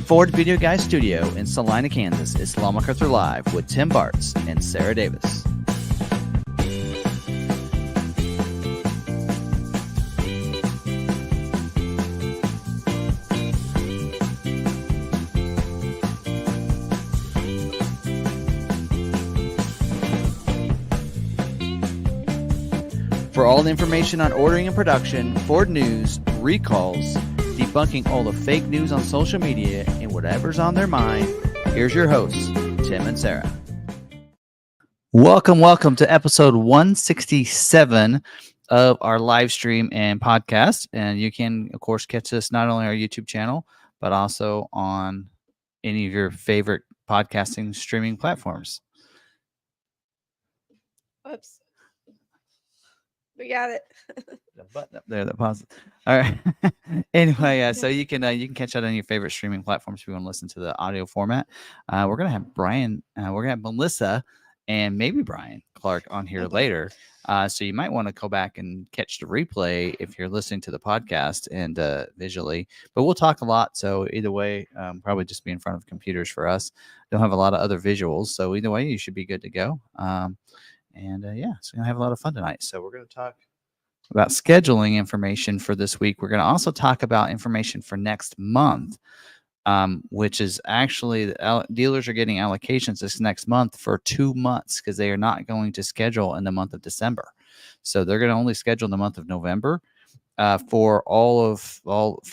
Ford Video Guy Studio in Salina, Kansas, it's McArthur Live with Tim Bartz and Sarah Davis. For all the information on ordering and production, Ford news, recalls, debunking all the fake news on social media, and whatever's on their mind, here's your hosts, Tim and Sarah. Welcome to episode 167 of our live stream and podcast. And you can, of course, catch us not only on our YouTube channel, but also on any of your favorite podcasting streaming platforms. Whoops. We got it. The button up there that pauses. All right. Anyway, so you can catch that on your favorite streaming platforms if you want to listen to the audio format. We're gonna have Brian, we're gonna have Melissa, and maybe Brian Clark on here later. So you might want to go back and catch the replay if you're listening to the podcast and visually. But we'll talk a lot. So either way, probably just be in front of computers for us. Don't have a lot of other visuals. So either way, you should be good to go. So we're going to have a lot of fun tonight. So we're going to talk about scheduling information for this week. We're going to also talk about information for next month, which is actually the dealers are getting allocations this next month for 2 months because they are not going to schedule in the month of December. So they're going to only schedule in the month of November for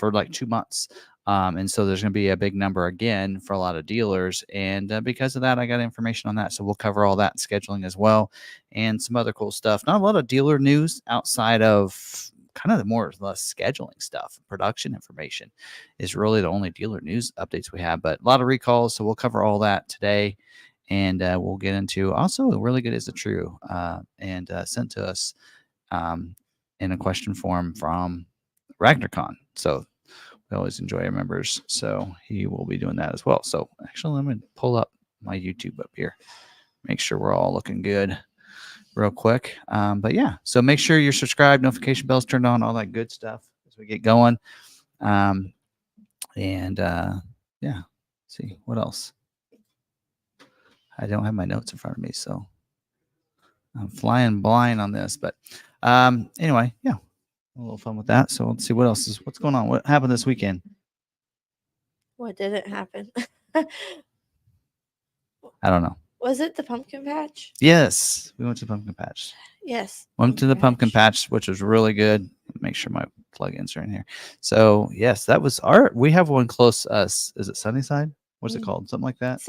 like 2 months. And so there's going to be a big number again for a lot of dealers. And because of that, I got information on that. So we'll cover all that scheduling as well and some other cool stuff. Not a lot of dealer news outside of kind of the more or less scheduling stuff. Production information is really the only dealer news updates we have, but a lot of recalls. So we'll cover all that today. And we'll get into also really good is it true and sent to us in a question form from RagnarCon. So we always enjoy our members, so he will be doing that as well. So actually, let me pull up my YouTube up here, make sure we're all looking good real quick. But yeah, so make sure you're subscribed, notification bells turned on, all that good stuff as we get going. Yeah, see what else. I don't have my notes in front of me, so I'm flying blind on this. But anyway, yeah. A little fun with that. So let's see what's going on. What happened this weekend? What didn't happen? I don't know. Was it the pumpkin patch? Yes, we went to the pumpkin patch. Yes. Went to the pumpkin patch, which was really good. Make sure my plugins are in here. So yes, that was we have one close to us. Is it Sunnyside? What's it called? Something like that?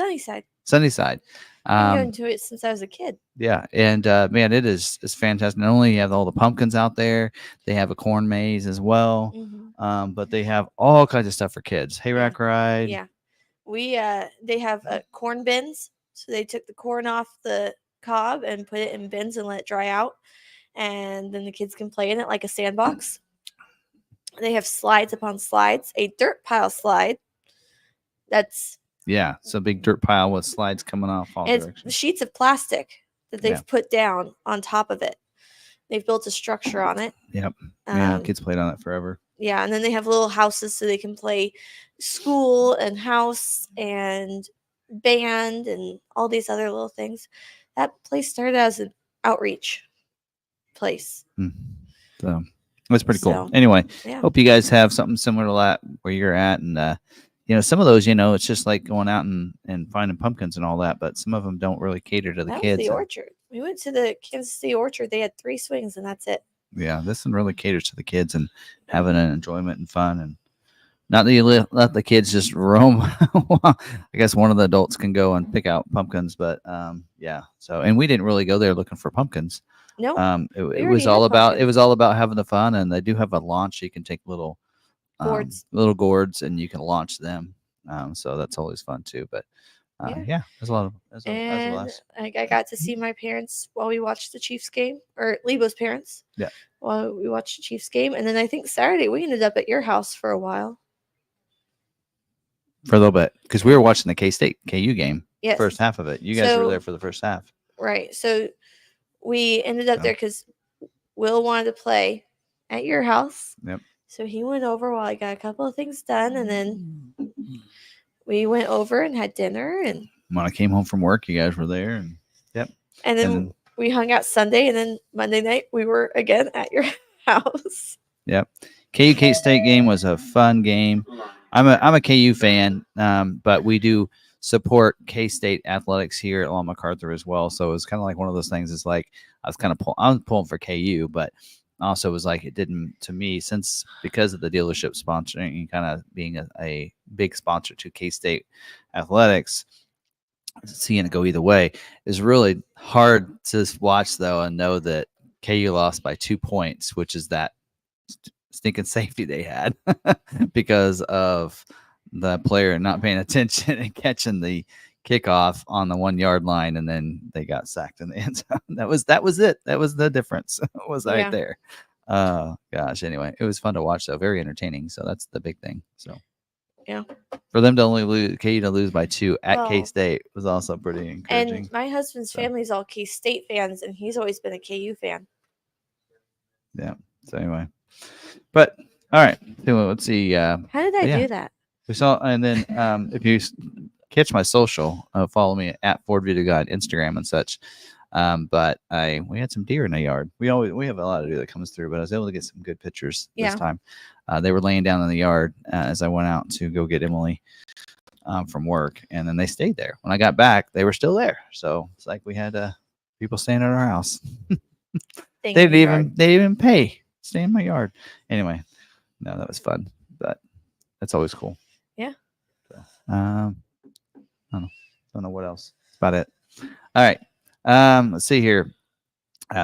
Sunnyside. I've been going to it since I was a kid. Yeah, and man, it's fantastic. Not only have all the pumpkins out there, they have a corn maze as well. Mm-hmm. But they have all kinds of stuff for kids. Hayrack ride. Yeah, they have corn bins. So they took the corn off the cob and put it in bins and let it dry out, and then the kids can play in it like a sandbox. They have slides upon slides. A dirt pile slide. Yeah, it's a big dirt pile with slides coming off all directions. Sheets of plastic that they've put down on top of it. They've built a structure on it. Yep. Yeah, kids played on it forever. Yeah, and then they have little houses so they can play school and house and band and all these other little things. That place started as an outreach place. So that's pretty cool. Anyway, hope you guys have something similar to that where you're at. And some of those, it's just like going out and finding pumpkins and all that, but some of them don't really cater to the kids. Was the orchard. We went to the Kansas City Orchard. They had 3 swings, and that's it. Yeah, this one really caters to the kids and having an enjoyment and fun. And not that you let the kids just roam. I guess one of the adults can go and pick out pumpkins, but yeah. So, and we didn't really go there looking for pumpkins. No, it was all about having the fun. And they do have a launch. You can take little gourds and you can launch them. So that's always fun too. But there's a lot of I got to see my parents while we watched the Chiefs game, or Lebo's parents. Yeah. While we watched the Chiefs game. And then I think Saturday we ended up at your house for a while. For a little bit. Because we were watching the K-State KU game. Yes. First half of it. You guys were there for the first half. Right. So we ended up there because Will wanted to play at your house. Yep. So he went over while I got a couple of things done, and then we went over and had dinner, and When I came home from work, you guys were there, and yep. and then we hung out Sunday, and then Monday night we were again at your house. Yep. KU K-State game was a fun game. I'm a KU fan, but we do support K-State athletics here at McArthur as well. So it was kind of like one of those things. It's like I was pulling for KU, but also it was like it didn't to me because of the dealership sponsoring and kind of being a big sponsor to K-State athletics. Seeing it go either way is really hard to watch though, and know that KU lost by 2 points, which is that stinking safety they had because of the player not paying attention and catching the kickoff on the 1 yard line, and then they got sacked in the end zone. That was it. That was the difference. It was right there. Gosh. Anyway, it was fun to watch though. Very entertaining. So that's the big thing. So yeah, for them to only lose KU to lose by 2 at K-State was also pretty encouraging. And my husband's family's all K-State fans, and he's always been a KU fan. Yeah. So anyway, but all right. So let's see. How did I do that? We saw, and then if you catch my social, follow me at Ford Video Guide, Instagram and such. But we had some deer in the yard. We have a lot of deer that comes through, but I was able to get some good pictures this time. They were laying down in the yard as I went out to go get Emily from work, and then they stayed there. When I got back, they were still there. So it's like we had people staying at our house. They didn't even pay. Stay in my yard. Anyway, no, that was fun, but that's always cool. Yeah. So, I don't know what else. That's about it. All right. Let's see here.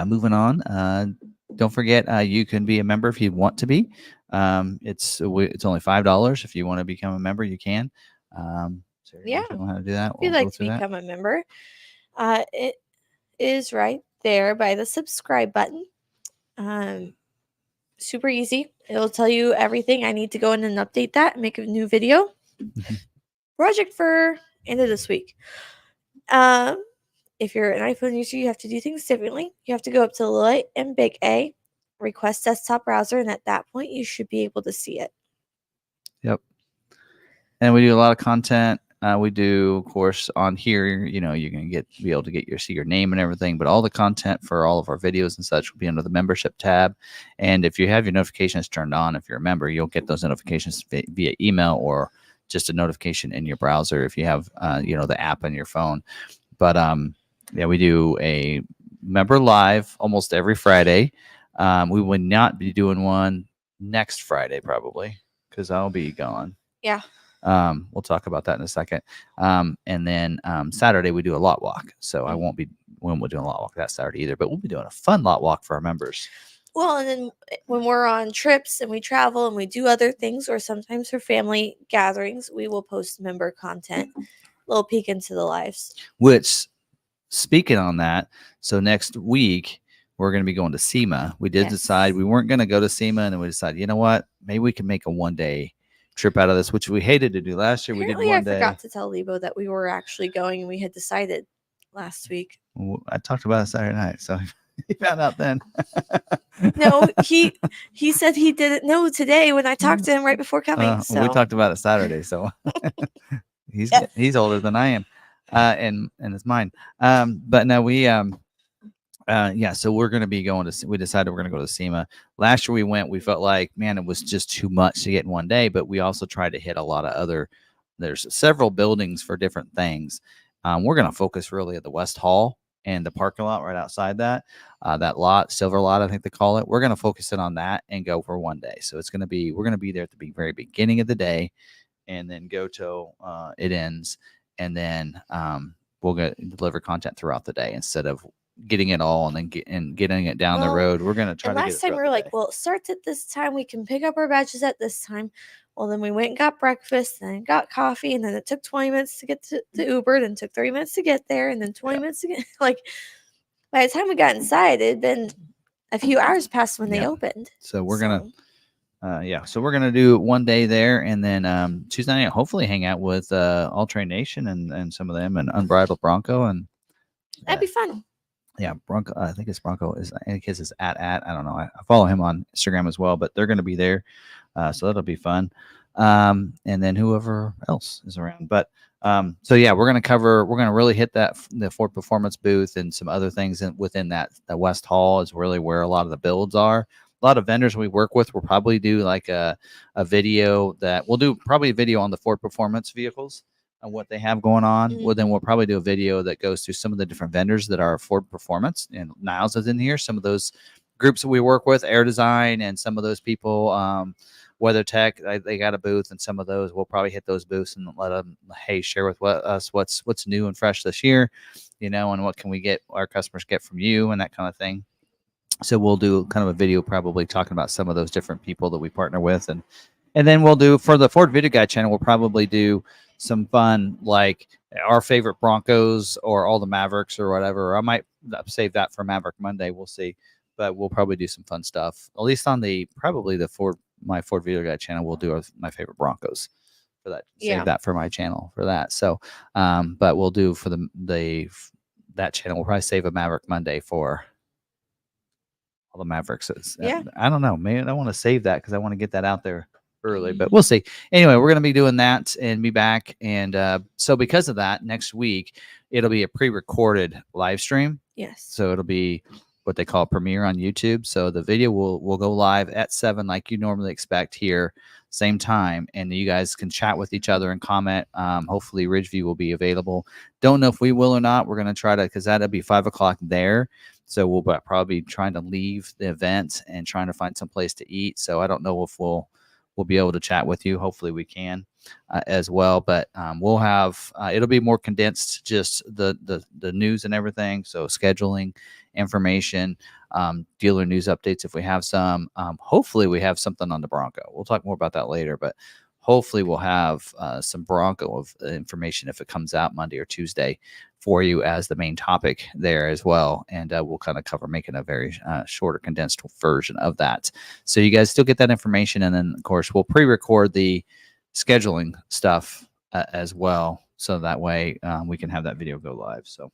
Moving on. Don't forget, you can be a member if you want to be. It's only $5 if you want to become a member. You can. Sarah, yeah. If you know how to do that. If you'd like to become a member, it is right there by the subscribe button. Super easy. It'll tell you everything. I need to go in and update that and make a new video. Project for end of this week. If you're an iPhone user, you have to do things differently. You have to go up to Little and Big A, request desktop browser, and at that point, you should be able to see it. Yep. And we do a lot of content. We do, of course, on here, you can be able to see your name and everything, but all the content for all of our videos and such will be under the membership tab. And if you have your notifications turned on, if you're a member, you'll get those notifications via email or just a notification in your browser if you have, the app on your phone. But we do a member live almost every Friday. We would not be doing one next Friday probably because I'll be gone. Yeah. We'll talk about that in a second. And then Saturday we do a lot walk. So I won't be doing a lot walk that Saturday either, but we'll be doing a fun lot walk for our members. Well, and then when we're on trips and we travel and we do other things, or sometimes for family gatherings, we will post member content, a little peek into the lives. Which, speaking on that, so next week we're going to be going to SEMA. We did decide we weren't going to go to SEMA, and then we decided, you know what, maybe we can make a one-day trip out of this, which we hated to do last year. Apparently, we did one day. I forgot to tell Lebo that we were actually going, and we had decided last week. I talked about it Saturday night, so he found out then. No, he said he didn't know today when I talked to him right before coming. We talked about it Saturday, so he's older than I am, and it's mine. But no, we so we're going to be going to. We decided we're going to go to SEMA. Last year we went. We felt like, man, it was just too much to get in one day. But we also tried to hit a lot of other. There's several buildings for different things. We're going to focus really at the West Hall and the parking lot right outside that lot, Silver Lot, I think they call it. We're going to focus in on that and go for one day. So we're going to be there at the very beginning of the day, and then go till it ends, and then we'll deliver content throughout the day instead of getting it all and then getting it down the road. We're going to try to get it. Last time we were like, well, it starts at this time. We can pick up our badges at this time. Well, then we went and got breakfast, and then got coffee, and then it took 20 minutes to get to Uber, then took 30 minutes to get there, and then 20 minutes to get, like, by the time we got inside, it had been a few hours past when they opened. So we're going to, so we're going to do one day there, and then Tuesday night, hopefully hang out with All Train Nation and some of them, and Unbridled Bronco. And that'd be fun. Yeah, Bronco. I think it's Bronco. I think his is at. I don't know. I follow him on Instagram as well, but they're going to be there, so that'll be fun. and then whoever else is around. But so yeah, we're gonna really hit the Ford Performance booth and some other things within that. The West Hall is really where a lot of the builds are. A lot of vendors we work with will probably do like a video that we'll do probably a video on the Ford Performance vehicles and what they have going on. Well, then we'll probably do a video that goes through some of the different vendors that are Ford Performance, and Niles is in here. Some of those groups that we work with, Air Design, and some of those people, WeatherTech, they got a booth, and some of those we'll probably hit those booths and let them, hey, share with us what's new and fresh this year, and what can we get our customers get from you and that kind of thing. So we'll do kind of a video probably talking about some of those different people that we partner with, and then we'll do for the Ford Video Guide channel, we'll probably do some fun like our favorite Broncos or all the Mavericks or whatever. Or I might save that for Maverick Monday. We'll see, but we'll probably do some fun stuff. At least on probably the my Ford Video Guide channel, we'll do my favorite Broncos for that. Save that for my channel for that. So, but we'll do for that channel. We'll probably save a Maverick Monday for all the Mavericks. I don't know. Maybe I want to save that because I want to get that out there early, but we'll see. Anyway, we're going to be doing that and be back. And so because of that, next week, it'll be a pre-recorded live stream. Yes. So it'll be what they call premiere on YouTube. So the video will go live at 7 like you normally expect here, same time. And you guys can chat with each other and comment. Hopefully Ridgeview will be available. Don't know if we will or not. We're going to try to, because that'll be 5 o'clock there. So we'll probably be trying to leave the event and trying to find some place to eat. So I don't know if we'll be able to chat with you. Hopefully we can as well. But we'll have it'll be more condensed, just the news and everything. So scheduling information, dealer news updates if we have some. Hopefully we have something on the Bronco. We'll talk more about that later. But hopefully we'll have some Bronco of information if it comes out Monday or Tuesday for you as the main topic there as well. And we'll kind of making a very shorter condensed version of that. So you guys still get that information. And then of course we'll pre-record the scheduling stuff as well. So that way we can have that video go live. So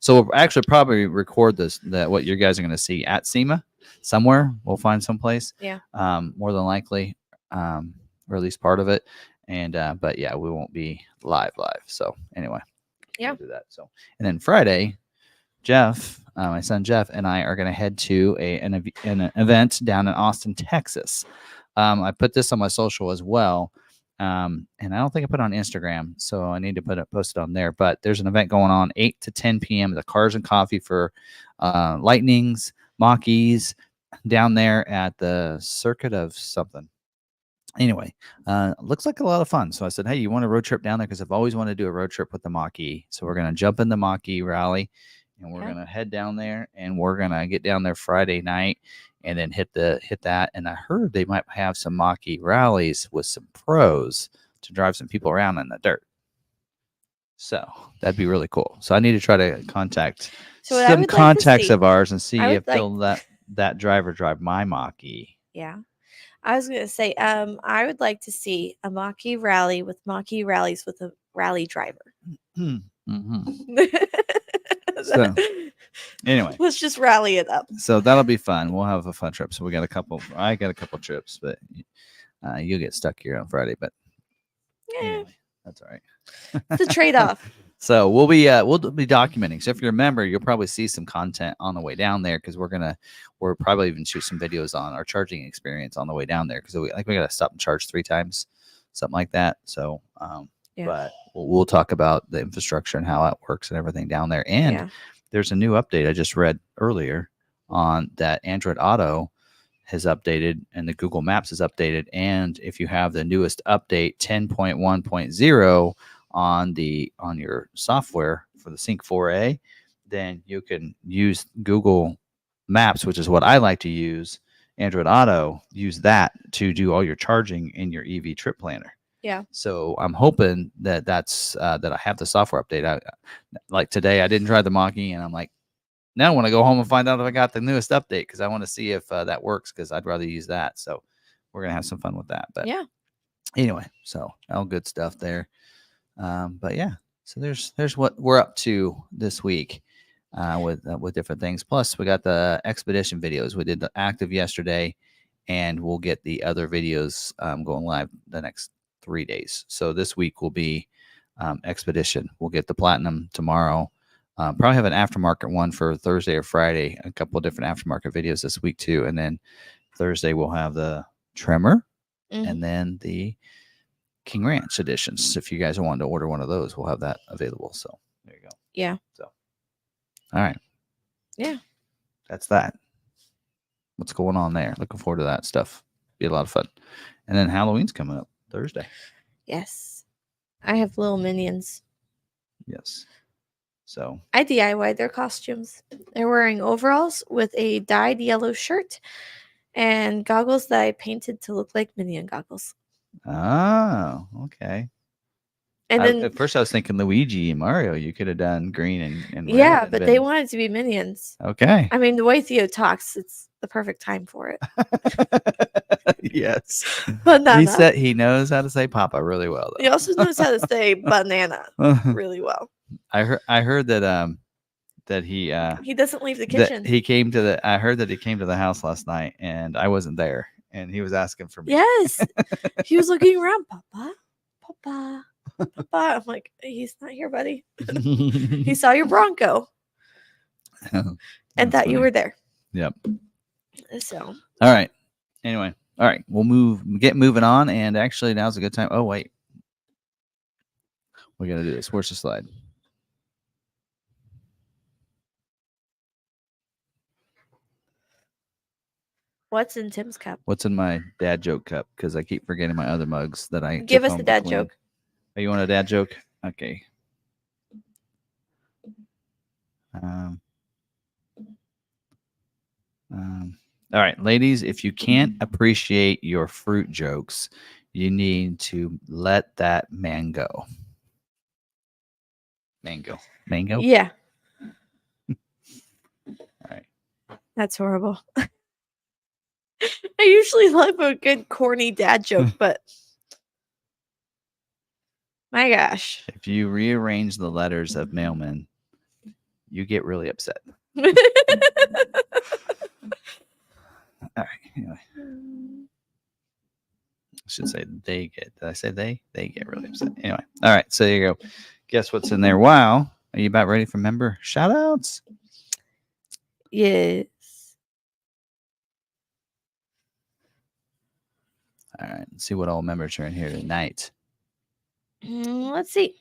so we'll actually probably record what you guys are going to see at SEMA somewhere. We'll find someplace. Yeah. More than likely, or at least part of it. And but yeah, we won't be live. So anyway. Yeah. We'll do that. So, and then Friday, Jeff, my son Jeff, and I are going to head to an event down in Austin, Texas. I put this on my social as well, and I don't think I put it on Instagram, so I need to post it on there. But there's an event going on 8 to 10 p.m. The Cars and Coffee for Lightnings, mach-es down there at the Circuit of something. Anyway, looks like a lot of fun. So I said, hey, you want a road trip down there? Because I've always wanted to do a road trip with the mach-e. So we're going to jump in the mach-e rally, and we're going to head down there, and we're going to get down there Friday night and then hit that. And I heard they might have some mach-e rallies with some pros to drive some people around in the dirt. So that'd be really cool. So I need to try to contact some contacts of ours and see if they'll let that driver drive my mach-e. Yeah. I was going to say, I would like to see a mach-e rally with mach-e rallies with a rally driver. Mm-hmm. So anyway, let's just rally it up. So that'll be fun. We'll have a fun trip. So I got a couple trips, but you'll get stuck here on Friday. But anyway, that's all right. It's a trade-off. So we'll be documenting. So if you're a member, you'll probably see some content on the way down there, because we're probably even shoot some videos on our charging experience on the way down there, because we got to stop and charge 3 times, something like that. So, but we'll talk about the infrastructure and how it works and everything down there. And there's a new update I just read earlier on that Android Auto has updated and the Google Maps has updated. And if you have the newest update 10.1.0 on your software for the Sync 4A, then you can use Google Maps, which is what I like to use. Android Auto, use that to do all your charging in your EV trip planner. Yeah. So I'm hoping that I have the software update. Like today, I didn't try the mach-e, and I'm like, now I want to go home and find out if I got the newest update, because I want to see if that works, because I'd rather use that. So we're gonna have some fun with that. But anyway, so all good stuff there. But yeah, so there's what we're up to this week with different things. Plus, we got the expedition videos. We did the active yesterday, and we'll get the other videos going live the next 3 days. So this week will be Expedition. We'll get the Platinum tomorrow. Probably have an aftermarket one for Thursday or Friday. A couple of different aftermarket videos this week too, and then Thursday we'll have the Tremor, and then the King Ranch editions. If you guys are wanting to order one of those, we'll have that available. So there you go. Yeah. So, all right. Yeah. That's that. What's going on there? Looking forward to that stuff. Be a lot of fun. And then Halloween's coming up Thursday. Yes. I have little minions. Yes. So I DIY'd their costumes. They're wearing overalls with a dyed yellow shirt and goggles that I painted to look like minion goggles. oh, okay. And then at first I was thinking Luigi and Mario. You could have done green and yeah, red but and they been- wanted to be minions. Okay. I mean, the way Theo talks, it's the perfect time for it. Yes. Banana. He said he knows how to say Papa really well. Though. He also knows how to say banana really well. I heard that that he doesn't leave the that kitchen. he came to the I heard that he came to the house last night and I wasn't there and he was asking for me. Yes. He was looking around, Papa, Papa, Papa. I'm like, he's not here, buddy. He saw your Bronco and thought you were there. Yep. So all right. Anyway, all right, we'll get moving on, and actually now's a good time. Oh wait, we gotta do this. Where's the slide? what's in Tim's cup? What's in my dad joke cup? Because I keep forgetting my other mugs that I Give took us home the to dad clean. joke. Oh, you want a dad joke? Okay. All right, ladies, if you can't appreciate your fruit jokes, you need to let that man go. Mango. Yeah. All right. That's horrible. I usually love a good corny dad joke, but my gosh. If you rearrange the letters of mailman, you get really upset. All right. Anyway. I should say they get. Did I say they? They get really upset. Anyway. All right. So there you go. Guess what's in there? Wow. Are you about ready for member shout outs? Yes. All right. Let's see what all members are in here tonight. Let's see.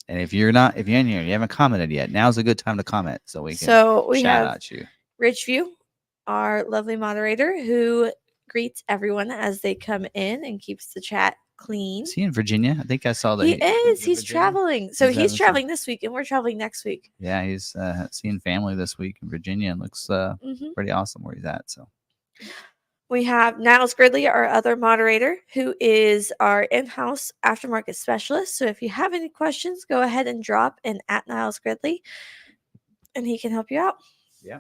And if you're in here, you haven't commented yet, now's a good time to comment so we can we shout have out you. Richview, our lovely moderator, who greets everyone as they come in and keeps the chat clean. Is he in Virginia? I think I saw that. He is. He's Virginia? traveling. So He's he's having traveling this week, and we're traveling next week. Yeah, he's seeing family this week in Virginia and looks pretty awesome where he's at. So we have Niles Gridley, our other moderator, who is our in-house aftermarket specialist. So if you have any questions, go ahead and drop in at Niles Gridley, and he can help you out. Yeah.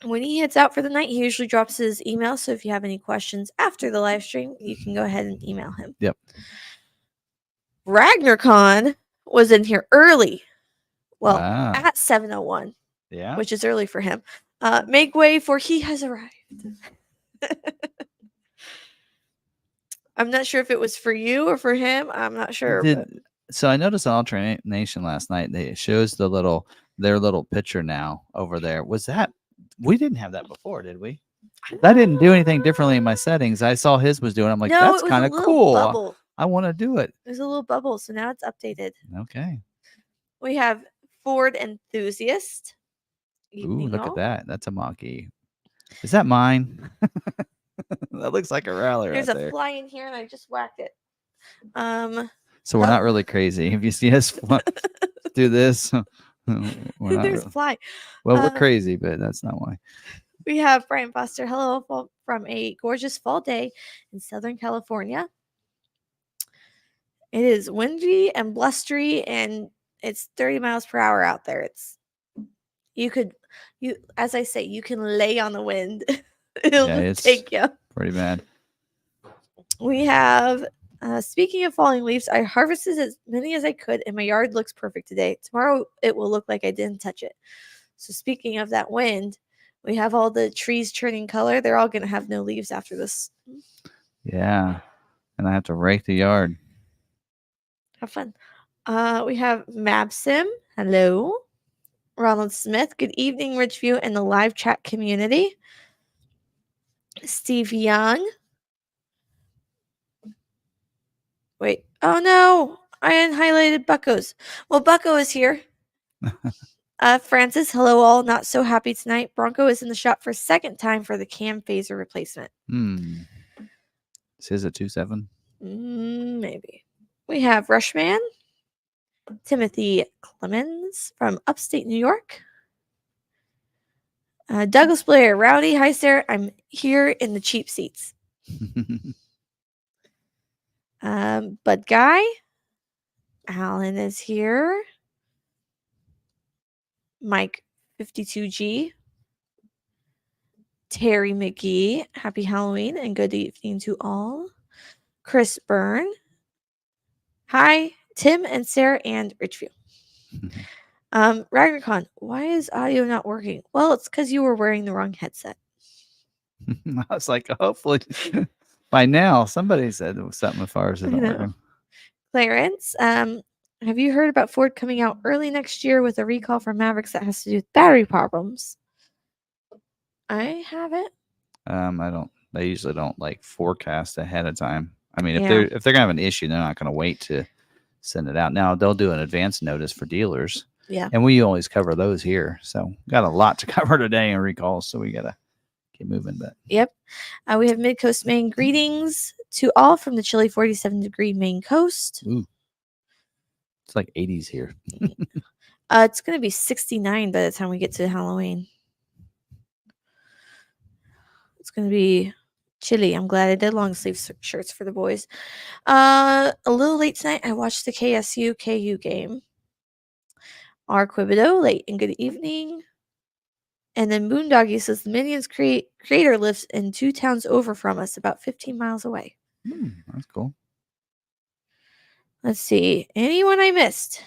When he heads out for the night, he usually drops his email. So if you have any questions after the live stream, you can go ahead and email him. Yep. RagnarCon was in here early. Well, Wow. at 7:01. Yeah. Which is early for him. Make way, for he has arrived. I'm not sure if it was for you or for him. I'm not sure. So I noticed on Alternate Nation last night, it shows their little picture now over there. Was that, we didn't have that before, did we? I didn't do anything differently in my settings. I saw his was doing. I'm like, no, that's it was kind a of little cool. Bubble. I want to do it. There's a little bubble, so now it's updated. Okay. We have Ford Enthusiast. Ooh, look at that. That's a mach-e. Is that mine? That looks like a rally There's right a there. fly in here, and I just whacked it. So we're not really crazy. If you see us do this, we're not there's really. a fly. Well, we're crazy, but that's not why. We have Brian Foster. Hello from a gorgeous fall day in Southern California. It is windy and blustery, and it's 30 miles per hour out there. As I say, you can lay on the wind. It'll just take you. Pretty bad. We have, speaking of falling leaves, I harvested as many as I could, and my yard looks perfect today. Tomorrow, it will look like I didn't touch it. So speaking of that wind, We have all the trees turning color. They're all going to have no leaves after this. Yeah. And I have to rake the yard. Have fun. We have Mabsim. Hello. Ronald Smith. Good evening, Ridgeview and the live chat community. Steve Young. Wait. Oh no. I unhighlighted Bucko's. Well, Bucko is here. Francis, hello all. Not so happy tonight. Bronco is in the shop for a second time for the cam phaser replacement. This is a 2.7. Maybe. We have Rushman, Timothy Clemens from upstate New York. Douglas Blair, Rowdy, hi Sarah. I'm here in the cheap seats. Bud Guy, Alan is here. Mike 52G, Terry McGee, happy Halloween and good evening to all. Chris Byrne, hi Tim and Sarah and Richview. Ragnarcon, why is audio not working? Well, it's because you were wearing the wrong headset. I was like, hopefully by now somebody said something as far as it's not working. Clarence, have you heard about Ford coming out early next year with a recall for Mavericks that has to do with battery problems? I haven't. I don't. They usually don't like forecast ahead of time. I mean, Yeah. if they're gonna have an issue, they're not gonna wait to send it out. Now they'll do an advance notice for dealers. Yeah. And we always cover those here. So got a lot to cover today in recalls. So we gotta keep moving. But yep. We have Mid-Coast Maine greetings to all from the chilly 47-degree Maine coast. Ooh. It's like 80s here. It's gonna be 69 by the time we get to Halloween. It's gonna be chilly. I'm glad I did long sleeve shirts for the boys. A little late tonight, I watched the KSU KU game. R. Quibido, late and good evening. And then Moondoggy says the Minions creator lives in 2 towns over from us, about 15 miles away. That's cool. Let's see. Anyone I missed?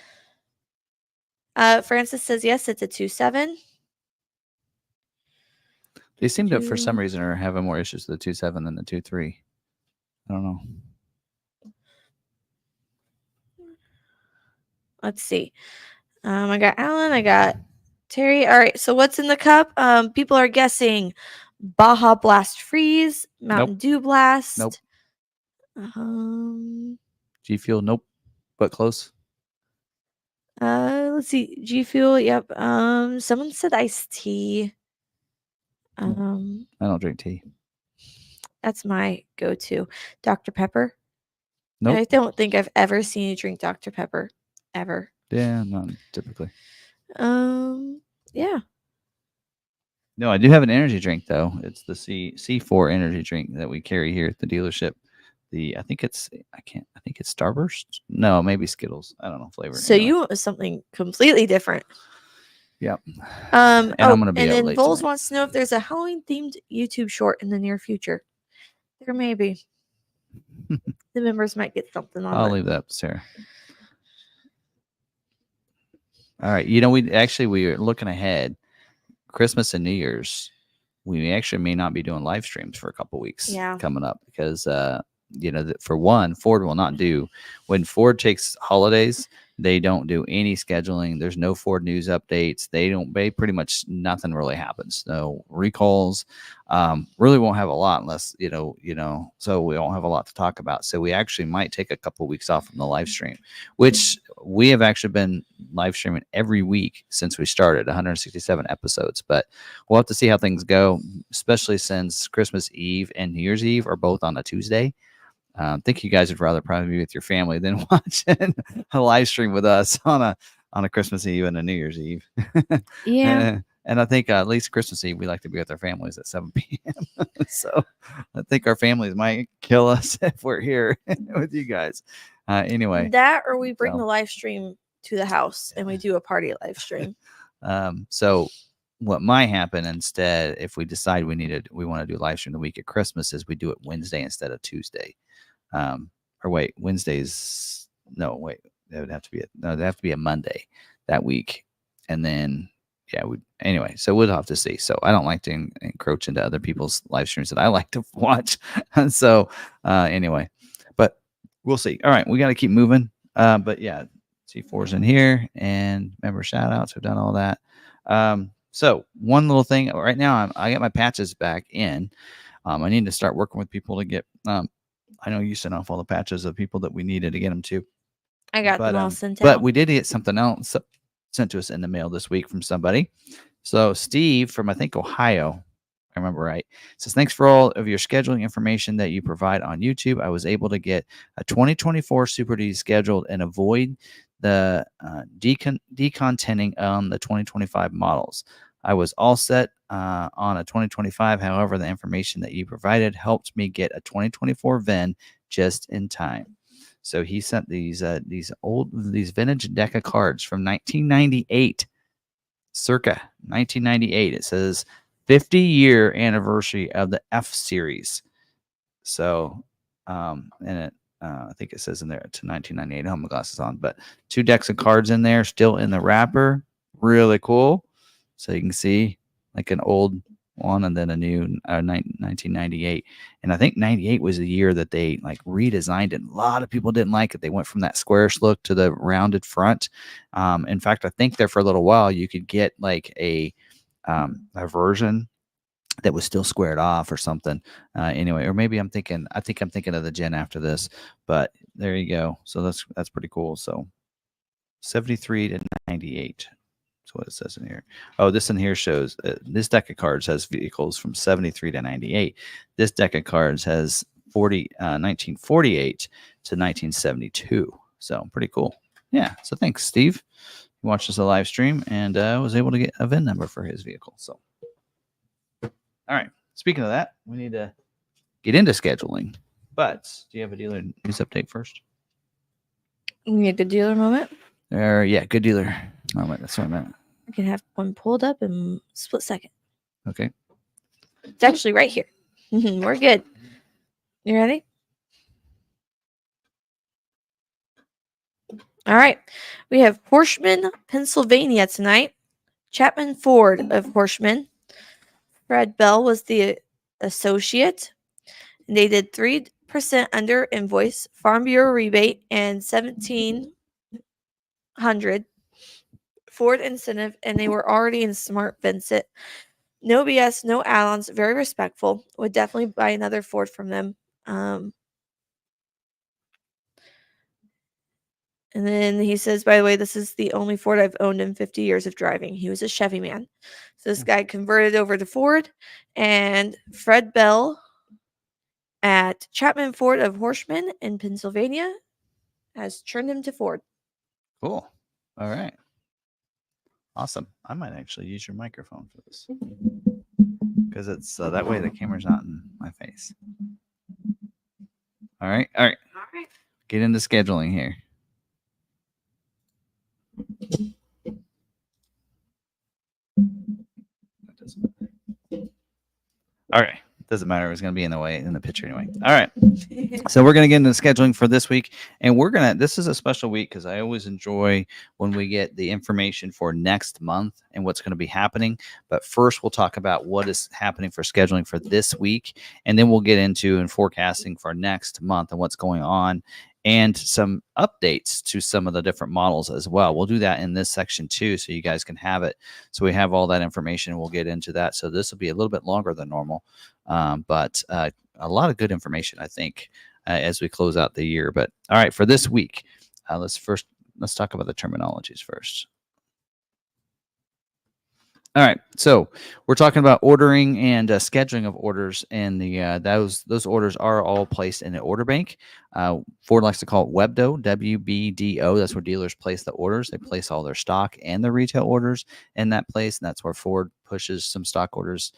Francis says yes, it's a 2.7. They seem to, for some reason, are having more issues with the 2.7 than the 2.3. I don't know. Let's see. I got Alan. I got Terry. All right. So what's in the cup? People are guessing Baja Blast Freeze, Mountain Dew Blast. Nope. G Fuel. Nope. But close. Let's see. G Fuel. Yep. Someone said iced tea. I don't drink tea. That's my go-to. Dr. Pepper. Nope. I don't think I've ever seen you drink Dr. Pepper. Ever. Yeah, not typically. Yeah. No, I do have an energy drink though. It's the C4 energy drink that we carry here at the dealership. I think it's Starburst. No, maybe Skittles. I don't know flavor. So anyway. You want something completely different. Yep. And I'm gonna be and up then late Vols tonight. wants to know if there's a Halloween themed YouTube short in the near future. There may be. The members might get something on I'll leave that up to Sarah. All right. You know, we are looking ahead. Christmas and New Year's, we actually may not be doing live streams for a couple weeks coming up because, for one, Ford will not do. When Ford takes holidays, they don't do any scheduling. There's no Ford news updates. They pretty much nothing really happens. No recalls. Really won't have a lot unless, so we won't have a lot to talk about. So we actually might take a couple weeks off from the live stream, which we have actually been live streaming every week since we started 167 episodes, but we'll have to see how things go, especially since Christmas Eve and New Year's Eve are both on a Tuesday. I think you guys would rather probably be with your family than watching a live stream with us on a Christmas Eve and a New Year's Eve. Yeah. And I think at least Christmas Eve, we like to be with our families at 7 p.m. So I think our families might kill us if we're here with you guys. Anyway. That or we bring the live stream to the house and we do a party live stream. So what might happen instead, if we decide we want to do a live stream the week of Christmas, is we do it Wednesday instead of Tuesday. Wednesdays. No, wait, that would have to be it'd have to be a Monday that week. And then yeah, anyway, so we'll have to see. So I don't like to encroach into other people's live streams that I like to watch. And so anyway, but we'll see. All right, we got to keep moving. But yeah, C4's in here and member shout outs. We've done all that. So one little thing right now, I got my patches back in. I need to start working with people to get, I know you sent off all the patches of people that we needed to get them to. I got them all sent out. But we did get something else sent to us in the mail this week from somebody. So Steve from, I think, Ohio, I remember right, says, thanks for all of your scheduling information that you provide on YouTube. I was able to get a 2024 Super D scheduled and avoid the decontenting on the 2025 models. I was all set on a 2025. However, the information that you provided helped me get a 2024 VIN just in time. So he sent these vintage deck of cards from 1998, circa 1998. It says 50-year anniversary of the F series. So, and it, I think it says in there to 1998. I have my glasses on, but 2 decks of cards in there, still in the wrapper. Really cool. So you can see like an old one and then a new 1998. And I think 98 was the year that they like redesigned it. A lot of people didn't like it. They went from that squarish look to the rounded front. In fact, I think there for a little while you could get like a version that was still squared off or something. Anyway, or maybe I'm thinking of the gen after this, but there you go. So that's pretty cool. So 73 to 98. That's what it says in here. Oh, this in here shows this deck of cards has vehicles from 73 to 98. This deck of cards has 1948 to 1972. So pretty cool. Yeah. So thanks, Steve. He watched us a live stream and was able to get a VIN number for his vehicle. So, all right. Speaking of that, we need to get into scheduling. But do you have a dealer news update first? You need a good dealer moment? Yeah, good dealer moment. That's what I meant. I can have one pulled up in a split second. Okay. It's actually right here. We're good. You ready? All right. We have Horshman, Pennsylvania tonight. Chapman Ford of Horshman. Fred Bell was the associate. And they did 3% under invoice, Farm Bureau rebate, and $1,700 Ford incentive, and they were already in Smart Vincent. No BS, no add-ons, very respectful. Would definitely buy another Ford from them. And then he says, by the way, this is the only Ford I've owned in 50 years of driving. He was a Chevy man. So this guy converted over to Ford, and Fred Bell at Chapman Ford of Horshman in Pennsylvania has turned him to Ford. Cool. All right. Awesome. I might actually use your microphone for this because it's that way the camera's not in my face. All right. All right. All right. Get into scheduling here. All right. Doesn't matter. It was going to be in the way in the picture anyway. All right. So we're going to get into scheduling for this week. And this is a special week because I always enjoy when we get the information for next month and what's going to be happening. But first, we'll talk about what is happening for scheduling for this week. And then we'll get into and forecasting for next month and what's going on and some updates to some of the different models as well. We'll do that in this section too, so you guys can have it. So we have all that information. We'll get into that. So this will be a little bit longer than normal, but a lot of good information, I think, as we close out the year. But all right, for this week, let's talk about the terminologies first. All right, so we're talking about ordering and scheduling of orders, and those orders are all placed in an order bank. Ford likes to call it WBDO, WBDO. That's where dealers place the orders. They place all their stock and their retail orders in that place, and that's where Ford pushes some stock orders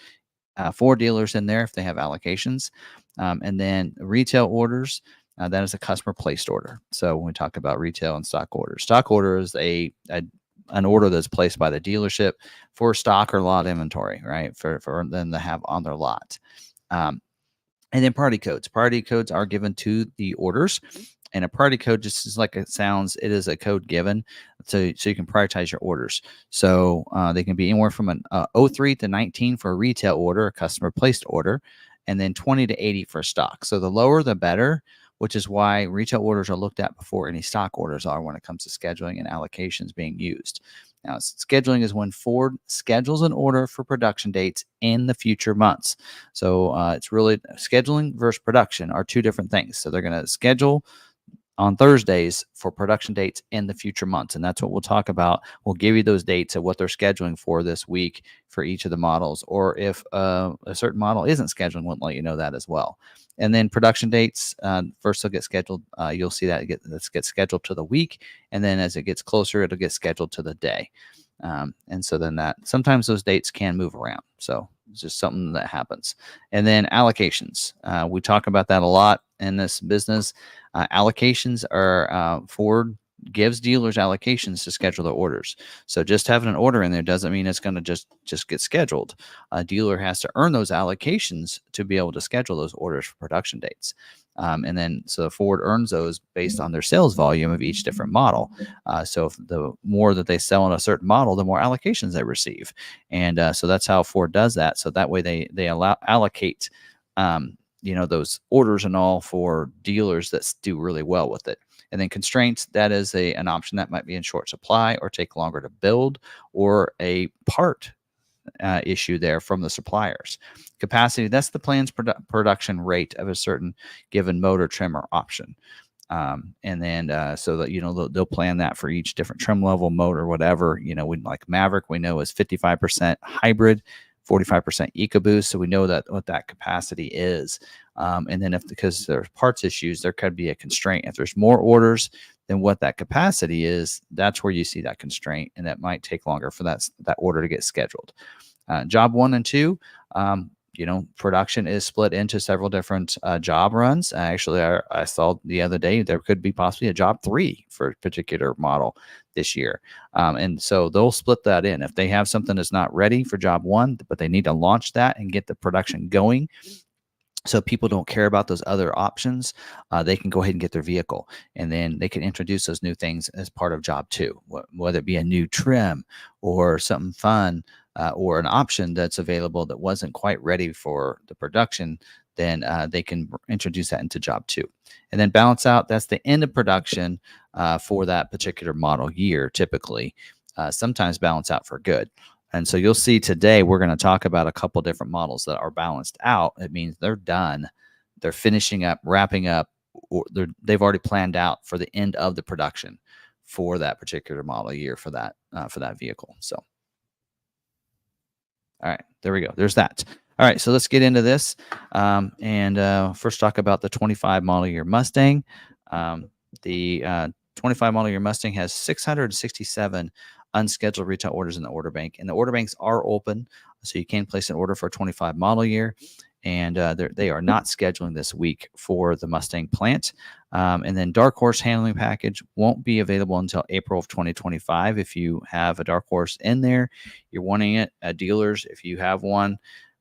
for dealers in there if they have allocations. And then retail orders, that is a customer placed order. So when we talk about retail and stock orders is an order that's placed by the dealership for stock or lot inventory, right? For them to have on their lot. And then party codes. Party codes are given to the orders. And a priority code, just as like it sounds, it is a code given so you can prioritize your orders. So they can be anywhere from an 03 to 19 for a retail order, a customer placed order, and then 20 to 80 for stock. So the lower the better, which is why retail orders are looked at before any stock orders are when it comes to scheduling and allocations being used. Now, scheduling is when Ford schedules an order for production dates in the future months. So it's really scheduling versus production are two different things. So they're going to schedule on Thursdays for production dates in the future months. And that's what we'll talk about. We'll give you those dates of what they're scheduling for this week for each of the models. Or if a certain model isn't scheduling, we'll let you know that as well. And then production dates, first they'll get scheduled. You'll see that it gets scheduled to the week. And then as it gets closer, it'll get scheduled to the day. And so then sometimes those dates can move around. So it's just something that happens. And then allocations. We talk about that a lot in this business. Allocations are Ford gives dealers allocations to schedule their orders. So just having an order in there doesn't mean it's going to just get scheduled. A dealer has to earn those allocations to be able to schedule those orders for production dates. And then so Ford earns those based on their sales volume of each different model. So if the more that they sell on a certain model, the more allocations they receive. And so that's how Ford does that. So that way they allocate those orders and all for dealers that do really well with it. And then constraints, that is an option that might be in short supply or take longer to build, or a part issue there from the suppliers. Capacity, that's the plan's production rate of a certain given motor, trim, or option. And then so that they'll plan that for each different trim level, motor, whatever. We like Maverick, we know is 55% hybrid, 45% EcoBoost, so we know that what that capacity is. And then because there's parts issues, there could be a constraint. If there's more orders than what that capacity is, that's where you see that constraint, and that might take longer for that order to get scheduled. Job 1 and 2, production is split into several different job runs. Actually, I saw the other day there could be possibly a job 3 for a particular model this year. And so they'll split that in. If they have something that's not ready for job 1, but they need to launch that and get the production going, so people don't care about those other options, they can go ahead and get their vehicle, and then they can introduce those new things as part of job 2, whether it be a new trim or something fun, or an option that's available that wasn't quite ready for the production. Then they can introduce that into job 2. And then balance out, that's the end of production for that particular model year, typically. Sometimes balance out for good. And so you'll see today we're going to talk about a couple different models that are balanced out. It means they're done, they're finishing up, wrapping up, or they've already planned out for the end of the production for that particular model year for that vehicle. So, all right, there we go. There's that. All right, so let's get into this and first talk about the 25 model year Mustang. The 25 model year Mustang has 667 unscheduled retail orders in the order bank, and the order banks are open, so you can place an order for a 25 model year, and they are not scheduling this week for the Mustang plant. And then Dark Horse handling package won't be available until April of 2025. If you have a Dark Horse in there, you're wanting it at dealers. If you have one,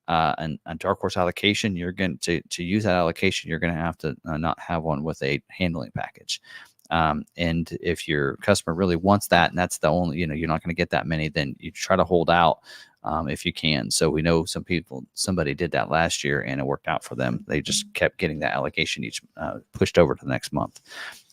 and a Dark Horse allocation, you're going to use that allocation, you're going to have to not have one with a handling package. And if your customer really wants that, and that's the only, you're not going to get that many, then you try to hold out if you can. So we know somebody did that last year and it worked out for them. They just kept getting that allocation each pushed over to the next month.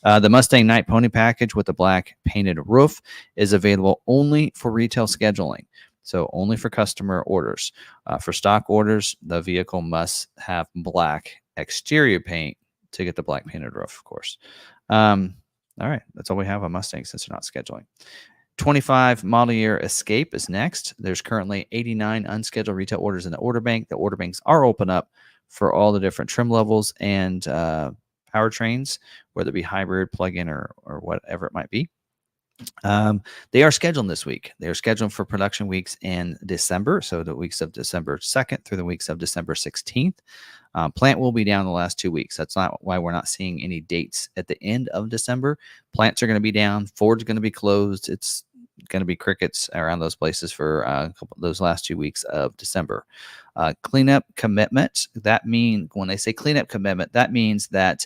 The Mustang Night Pony package with the black painted roof is available only for retail scheduling. So only for customer orders. For stock orders, the vehicle must have black exterior paint to get the black painted roof, of course. All right, that's all we have on Mustang since they're not scheduling. 25 model year Escape is next. There's currently 89 unscheduled retail orders in the order bank. The order banks are open up for all the different trim levels and powertrains, whether it be hybrid, plug-in, or whatever it might be. They are scheduled this week. They are scheduled for production weeks in December, so the weeks of December 2nd through the weeks of December 16th. Plant will be down the last 2 weeks. That's not why we're not seeing any dates at the end of December. Plants are going to be down. Ford's going to be closed. It's going to be crickets around those places for those last 2 weeks of December. Cleanup commitment. That means when they say cleanup commitment, that means that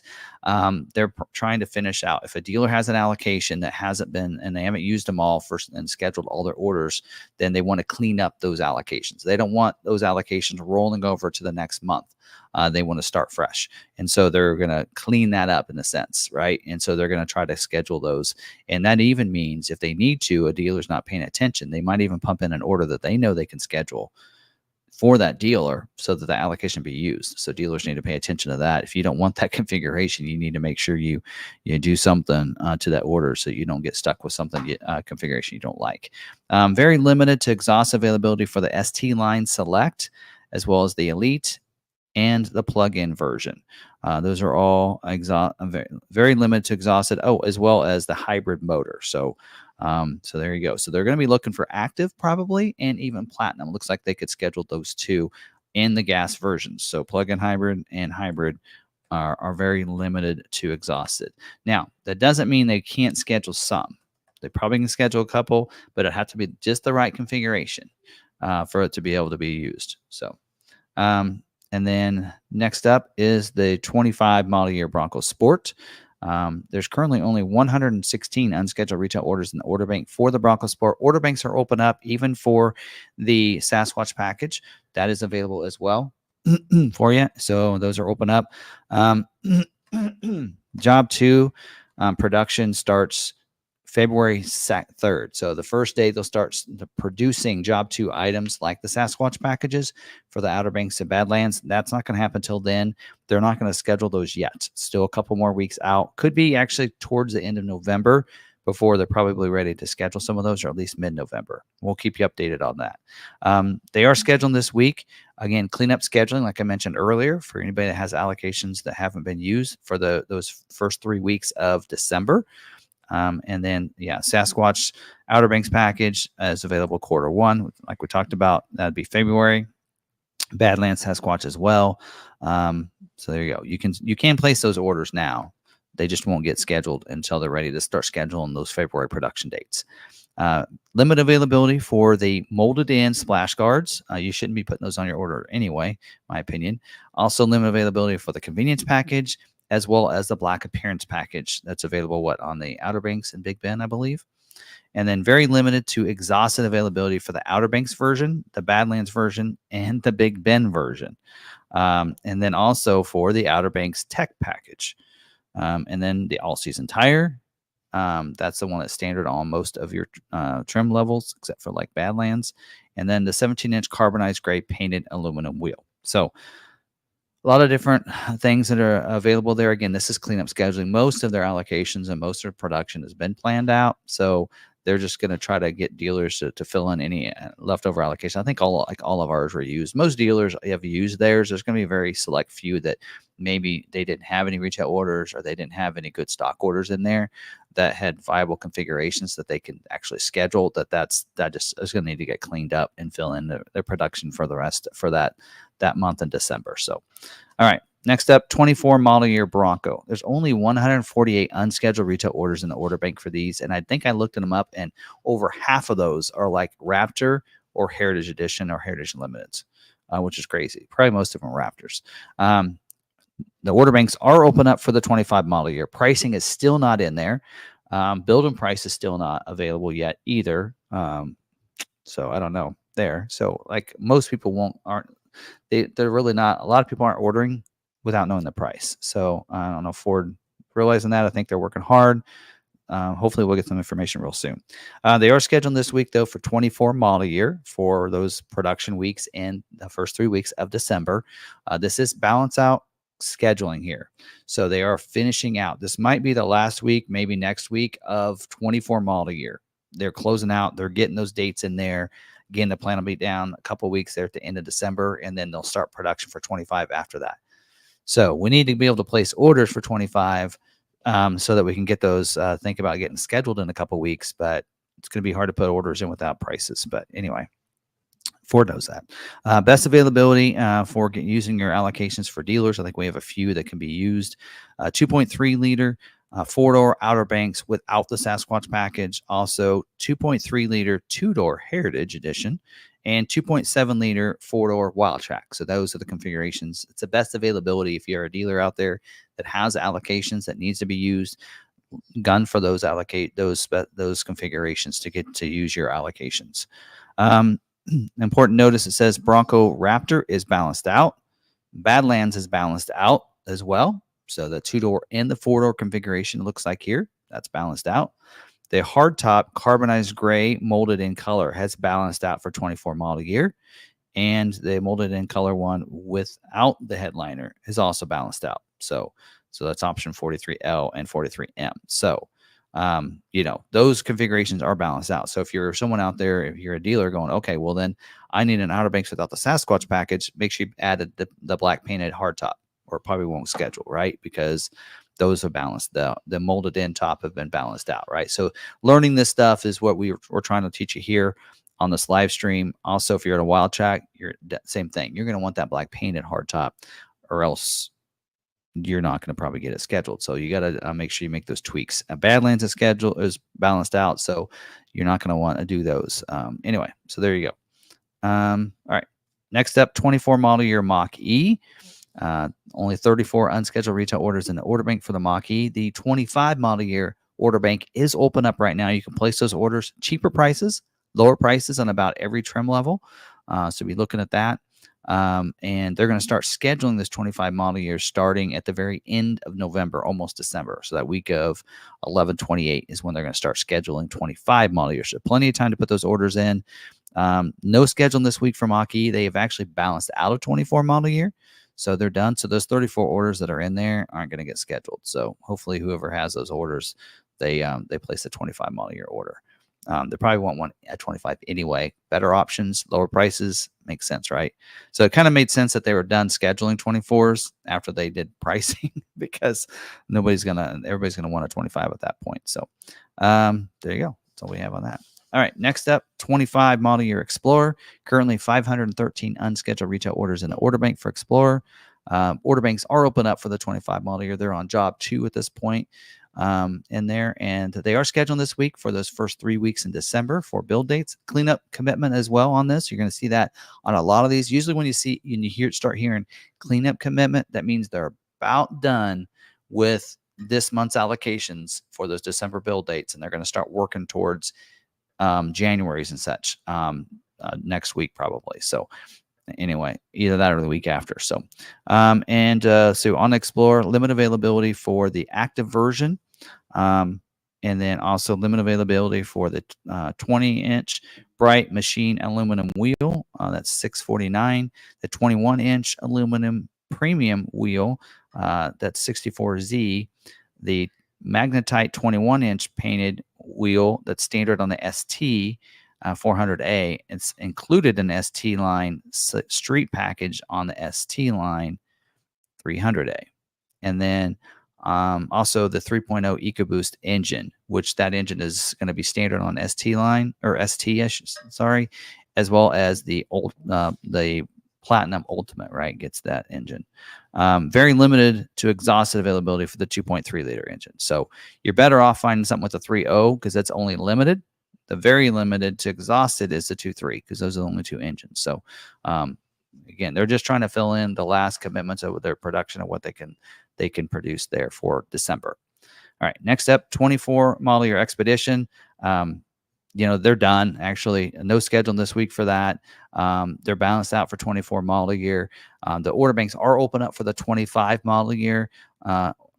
they're trying to finish out. If a dealer has an allocation that hasn't been, and they haven't used them all and scheduled all their orders, then they want to clean up those allocations. They don't want those allocations rolling over to the next month. They want to start fresh. And so they're going to clean that up in a sense, right? And so they're going to try to schedule those. And that even means if they need to, a dealer's not paying attention, they might even pump in an order that they know they can schedule for that dealer so that the allocation be used. So dealers need to pay attention to that. If you don't want that configuration, you need to make sure you do something to that order so you don't get stuck with something configuration you don't like. Very limited to exhaust availability for the ST line select, as well as the Elite and the plug-in version. Those are all very limited to exhausted. Oh, as well as the hybrid motor. So there you go. So they're going to be looking for active probably, and even platinum. Looks like they could schedule those two in the gas versions. So plug-in hybrid and hybrid are very limited to exhausted. Now, that doesn't mean they can't schedule some. They probably can schedule a couple, but it has to be just the right configuration for it to be able to be used. So, and then next up is the 25 model year Bronco Sport. There's currently only 116 unscheduled retail orders in the order bank for the Bronco Sport. Order banks are open up even for the Sasquatch package. That is available as well for you. So those are open up. Job 2 production starts February 3rd. So the first day they'll start producing Job 2 items like the Sasquatch packages for the Outer Banks and Badlands. That's not going to happen until then. They're not going to schedule those yet. Still a couple more weeks out. Could be actually towards the end of November before they're probably ready to schedule some of those, or at least mid-November. We'll keep you updated on that. They are scheduling this week. Again, cleanup scheduling, like I mentioned earlier, for anybody that has allocations that haven't been used for those first 3 weeks of December. And then, Sasquatch Outer Banks package is available Q1, like we talked about. That'd be February. Badlands Sasquatch as well. So there you go. You can place those orders now. They just won't get scheduled until they're ready to start scheduling those February production dates. Limited availability for the molded in splash guards. You shouldn't be putting those on your order anyway, my opinion. Also limited availability for the convenience package, as well as the black appearance package that's available on the Outer Banks and Big Bend, I believe. And then very limited to exhausted availability for the Outer Banks version, the Badlands version, and the Big Bend version. And then also for the Outer Banks Tech package. And then the all-season tire. That's the one that's standard on most of your trim levels, except for like Badlands. And then the 17-inch carbonized gray painted aluminum wheel. So a lot of different things that are available there. Again, this is cleanup scheduling. Most of their allocations and most of their production has been planned out. So they're just going to try to get dealers to fill in any leftover allocation. I think all of ours were used. Most dealers have used theirs. There's going to be a very select few that maybe they didn't have any retail orders, or they didn't have any good stock orders in there that had viable configurations that they can actually schedule. That just is going to need to get cleaned up and fill in their production for the rest for that month in December. So, all right. Next up, 24 model year Bronco. There's only 148 unscheduled retail orders in the order bank for these. And I think I looked them up, and over half of those are like Raptor or Heritage Edition or Heritage Limited, which is crazy. Probably most of them are Raptors. The order banks are open up for the 25 model year. Pricing is still not in there. Build-in price is still not available yet either. So I don't know there. So like most people they're really not, a lot of people aren't ordering without knowing the price. So I don't know, Ford realizing that. I think they're working hard. Hopefully we'll get some information real soon. They are scheduled this week though for 24 model year for those production weeks in the first 3 weeks of December. This is balance out scheduling here. So they are finishing out. This might be the last week, maybe next week, of 24 model year. They're closing out. They're getting those dates in there. Again, the plan will be down a couple of weeks there at the end of December, and then they'll start production for 25 after that. So we need to be able to place orders for 25 so that we can get those, think about getting scheduled in a couple of weeks, but it's going to be hard to put orders in without prices. But anyway, Ford knows that. Best availability for using your allocations for dealers. I think we have a few that can be used. 2.3 liter 4-door Outer Banks without the Sasquatch package. Also 2.3 liter 2-door Heritage Edition. and 2.7 liter 4-door wild track. So those are the configurations. It's the best availability if you're a dealer out there that has allocations that needs to be used. Gun for those those configurations to get to use your allocations. Important notice, it says Bronco Raptor is balanced out. Badlands is balanced out as well. So the 2-door and the 4-door configuration looks like here. That's balanced out. The hardtop carbonized gray molded in color has balanced out for 24 model year. And the molded in color one without the headliner is also balanced out. So that's option 43L and 43M. So, those configurations are balanced out. So if you're someone out there, if you're a dealer going, okay, well then I need an Outer Banks without the Sasquatch package, make sure you added the black painted hardtop, or it probably won't schedule, right? Because those are balanced. The molded in top have been balanced out, right? So learning this stuff is what we're trying to teach you here on this live stream. Also, if you're at a wild track, same thing. You're going to want that black painted hardtop, or else you're not going to probably get it scheduled. So you got to make sure you make those tweaks. Badlands is balanced out, so you're not going to want to do those. Anyway, so there you go. All right. Next up, 24 model year Mach-E. Only 34 unscheduled retail orders in the order bank for the Mach-E. The 25 model year order bank is open up right now. You can place those orders, cheaper prices, lower prices on about every trim level. So be looking at that. And they're going to start scheduling this 25 model year starting at the very end of November, almost December. So that week of 11/28 is when they're going to start scheduling 25 model years. So plenty of time to put those orders in. No scheduling this week for Mach-E. They have actually balanced out of 24 model year. So they're done. So those 34 orders that are in there aren't going to get scheduled. So hopefully whoever has those orders, they place a 25 model year order. They probably want one at 25 anyway. Better options, lower prices, makes sense, right? So it kind of made sense that they were done scheduling 24s after they did pricing, because everybody's gonna want a 25 at that point. So there you go. That's all we have on that. All right, next up, 25 model year Explorer. Currently 513 unscheduled retail orders in the order bank for Explorer. Order banks are open up for the 25 model year. They're on job 2 at this point in there, and they are scheduling this week for those first 3 weeks in December for build dates. Cleanup commitment as well on this. You're going to see that on a lot of these. Usually when you start hearing cleanup commitment, that means they're about done with this month's allocations for those December build dates, and they're going to start working towards January's and such next week probably. So anyway, either that or the week after. So so on Explorer, limited availability for the active version, and then also limited availability for the 20-inch bright machine aluminum wheel. That's $649. The 21-inch aluminum premium wheel, that's $64Z. The magnetite 21-inch painted wheel that's standard on the ST 400A. It's included in the ST line street package on the ST line 300A. And then also the 3.0 EcoBoost engine, which that engine is going to be standard on ST line, or ST, sorry, as well as the Platinum Ultimate, right, gets that engine. Very limited to exhausted availability for the 2.3 liter engine. So you're better off finding something with the 3.0 because that's only limited. The very limited to exhausted is the 2.3 because those are the only 2 engines. So again, they're just trying to fill in the last commitments of their production of what they can produce there for December. All right, next up, 24 model year Expedition. They're done, actually. No schedule this week for that. They're balanced out for 24 model year. The order banks are open up for the 25 model year.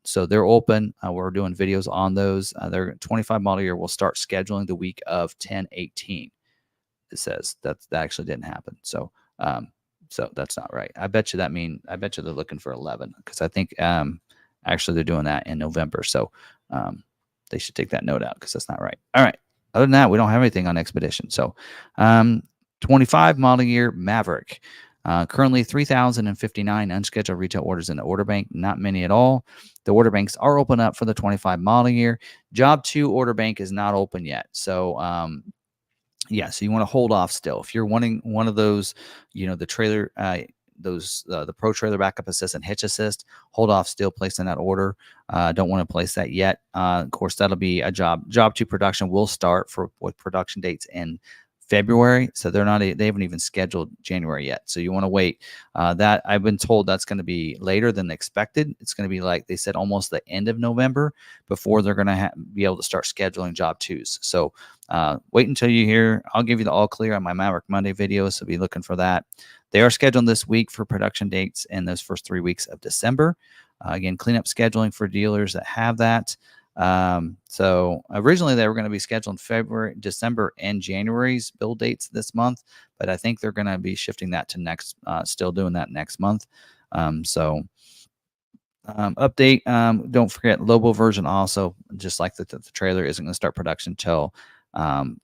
So they're open. We're doing videos on those. Their 25 model year will start scheduling the week of 10/18. It says that actually didn't happen. So that's not right. I bet you they're looking for 11, because I think actually they're doing that in November. So they should take that note out because that's not right. All right. Other than that, we don't have anything on Expedition. So 25 model year Maverick. Currently 3,059 unscheduled retail orders in the order bank. Not many at all. The order banks are open up for the 25 model year. Job 2 order bank is not open yet. So so you want to hold off still. If you're wanting one of those, the trailer, the Pro Trailer Backup Assist and Hitch Assist, hold off still placing that order. Don't want to place that yet. Of course, that'll be a job 2 production will start with production dates in February, so they haven't even scheduled January yet. So you want to wait. That I've been told that's going to be later than expected. It's going to be like they said, almost the end of November before they're going to be able to start scheduling job 2s. So wait until you hear. I'll give you the all clear on my Maverick Monday video, so be looking for that. They are scheduled this week for production dates in those first 3 weeks of December. Again, cleanup scheduling for dealers that have that. So originally they were going to be scheduled February, December, and January's build dates this month, but I think they're going to be shifting that to next, still doing that next month. Update, don't forget Lobo version also, just like the trailer, isn't going to start production until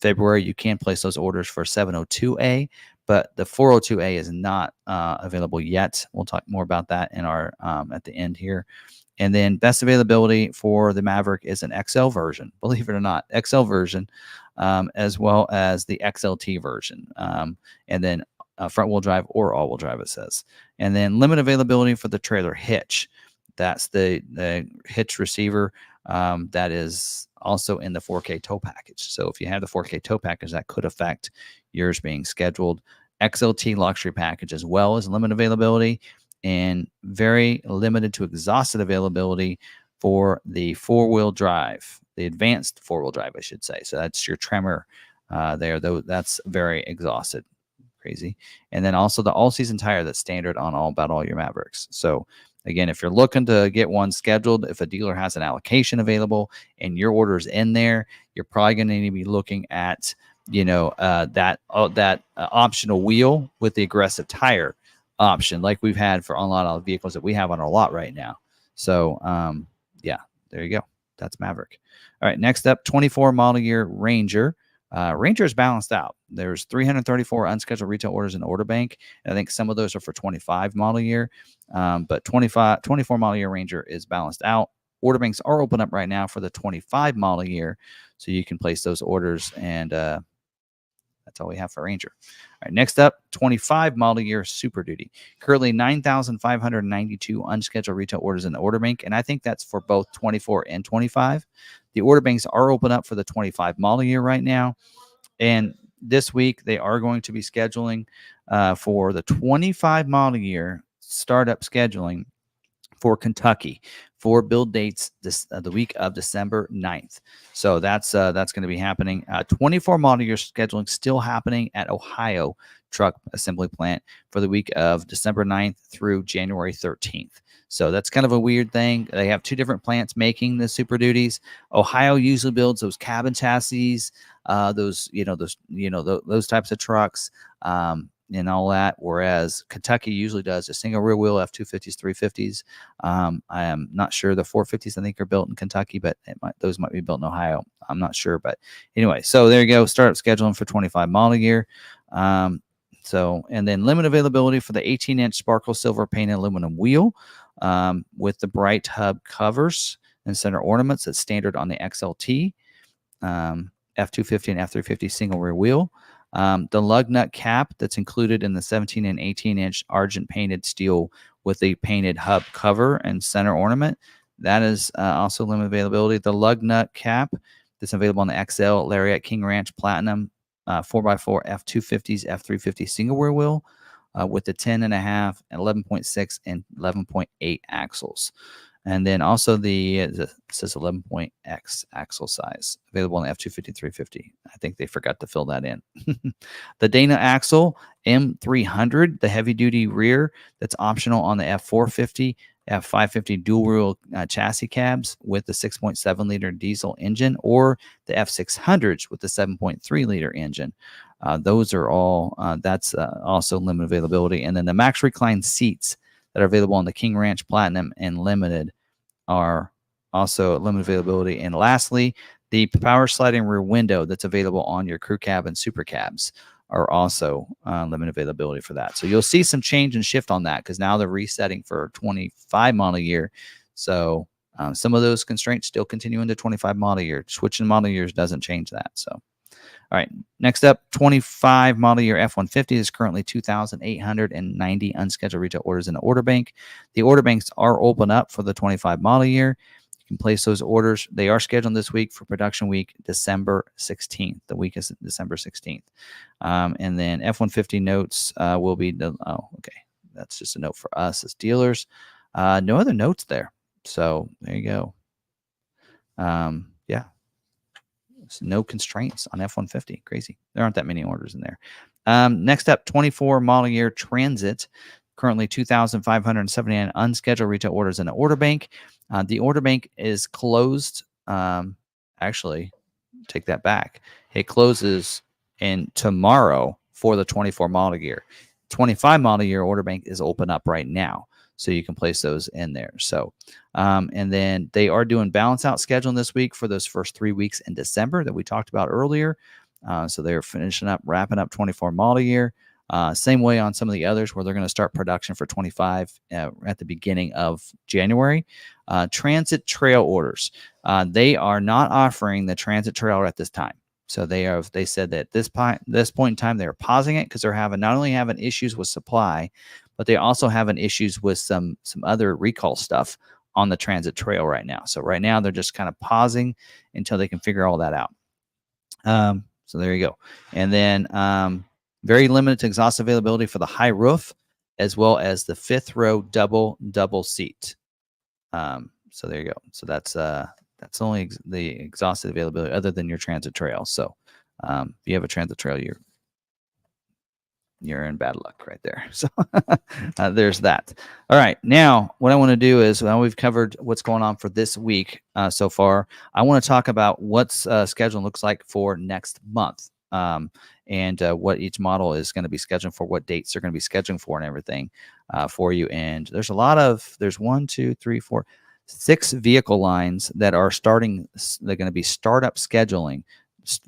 February. You can place those orders for 702A, but the 402A is not available yet. We'll talk more about that in our at the end here. And then best availability for the Maverick is an XL version, believe it or not, XL version, as well as the XLT version. And then front wheel drive or all wheel drive, it says. And then limit availability for the trailer hitch. That's the hitch receiver that is also in the 4K tow package. So if you have the 4K tow package, that could affect yours being scheduled. XLT luxury package as well as limit availability, and very limited to exhausted availability for the 4-wheel drive, the advanced 4-wheel drive, I should say. So that's your Tremor there, though that's very exhausted. Crazy. And then also the all-season tire that's standard on about all your Mavericks. So again, if you're looking to get one scheduled, if a dealer has an allocation available and your order is in there, you're probably going to need to be looking at, that optional wheel with the aggressive tire option, like we've had for a lot of vehicles that we have on our lot right now. So, yeah, there you go. That's Maverick. All right, next up, 24 model year Ranger. Ranger is balanced out. There's 334 unscheduled retail orders in the order bank. And I think some of those are for 25 model year. But 24 model year Ranger is balanced out. Order banks are open up right now for the 25 model year. So you can place those orders, and that's all we have for Ranger. All right, next up, 25 model year Super Duty. Currently 9,592 unscheduled retail orders in the order bank, and I think that's for both 24 and 25. The order banks are open up for the 25 model year right now, and this week they are going to be scheduling for the 25 model year startup scheduling for Kentucky for build dates the week of December 9th. So that's going to be happening. 24 model year scheduling still happening at Ohio Truck Assembly Plant for the week of December 9th through January 13th. So that's kind of a weird thing. They have two different plants making the Super Duties. Ohio usually builds those cabin chassis, those types of trucks. And all that, whereas Kentucky usually does a single rear wheel F-250s, 350s. I am not sure. The 450s, I think, are built in Kentucky, but those might be built in Ohio. I'm not sure. But anyway, so there you go. Startup scheduling for 25 model year. And then limit availability for the 18-inch sparkle silver painted aluminum wheel with the bright hub covers and center ornaments that's standard on the XLT, F-250 and F-350 single rear wheel. The lug nut cap that's included in the 17 and 18-inch argent painted steel with the painted hub cover and center ornament. That is also limited availability. The lug nut cap that's available on the XL, Lariat, King Ranch, Platinum, 4x4 F-250s, F-350 single rear wheel with the 10.5 and 11.6 and 11.8 axles. And then also it says 11.x axle size available on the F-250, 350. I think they forgot to fill that in. The Dana axle M300, the heavy duty rear that's optional on the F450, F550 dual wheel chassis cabs with the 6.7 liter diesel engine, or the F600s with the 7.3 liter engine. Those are all, that's also limited availability. And then the Max Recline seats that are available on the King Ranch Platinum and Limited are also limited availability. And lastly, the power sliding rear window that's available on your crew cab and super cabs are also limited availability for that. So you'll see some change and shift on that because now they're resetting for 25 model year. So some of those constraints still continue into 25 model year. Switching model years doesn't change that. So all right, next up, 25 model year F-150 is currently 2,890 unscheduled retail orders in the order bank. The order banks are open up for the 25 model year. You can place those orders. They are scheduled this week for production week, December 16th. The week is December 16th. And then F-150 notes will be, okay. That's just a note for us as dealers. No other notes there. So there you go. Yeah. So no constraints on F-150. Crazy. There aren't that many orders in there. Next up, 24 model year Transit. Currently 2,579 unscheduled retail orders in the order bank. The order bank is closed. Actually, take that back. It closes in tomorrow for the 24 model year. 25 model year order bank is open up right now, so you can place those in there. So, and then they are doing balance out scheduling this week for those first 3 weeks in December that we talked about earlier. So they're wrapping up 24 model year. Same way on some of the others where they're going to start production for 25 at the beginning of January. Transit trail orders. They are not offering the transit trailer at this time. So they said that this point in time, they're pausing it because they're not only having issues with supply, but they also having issues with some other recall stuff on the transit trail right now. So right now they're just kind of pausing until they can figure all that out. So there you go. And then very limited exhaust availability for the high roof, as well as the 5th row double seat. So there you go. So that's only the exhaust availability other than your transit trail. So if you have a transit trail, you're in bad luck right there. So there's that. All right. Now, what I want to do is, well, we've covered what's going on for this week so far. I want to talk about what's schedule looks like for next month. And what each model is going to be scheduling for, what dates they're going to be scheduling for, and everything for you. And there's 1, 2, 3, 4, 6 vehicle lines that are starting. They're going to be startup scheduling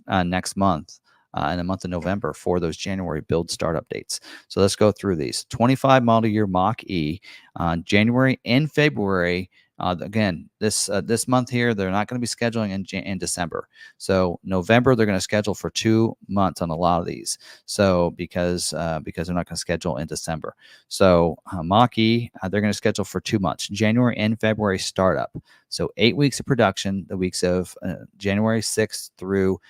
next month in the month of November for those January build startup dates. So let's go through these. 25 model year Mach-E, January and February. Again, this month here, they're not going to be scheduling in December. So November, they're going to schedule for 2 months on a lot of these. So because they're not going to schedule in December. So Mach-E, they're going to schedule for 2 months, January and February startup. So 8 weeks of production, the weeks of January 6th through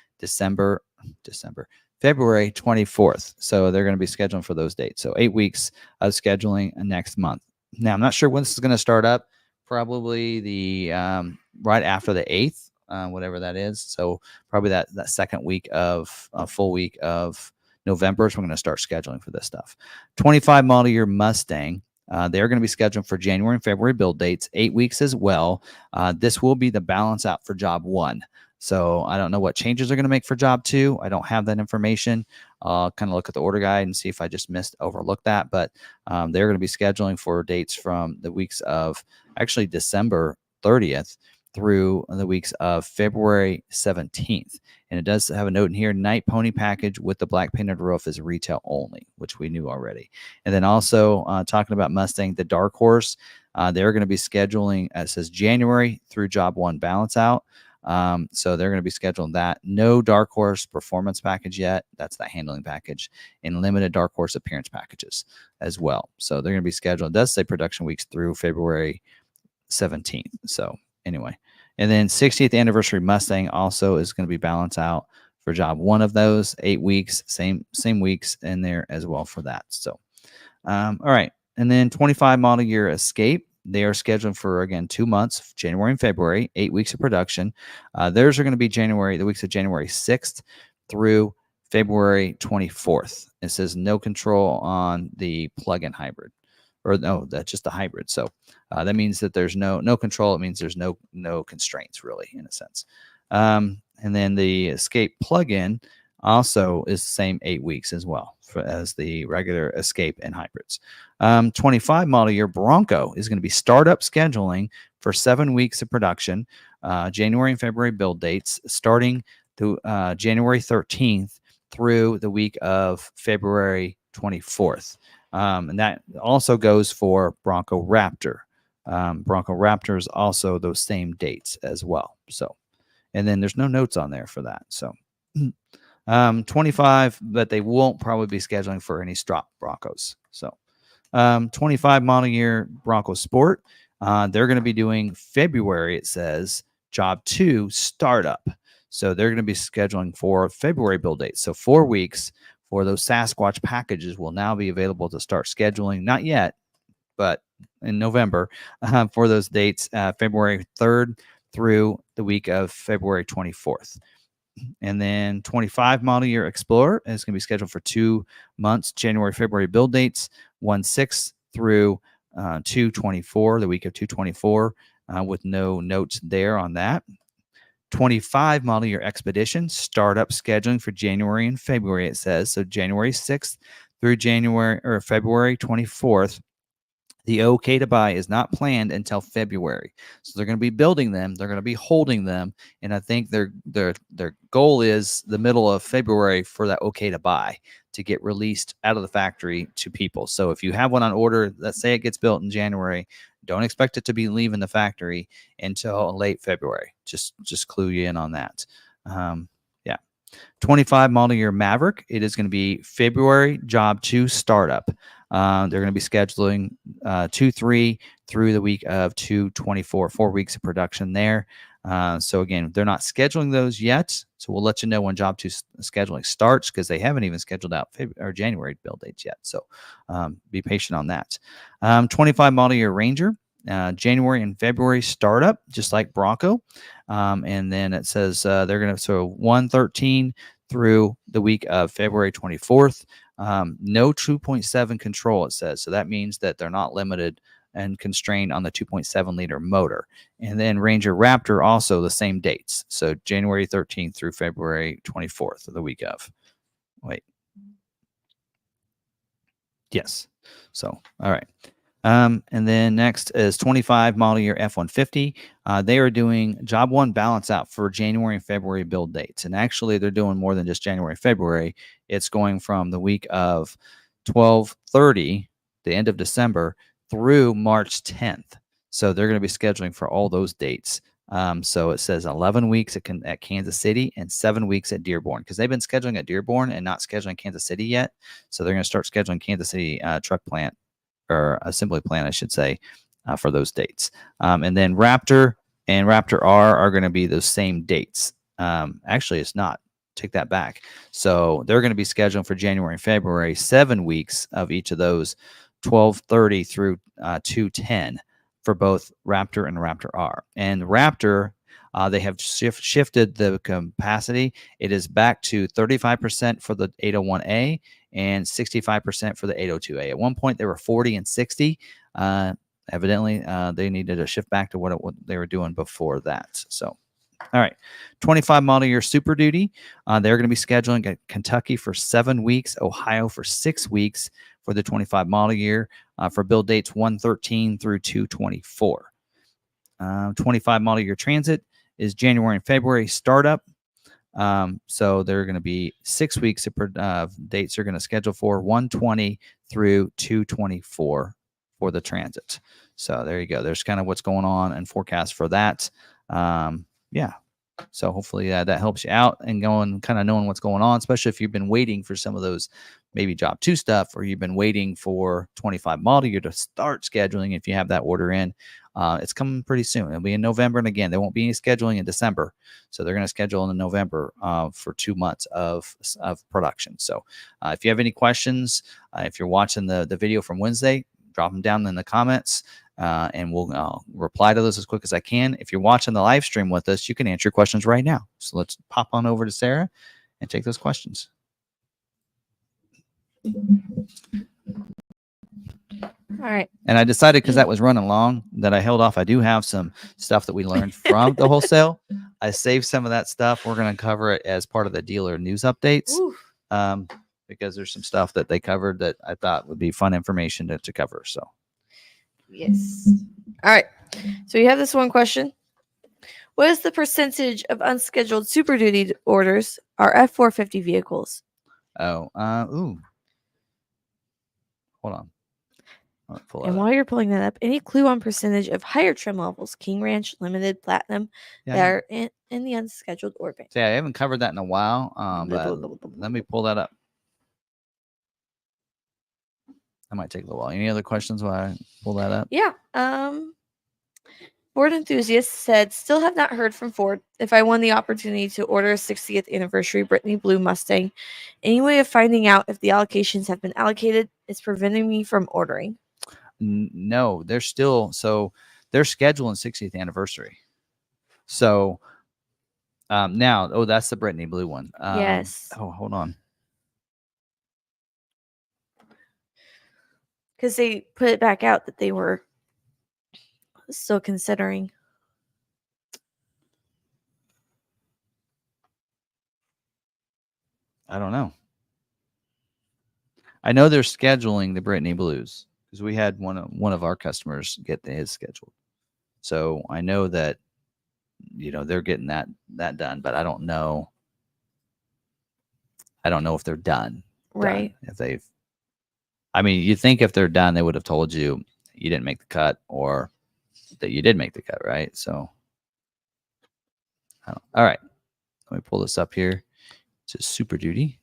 February 24th. So they're going to be scheduling for those dates. So 8 weeks of scheduling next month. Now, I'm not sure when this is going to start up. Probably the right after the 8th, whatever that is. So probably that second week of full week of November is when we're going to start scheduling for this stuff. 25 model year Mustang. They're going to be scheduling for January and February build dates, 8 weeks as well. This will be the balance out for job 1. So I don't know what changes they're going to make for job 2. I don't have that information. I'll kind of look at the order guide and see if I just overlooked that. But they're going to be scheduling for dates from the weeks of actually December 30th through the weeks of February 17th. And it does have a note in here, night pony package with the black painted roof is retail only, which we knew already. And then also talking about Mustang, the Dark Horse, they're going to be scheduling, it says January through job 1 balance out. So they're going to be scheduling that. No Dark Horse performance package yet. That's the handling package, and limited Dark Horse appearance packages as well. So they're going to be scheduled. It does say production weeks through February 17th. So anyway, and then 60th anniversary Mustang also is going to be balanced out for job 1 of those 8 weeks, same weeks in there as well for that. So, all right. And then 25 model year Escape. They are scheduled for, again, 2 months, January and February, 8 weeks of production. Theirs are going to be the weeks of January 6th through February 24th. It says no control on the plug-in hybrid. Or no, that's just the hybrid. So that means that there's no control. It means there's no constraints, really, in a sense. And then the Escape plug-in also is the same 8 weeks as well as the regular Escape and hybrids. 25 model year Bronco is going to be startup scheduling for 7 weeks of production, January and February build dates, starting to January 13th through the week of February 24th. And that also goes for Bronco Raptor. Bronco Raptor is also those same dates as well. So, and then there's no notes on there for that. So 25, but they won't probably be scheduling for any strop Broncos. So 25 model year Bronco Sport. They're going to be doing February, it says, job 2 startup. So they're going to be scheduling for February build dates. So 4 weeks for those Sasquatch packages will now be available to start scheduling. Not yet, but in November for those dates, February 3rd through the week of February 24th. And then 25 model year Explorer is going to be scheduled for 2 months, January, February build dates, 1/6 through 2/24, the week of 2/24, with no notes there on that. 25 model year Expedition startup scheduling for January and February, it says. So January 6th through February 24th. The okay to buy is not planned until February. So they're going to be building them, they're going to be holding them, and I think their goal is the middle of February for that okay to buy to get released out of the factory to people. So if you have one on order, let's say it gets built in January, don't expect it to be leaving the factory until late February. Just clue you in on that. 25 model year Maverick, it is going to be February job 2 startup. They're going to be scheduling 2/3 through the week of 2/24, 4 weeks of production there. So again, they're not scheduling those yet. So we'll let you know when job 2 scheduling starts, because they haven't even scheduled out January build dates yet. So be patient on that. 25 model year Ranger, January and February startup, just like Bronco. And then it says they're going to, so 1/13 through the week of February 24th. No 2.7 control, it says. So that means that they're not limited and constrained on the 2.7 liter motor. And then Ranger Raptor, also the same dates. So January 13th through February 24th of the week of. Wait. Yes. So, all right. And then next is 25 model year F-150. They are doing job 1 balance out for January and February build dates. And actually, they're doing more than just January, February. It's going from the week of 12/30, the end of December, through March 10th. So they're going to be scheduling for all those dates. So it says 11 weeks at Kansas City and 7 weeks at Dearborn, because they've been scheduling at Dearborn and not scheduling Kansas City yet. So they're going to start scheduling Kansas City truck plant, or assembly plant, I should say, for those dates. And then Raptor and Raptor R are going to be those same dates. Actually, it's not. Take that back. So they're going to be scheduling for January and February, 7 weeks of each of those, 12/30 through 2/10 for both Raptor and Raptor R. And Raptor, they have shifted the capacity. It is back to 35% for the 801A and 65% for the 802A. At one point, they were 40 and 60. Evidently, they needed to shift back to what they were doing before that. So, all right, 25 model year Super Duty. They're going to be scheduling at Kentucky for 7 weeks, Ohio for 6 weeks for the 25 model year, for build dates 1/13 through 2/24. 25 model year Transit is January and February startup. So they're going to be 6 weeks of dates are going to schedule for 1/20 through 2/24 for the Transit. So there you go. There's kind of what's going on and forecast for that. Yeah. So hopefully that helps you out and kind of knowing what's going on, especially if you've been waiting for some of those maybe job 2 stuff, or you've been waiting for 25 model year to start scheduling. If you have that order in, it's coming pretty soon. It'll be in November. And again, there won't be any scheduling in December. So they're going to schedule in November for 2 months of production. So if you have any questions, if you're watching the video from Wednesday, drop them down in the comments. And we'll reply to those as quick as I can. If you're watching the live stream with us, you can answer your questions right now. So let's pop on over to Sarah and take those questions. All right. And I decided, because that was running long, that I held off. I do have some stuff that we learned from the wholesale. I saved some of that stuff. We're going to cover it as part of the dealer news updates, because there's some stuff that they covered that I thought would be fun information to cover. So. Yes. All right. So you have this one question. What is the percentage of unscheduled Super Duty orders are F450 vehicles? Hold on. And while you're pulling that up, any clue on percentage of higher trim levels, King Ranch, Limited, Platinum, that are in the unscheduled order bank? Yeah, I haven't covered that in a while, but let me pull that up. That might take a little while. Any other questions while I pull that up? Yeah. Ford enthusiasts said, still have not heard from Ford. If I won the opportunity to order a 60th anniversary Brittany Blue Mustang, any way of finding out if the allocations have been allocated is preventing me from ordering. No, they're still they're scheduling 60th anniversary. So now, that's the Brittany Blue one. Yes. Oh, hold on. Because they put it back out that they were still considering. I don't know. I know they're scheduling the Brittany Blues because we had one of our customers get his scheduled. So I know that they're getting that done, but I don't know. I don't know if they're done. Right. If they've, I mean, you think if they're done, they would have told you didn't make the cut or that you did make the cut, right? So, all right, let me pull this up here. It's Super Duty.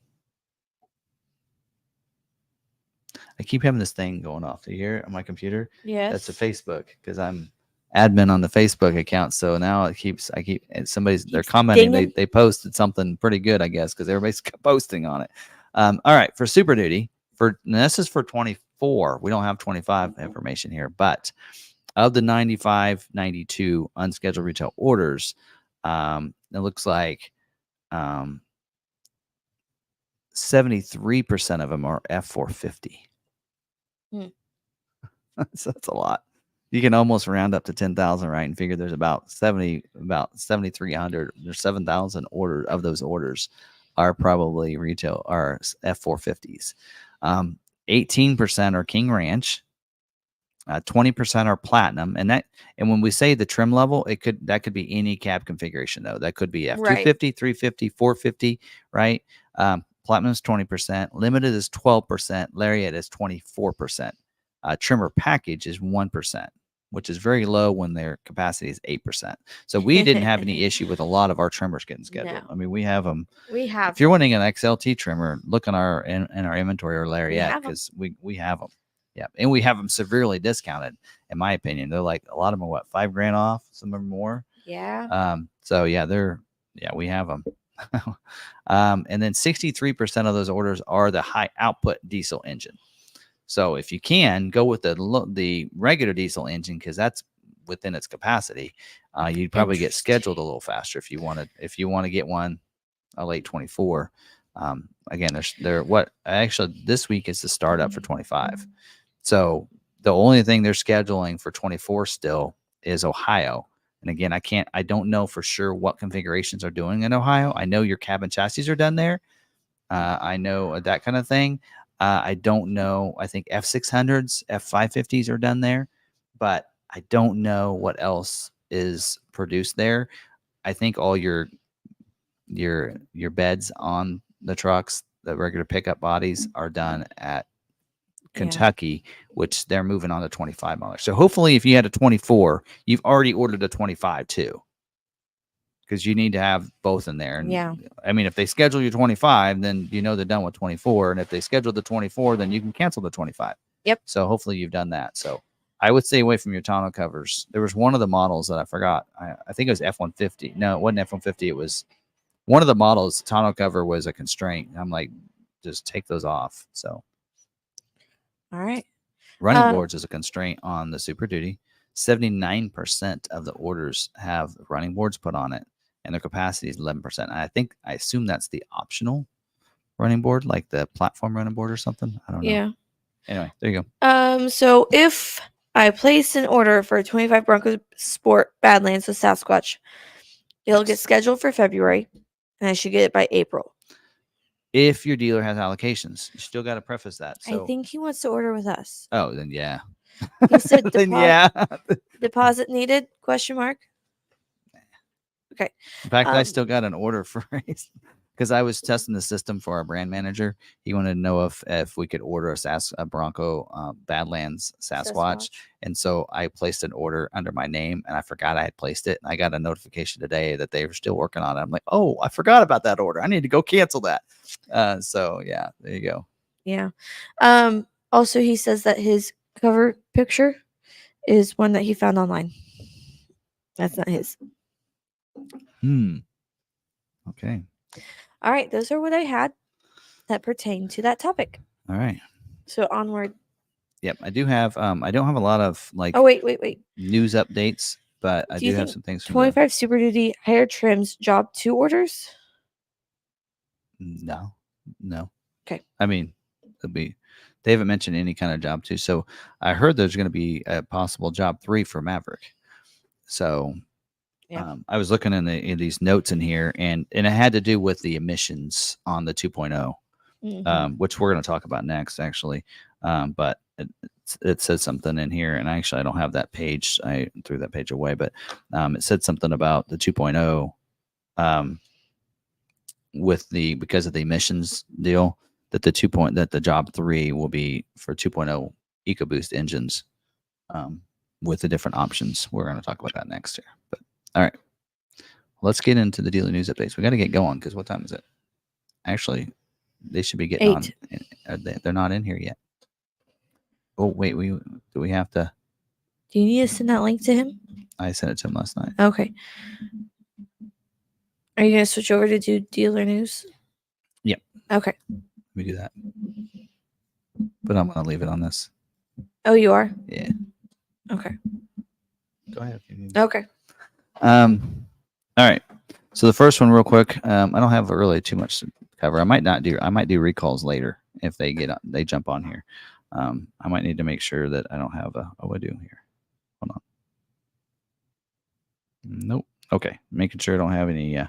I keep having this thing going off here on my computer. Yes. That's a Facebook because I'm admin on the Facebook account. So now and they're commenting. They posted something pretty good, I guess, because everybody's posting on it. All right, for Super Duty, this is for 24. We don't have 25 information here, but of the 95, 92 unscheduled retail orders, it looks like 73% of them are F450. So that's a lot. You can almost round up to 10,000, right? And figure there's about 7,300 or 7,000 orders of those orders are probably retail are F450s. 18% are King Ranch. 20% are platinum, and when we say the trim level, that could be any cab configuration though. That could be F250, 350, 450, right? Platinum is 20%, limited is 12%, lariat is 24%. Trimmer package is 1%, which is very low when their capacity is 8%. So we didn't have any issue with a lot of our trimmers getting scheduled. No. I mean, we have them. We have. If you're wanting an XLT trimmer, look in our inventory or lariat because we have them. Yeah, and we have them severely discounted, in my opinion. They're like a lot of them are $5,000 off, some of them more. Yeah. So yeah, we have them. And then 63% of those orders are the high output diesel engine. So if you can go with the regular diesel engine because that's within its capacity, you'd probably get scheduled a little faster if you want to get one a late 24. Again, this week is the startup for 25. So the only thing they're scheduling for 24 still is Ohio. And again, I don't know for sure what configurations are doing in Ohio. I know your cabin chassis are done there. I know that kind of thing. I don't know. I think F600s, F550s are done there, but I don't know what else is produced there. I think all your beds on the trucks, the regular pickup bodies, are done at Kentucky, which they're moving on to 25 model. So hopefully if you had a 24, you've already ordered a 25 too, because you need to have both in there. And I mean, if they schedule you 25, then they're done with 24. And if they schedule the 24, then you can cancel the 25. Yep. So hopefully you've done that. So I would stay away from your tonneau covers. There was one of the models that I forgot. I think it was F-150. No, it wasn't F-150. It was one of the models. Tonneau cover was a constraint. I'm like, just take those off. So. All right. Running boards is a constraint on the Super Duty. 79% of the orders have running boards put on it, and their capacity is 11%. And I assume that's the optional running board, like the platform running board or something. I don't know. Yeah. Anyway, there you go. So if I place an order for a 25 Bronco Sport Badlands with Sasquatch, it'll get scheduled for February, and I should get it by April. If your dealer has allocations, you still got to preface that. So I think he wants to order with us. Oh, then yeah. He said then deposit needed? Question mark. Okay. In fact, I still got an order for because I was testing the system for our brand manager. He wanted to know if we could order a Bronco Badlands Sasquatch. And so I placed an order under my name, and I forgot I had placed it. And I got a notification today that they were still working on it. I'm like, oh, I forgot about that order. I need to go cancel that. So yeah, there you go. Yeah. Also, he says that his cover picture is one that he found online. That's not his. Okay. All right, those are what I had that pertain to that topic. All right. So onward. Yep. I do have. I don't have a lot of like Oh wait. news updates, but I Do you do have think some things from the. 25 Super Duty hair trims job 2 orders? No. Okay. I mean, it'll be. They haven't mentioned any kind of job 2. So I heard there's going to be a possible job 3 for Maverick. So Yeah. I was looking in these notes in here, and it had to do with the emissions on the 2.0, which we're going to talk about next, actually. But it said something in here, and actually I don't have that page. I threw that page away, but it said something about the 2.0 with because of the emissions deal, that the job 3 will be for 2.0 EcoBoost engines with the different options. We're going to talk about that next year. But all right, let's get into the dealer news updates. We got to get going because what time is it? Actually, they should be getting 8. on. They're not in here yet. Oh wait, do we have to? Do you need to send that link to him? I sent it to him last night. Okay. Are you going to switch over to do dealer news? Yep. Okay. Let me do that. But I'm going to leave it on this. Oh, you are? Yeah. Okay. Go ahead. Okay. All right. So the first one, real quick. I don't have really too much to cover. I might do recalls later if they jump on here. I might need to make sure that I don't have I do here. Hold on. Nope. Okay. Making sure I don't have any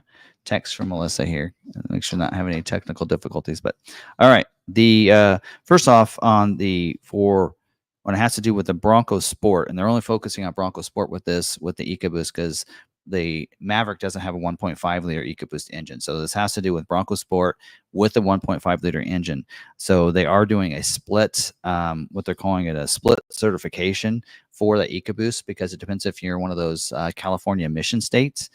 text from Melissa here. Make sure not have any technical difficulties. But all right. The first off on when it has to do with the Bronco Sport, and they're only focusing on Bronco Sport with the EcoBoost because the Maverick doesn't have a 1.5 liter EcoBoost engine. So this has to do with Bronco Sport with the 1.5 liter engine. So they are doing a split, what they're calling it, a split certification for the EcoBoost, because it depends if you're one of those California emission states,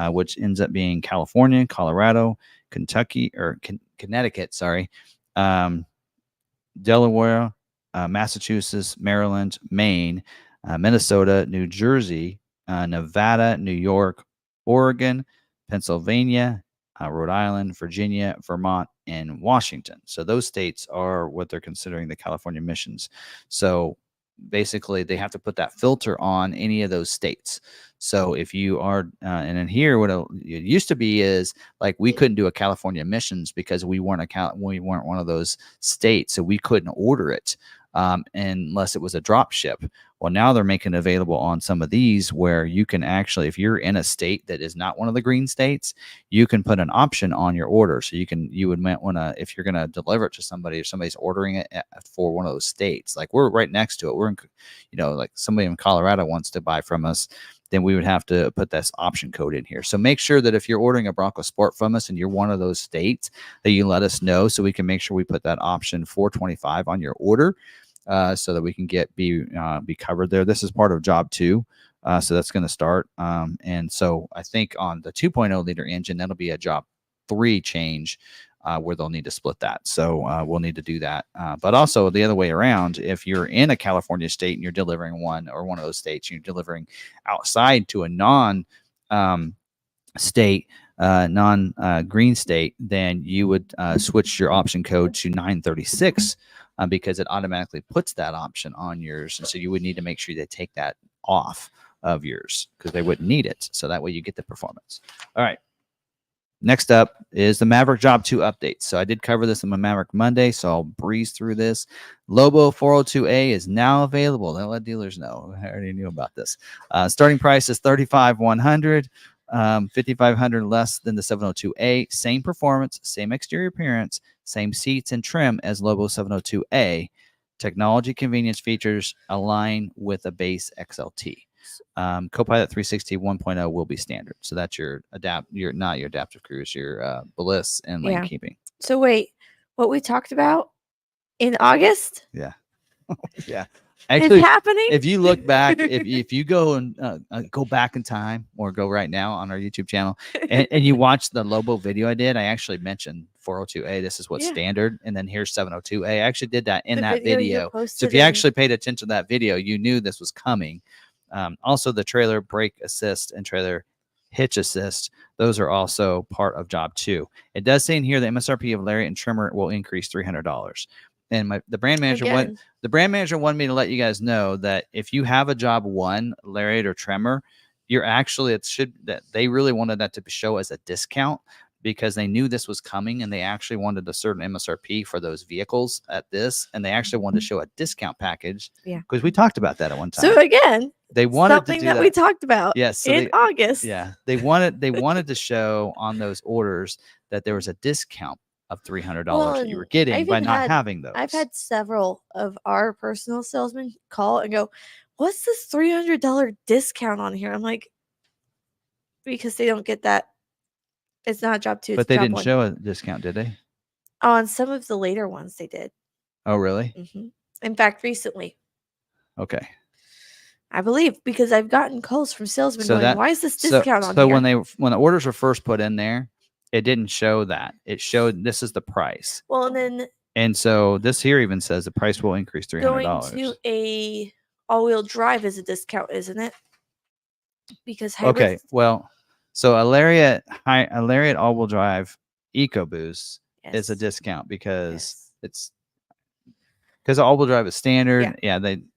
which ends up being California, Colorado, Kentucky, or Connecticut, sorry, Delaware, Massachusetts, Maryland, Maine, Minnesota, New Jersey, Nevada, New York, Oregon, Pennsylvania, Rhode Island, Virginia, Vermont, and Washington. So those states are what they're considering the California emissions. So basically they have to put that filter on any of those states. So if you are, and in here, what it used to be is like we couldn't do a California emissions because we weren't one of those states, so we couldn't order it unless it was a drop ship. Well, now they're making it available on some of these where you can actually, if you're in a state that is not one of the green states, you can put an option on your order. So you would want to, if you're going to deliver it to somebody, if somebody's ordering it for one of those states, like we're right next to it, we're in, like somebody in Colorado wants to buy from us, then we would have to put this option code in here. So make sure that if you're ordering a Bronco Sport from us and you're one of those states, that you let us know so we can make sure we put that option 425 on your order. So that we can be covered there. This is part of job 2. So that's going to start. And so I think on the 2.0 liter engine, that'll be a job 3 change where they'll need to split that. So we'll need to do that. But also the other way around, if you're in a California state and you're delivering one of those states, you're delivering outside to a non-state, non-green state, then you would switch your option code to 936 because it automatically puts that option on yours. And so you would need to make sure they take that off of yours because they wouldn't need it. So that way you get the performance. All right. Next up is the Maverick Job 2 updates. So I did cover this on my Maverick Monday, so I'll breeze through this. Lobo 402A is now available. They'll let dealers know. I already knew about this. Starting price is $35,100. 5,500 less than the 702A. Same performance, same exterior appearance, same seats and trim as Lobo 702A. Technology, convenience features align with a base XLT. Copilot 360 1.0 will be standard. So that's your adaptive cruise, your bliss and lane keeping. So wait, what we talked about in August? Yeah. Yeah. Actually, it's happening. If you look back, if you go and go back in time or go right now on our YouTube channel and you watch the Lobo video I did, I actually mentioned 402A. This is what's standard. And then here's 702A. I actually did that in that video. So if you actually paid attention to that video, you knew this was coming. Also, the trailer brake assist and trailer hitch assist, those are also part of job 2. It does say in here the MSRP of lariat and trimmer will increase $300. And the brand manager wanted me to let you guys know that if you have a job 1 lariat or trimmer, you're actually that they really wanted that to show as a discount because they knew this was coming and they actually wanted a certain MSRP for those vehicles at this, and they actually wanted to show a discount package. Yeah, because we talked about that at one time. So again, they wanted something to do that we talked about Yes, so in August. Yeah, they wanted to show on those orders that there was a discount of $300 that you were getting by not having those. I've had several of our personal salesmen call and go, "What's this $300 discount on here?" I'm like, because they don't get that. It's not job 2. But they didn't show a discount, did they? On some of the later ones, they did. Oh, really? Mm-hmm. In fact, recently. Okay. I believe, because I've gotten calls from salesmen going, "Why is this discount on here?" So when the orders were first put in there, it didn't show that. It showed this is the price. Well, and so this here even says the price will increase $300. Going to a all-wheel drive is a discount, isn't it? Because hybrid. Well, so a lariat all-wheel drive EcoBoost is a discount because it's because all-wheel drive is standard.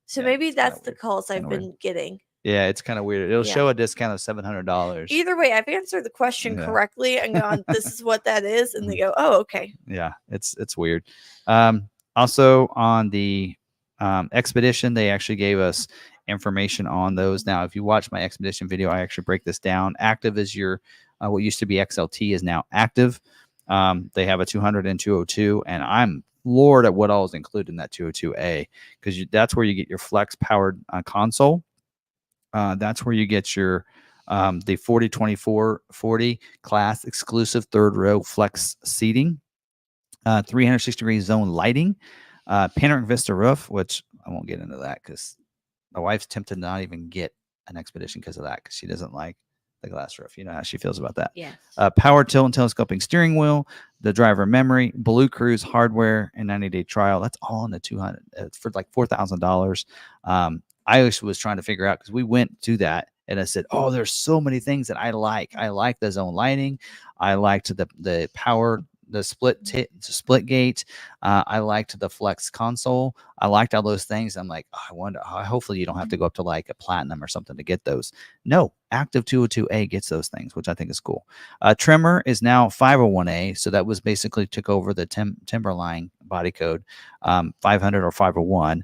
So maybe that's the calls I've been getting. Yeah, it's kind of weird. It'll show a discount of $700. Either way, I've answered the question correctly and gone, "This is what that is," and they go, "Oh, okay." Yeah, it's weird. Also on the Expedition, they actually gave us information on those. Now, if you watch my Expedition video, I actually break this down. Active is your what used to be XLT is now Active. They have a 200 and 202, and I'm floored at what all is included in that 202A because that's where you get your flex powered console. That's where you get your the 40/24/40 class exclusive 3rd row flex seating, 360-degree zone lighting, panoramic vista roof, which I won't get into that because my wife's tempted to not even get an Expedition because of that, because she doesn't like the glass roof. You know how she feels about that. Yes. Power tilt and telescoping steering wheel, the driver memory, Blue Cruise hardware, and 90-day trial. That's all in the 200 for like $4,000. I was trying to figure out because we went to that and I said, "Oh, there's so many things that I like. I like the zone lighting. I liked the power, the split gate. I liked the flex console. I liked all those things." I'm like, "Oh, I wonder. Hopefully, you don't have to go up to like a platinum or something to get those." No, Active 202A gets those things, which I think is cool. Trimmer is now 501A, so that was basically took over the Timberline body code, 500 or 501.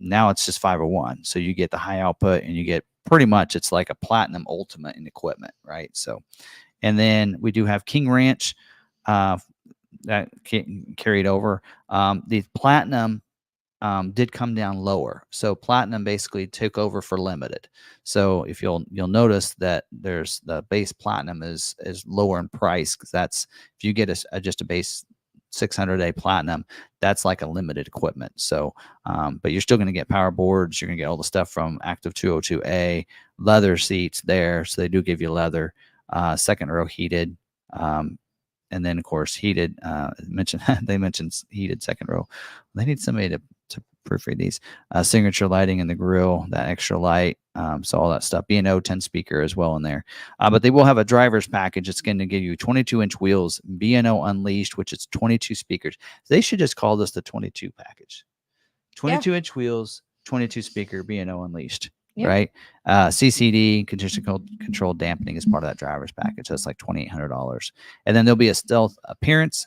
Now it's just 501. So you get the high output and you get pretty much, it's like a platinum ultimate in equipment, right? So, and then we do have King Ranch that carried over. The platinum did come down lower. So platinum basically took over for limited. So if you'll notice that there's the base platinum is lower in price, because that's, if you get just a base 600A platinum, that's like a limited equipment. So, but you're still going to get power boards. You're going to get all the stuff from Active 202A, leather seats there. So they do give you leather, 2nd row heated. And then of course heated, they mentioned heated 2nd row. They need somebody to proofread these. Signature lighting in the grill, that extra light. So all that stuff. B&O 10 speaker as well in there. But they will have a driver's package. It's going to give you 22-inch wheels, B&O Unleashed, which is 22 speakers. They should just call this the 22 package. 22-inch wheels, 22 speaker, B&O Unleashed. Yep. Right? CCD, control dampening, is part of that driver's package. That's like $2,800. And then there'll be a stealth appearance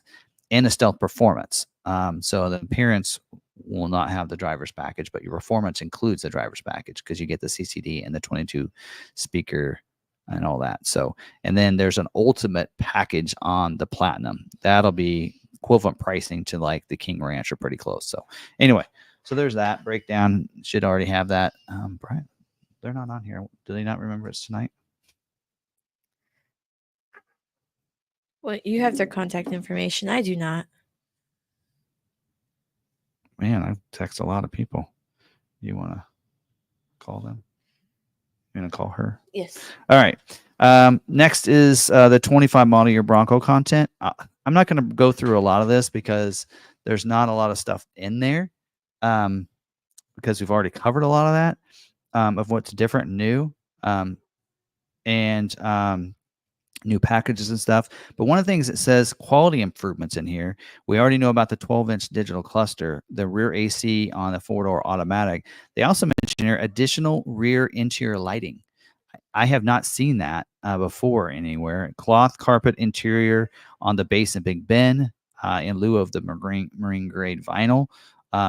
and a stealth performance. So the appearance will not have the driver's package, but your performance includes the driver's package because you get the CCD and the 22 speaker and all that. So, and then there's an ultimate package on the platinum. That'll be equivalent pricing to like the King Ranch, or pretty close. So anyway, so there's that breakdown. Should already have that. Brian, they're not on here. Do they not remember it's tonight? Well, you have their contact information. I do not. Man, I text a lot of people. You want to call them? You want to call her? Yes. All right. Next is the 25 model year Bronco content. I'm not going to go through a lot of this because there's not a lot of stuff in there, because we've already covered a lot of that. of what's different and new, and new packages and stuff. But one of the things it says quality improvements in here. We already know about the 12-inch digital cluster, the rear AC on the four-door automatic. They also mention here additional rear interior lighting. I have not seen that before anywhere. Cloth carpet interior on the base and Big Ben in lieu of the marine grade vinyl.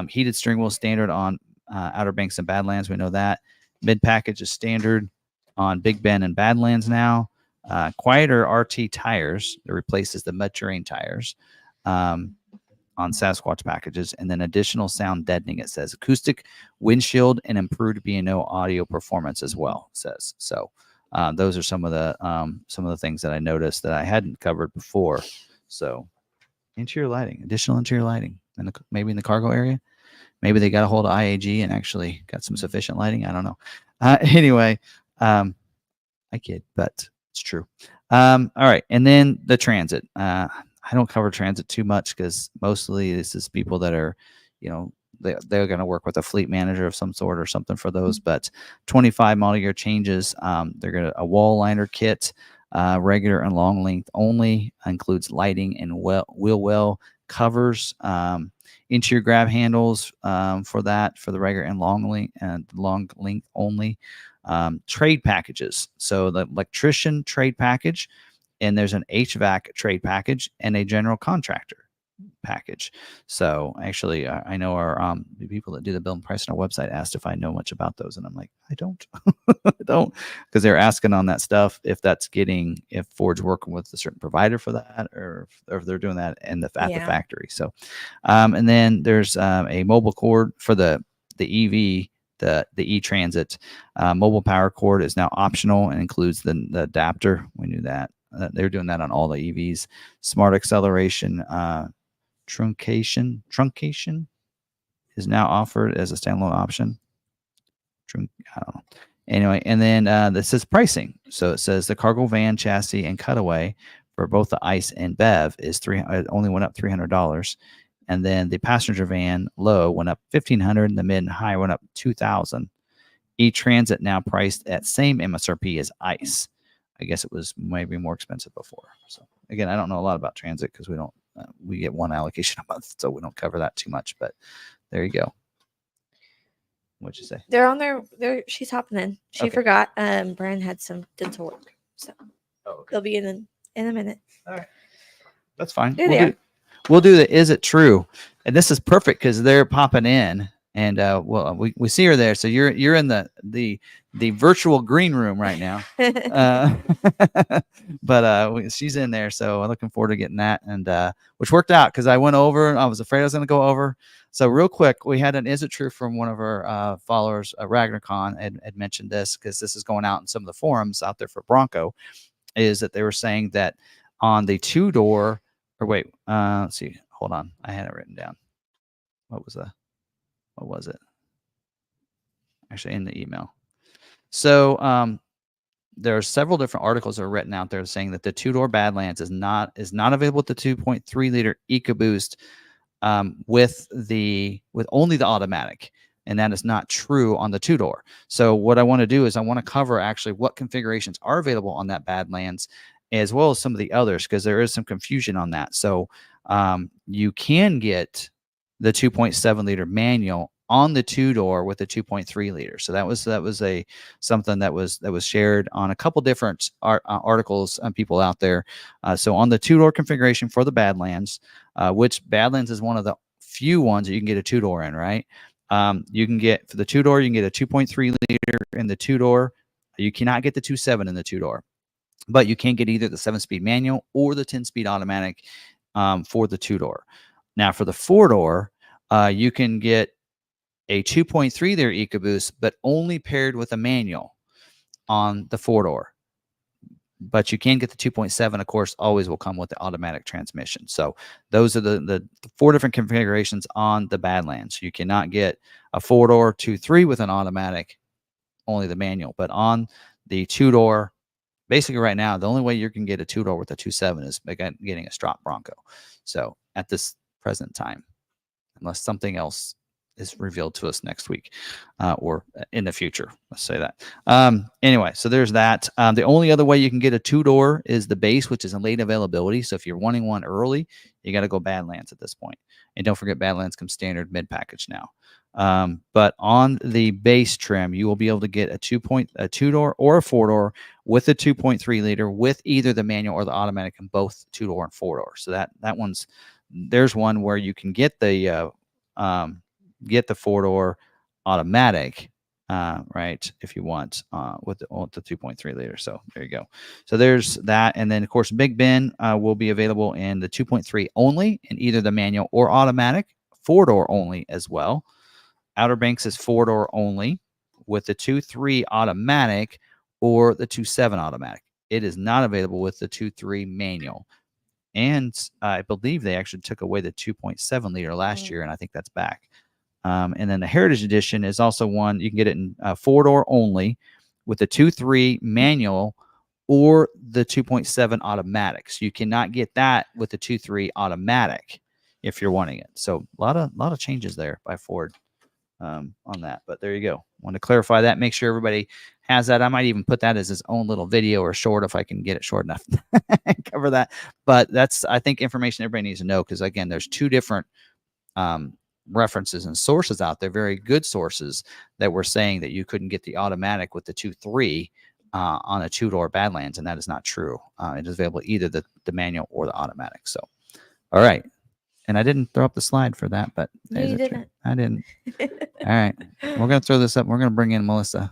Heated steering wheel standard on Outer Banks and Badlands. We know that. Mid package is standard on Big Ben and Badlands now. Quieter RT tires that replaces the mud terrain tires on Sasquatch packages, and then additional sound deadening. It says acoustic windshield and improved B&O audio performance as well. It says so. Those are some of the things that I noticed that I hadn't covered before. So interior lighting, additional interior lighting, and maybe in the cargo area. Maybe they got a hold of IAG and actually got some sufficient lighting. I don't know. Anyway, I kid, but it's true. All right. And then the transit. I don't cover transit too much because mostly this is people that are, they're going to work with a fleet manager of some sort or something for those. But 25 model year changes. They're going to a wall liner kit, regular and long length only, includes lighting and wheel well covers, interior grab handles for the regular and long length only. Trade packages. So the electrician trade package, and there's an HVAC trade package and a general contractor package. So actually, I know our the people that do the bill and price on our website asked if I know much about those, and I'm like, I don't, I don't, because they're asking on that stuff if Ford's working with a certain provider for that, or if they're doing that at the factory. So, and then there's a mobile cord for the EV. The e-Transit mobile power cord is now optional and includes the adapter. We knew that. They're doing that on all the EVs. Smart acceleration truncation is now offered as a standalone option. I don't know. Anyway, and then this says pricing. So it says the cargo van chassis and cutaway for both the ICE and BEV is only went up $300. And then the passenger van low went up $1,500, and the mid and high went up $2,000. E-Transit now priced at same MSRP as ICE. I guess it was maybe more expensive before. So again, I don't know a lot about transit because we get one allocation a month, so we don't cover that too much. But there you go. What'd you say? They're on there. She's hopping in. She forgot. Brian had some dental work, so they'll be in a minute. All right, that's fine. We'll do the is it true, and this is perfect because they're popping in, and we see her there. So you're in the virtual green room right now, but she's in there. So I'm looking forward to getting that, and which worked out because I went over. I was afraid I was going to go over. So real quick, we had an is it true from one of our followers, RagnarCon, had mentioned this because this is going out in some of the forums out there for Bronco, is that they were saying that on the two-door. Or wait, let's see. Hold on. I had it written down. What was it? Actually, in the email. So there are several different articles that are written out there saying that the two-door Badlands is not available with the 2.3 liter EcoBoost with only the automatic. And that is not true on the two-door. So what I want to do is I want to cover actually what configurations are available on that Badlands, as well as some of the others, because there is some confusion on that. So you can get the 2.7 liter manual on the two-door with the 2.3 liter. So that was something that was shared on a couple different articles and people out there. So on the two-door configuration for the Badlands, which Badlands is one of the few ones that you can get a two-door in, right? You can get, for the two-door, you can get a 2.3 liter in the two-door. You cannot get the 2.7 in the two-door. But you can get either the 7-speed manual or the 10-speed automatic for the two-door. Now, for the four-door, you can get a 2.3 liter EcoBoost, but only paired with a manual on the four-door. But you can get the 2.7, of course, always will come with the automatic transmission. So those are the four different configurations on the Badlands. You cannot get a four-door 2.3 with an automatic, only the manual. But on the two-door, basically right now, the only way you can get a two-door with a 2.7 is getting a strop Bronco. So at this present time, unless something else is revealed to us next week or in the future. Let's say that. Anyway, so there's that. The only other way you can get a 2-door is the base, which is in late availability. So if you're wanting one early, you got to go Badlands at this point. And don't forget, Badlands comes standard mid package now. But on the base trim, you will be able to get a 2-door or a 4-door with a 2.3 liter with either the manual or the automatic in both 2-door and 4-door. So that there's one where you can get the 4-door automatic, right, if you want, with the 2.3 liter. So there you go. So there's that. And then, of course, Big Ben will be available in the 2.3 only in either the manual or automatic, 4-door only as well. Outer Banks is 4-door only with the 2.3 automatic or the 2.7 automatic. It is not available with the 2.3 manual. And I believe they actually took away the 2.7 liter last year, and I think that's back. And then the Heritage Edition is also one. You can get it in 4-door only with the 2.3 manual or the 2.7 automatic. So you cannot get that with the 2.3 automatic if you're wanting it. So a lot of changes there by Ford on that. But there you go. Want to clarify that. Make sure everybody has that. I might even put that as his own little video or short if I can get it short enough and cover that. But that's, I think, information everybody needs to know, because again, there's two different references and sources out there, very good sources, that were saying that you couldn't get the automatic with the 2.3 on a 2-door Badlands, and that is not true. It is available either the manual or the automatic. So, all right. And I didn't throw up the slide for that, but No, you didn't. I didn't. All right. We're going to throw this up. We're going to bring in Melissa.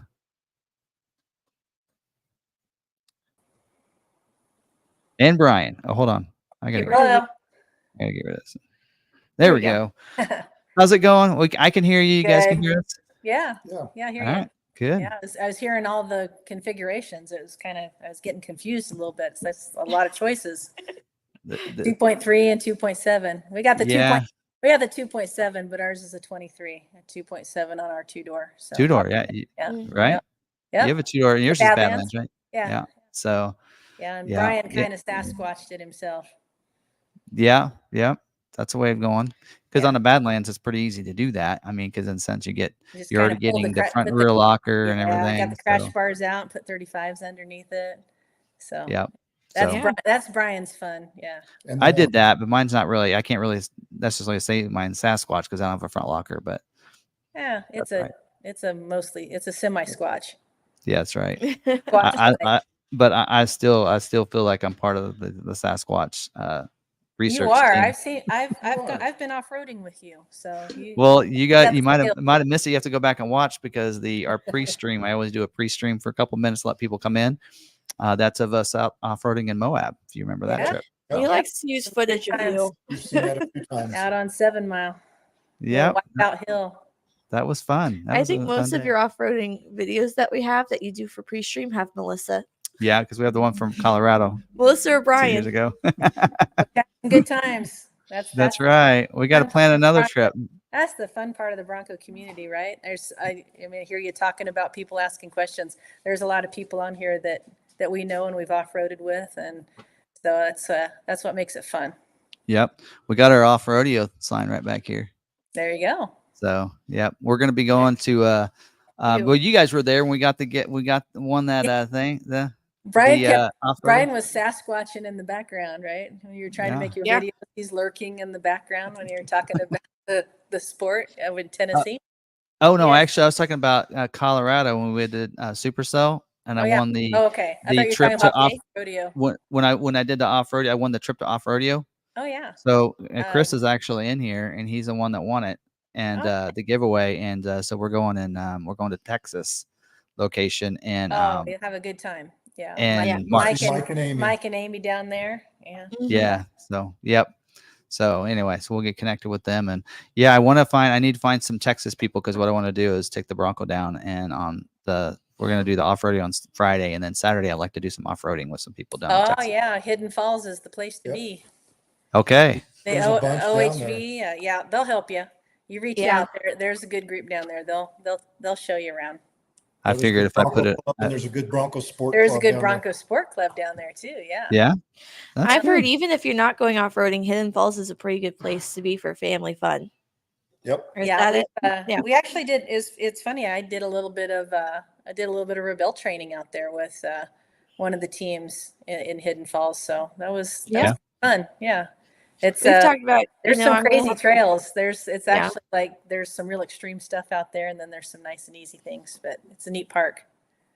And Brian. Oh, hold on. I got to get rid of this. There we go. How's it going? I can hear you. You guys can hear us? Yeah. I hear you. All right. Good. Yeah, I was hearing all the configurations. It was I was getting confused a little bit. So that's a lot of choices. 2.3 and 2.7. We got the 2.7, but ours is a 23, a 2.7 on our 2-door. So 2-door, right? Yeah. You have a 2-door, and yours is Badlands, right? Yeah. So. Yeah, and Brian kind of Sasquatched it himself. Yeah. That's a way of going. Because on the Badlands, it's pretty easy to do that. I mean, because in a sense, you're already getting the front and rear locker and everything. Got the crash bars out, put 35s underneath it. So yeah. That's Brian's fun. Yeah. I did that, but mine's not really. I can't really necessarily say mine's Sasquatch because I don't have a front locker. But yeah, it's a semi Squatch. Yeah, that's right. But I still feel like I'm part of the Sasquatch research. You are. Team. I've been off roading with you. So you might have missed it. You have to go back and watch, because our pre-stream. I always do a pre-stream for a couple minutes to let people come in. That's of us out off-roading in Moab, if you remember that trip. Yeah. He likes to use footage of you. You've seen that a few times. Out on 7 Mile. Yeah. Wipeout Hill. That was fun. I think most of your off-roading videos that we have that you do for pre-stream have Melissa. Yeah, because we have the one from Colorado. Melissa or Brian. 2 years ago. Good times. That's right. We got to plan another trip. That's the fun part of the Bronco community, right? I hear you talking about people asking questions. There's a lot of people on here that we know and we've off-roaded with, and so that's what makes it fun. Yep, we got our off-rodeo sign right back here. There you go. So yep, we're gonna be going to. Well, you guys were there when we got the one that thing Brian was Sasquatching in the background, right? When you were trying to make your video, he's lurking in the background when you were talking about the sport in Tennessee. No, actually, I was talking about Colorado when we did Supercell, and I won the the trip to off rodeo. When I did the off rodeo, I won the trip to off rodeo. Oh yeah. So Chris is actually in here, and he's the one that won it, and the giveaway, and so we're going to Texas location, and you'll have a good time. Yeah. And Mike and Amy down there. Yeah. Yeah. So yep. So anyway, so we'll get connected with them, and I need to find some Texas people, because what I want to do is take the Bronco down, and we're going to do the off-roading on Friday, and then Saturday I'd like to do some off-roading with some people down in Texas. Yeah, Hidden Falls is the place to be. Okay. The OHV, they'll help you. You reach out there. There's a good group down there. They'll show you around. I figured if I put it, there's a good Bronco sport. There's a good Bronco sport club down there too. Yeah. Yeah. I've heard even if you're not going off-roading, Hidden Falls is a pretty good place to be for family fun. Yep. Or is Yeah, that it? Yeah. we actually did. It's funny. I did a little bit of Rebelle training out there with one of the teams in Hidden Falls. So that was Yeah. fun. Yeah, it's We've talked about, there's some I'm gonna crazy have- trails. It's Yeah. actually like there's some real extreme stuff out there, and then there's some nice and easy things. But it's a neat park.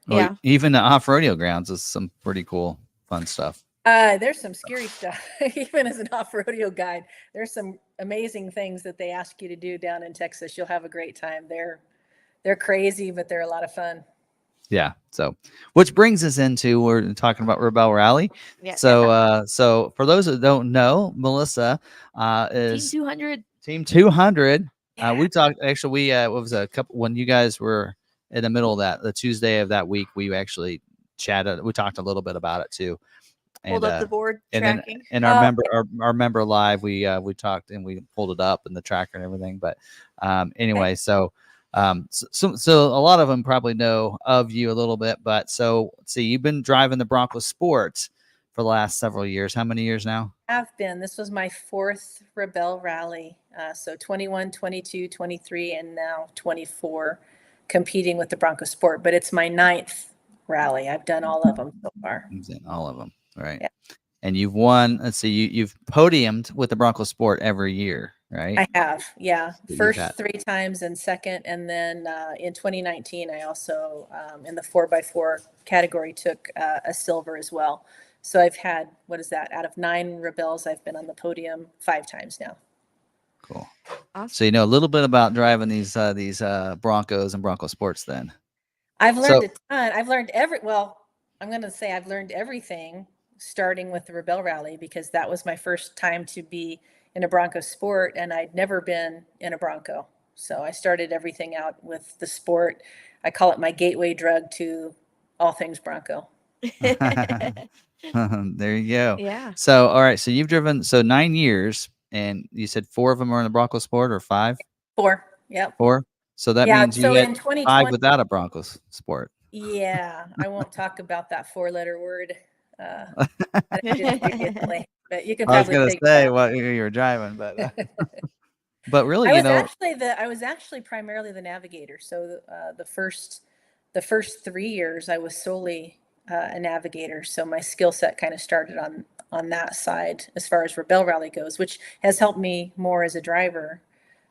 Well, Yeah. even the off-rodeo grounds is some pretty cool, fun stuff. There's some scary stuff. Even as an off-rodeo guide, there's some amazing things that they ask you to do down in Texas. You'll have a great time. They're crazy, but they're a lot of fun. Yeah. So, which brings us into we're talking about Rebelle Rally. Yeah. So for those that don't know, Melissa Team is 200. Team 200. Yeah. We talked actually. What was a couple when you guys were in the middle of the Tuesday of that week. We actually chatted. We talked a little bit about it too. Pulled up the board and then tracking. in our member live, we talked and we pulled it up and the tracker and everything. But anyway, so a lot of them probably know of you a little bit. But so let's see, you've been driving the Bronco Sport for the last several years. How many years now? Have been. This was my 4th Rebelle Rally. So 21, 22, 23, and now 24 competing with the Bronco Sport. But it's my 9th rally. I've done all of them so far. All of them, right? Yeah. And you've won. Let's see, you've podiumed with the Bronco Sport every year, right? I have, yeah. So First 3 times and second, and then in 2019, I also in the 4x4 category took a silver as well. So I've had, what is that? Out of 9 Rebelles, I've been on the podium 5 times now. Cool. Awesome. So you know a little bit about driving these Broncos and Bronco Sports, then. I've learned a ton. I've learned I'm going to say I've learned everything starting with the Rebelle Rally because that was my first time to be in a Bronco Sport and I'd never been in a Bronco. So I started everything out with the sport. I call it my gateway drug to all things Bronco. There you go. Yeah. So, all right. So you've driven 9 years, and you said 4 of them are in the Bronco Sport, or 5? 4. Yep. 4. So that means you so had in 2020, 5 without a Broncos Sport. Yeah, I won't talk about that 4-letter word. I did previously, but you can I was probably gonna figure say it out. what you were driving, but but really, I was actually primarily the navigator. So the first 3 years, I was solely a navigator. So my skill set kind of started on that side as far as Rebelle Rally goes, which has helped me more as a driver.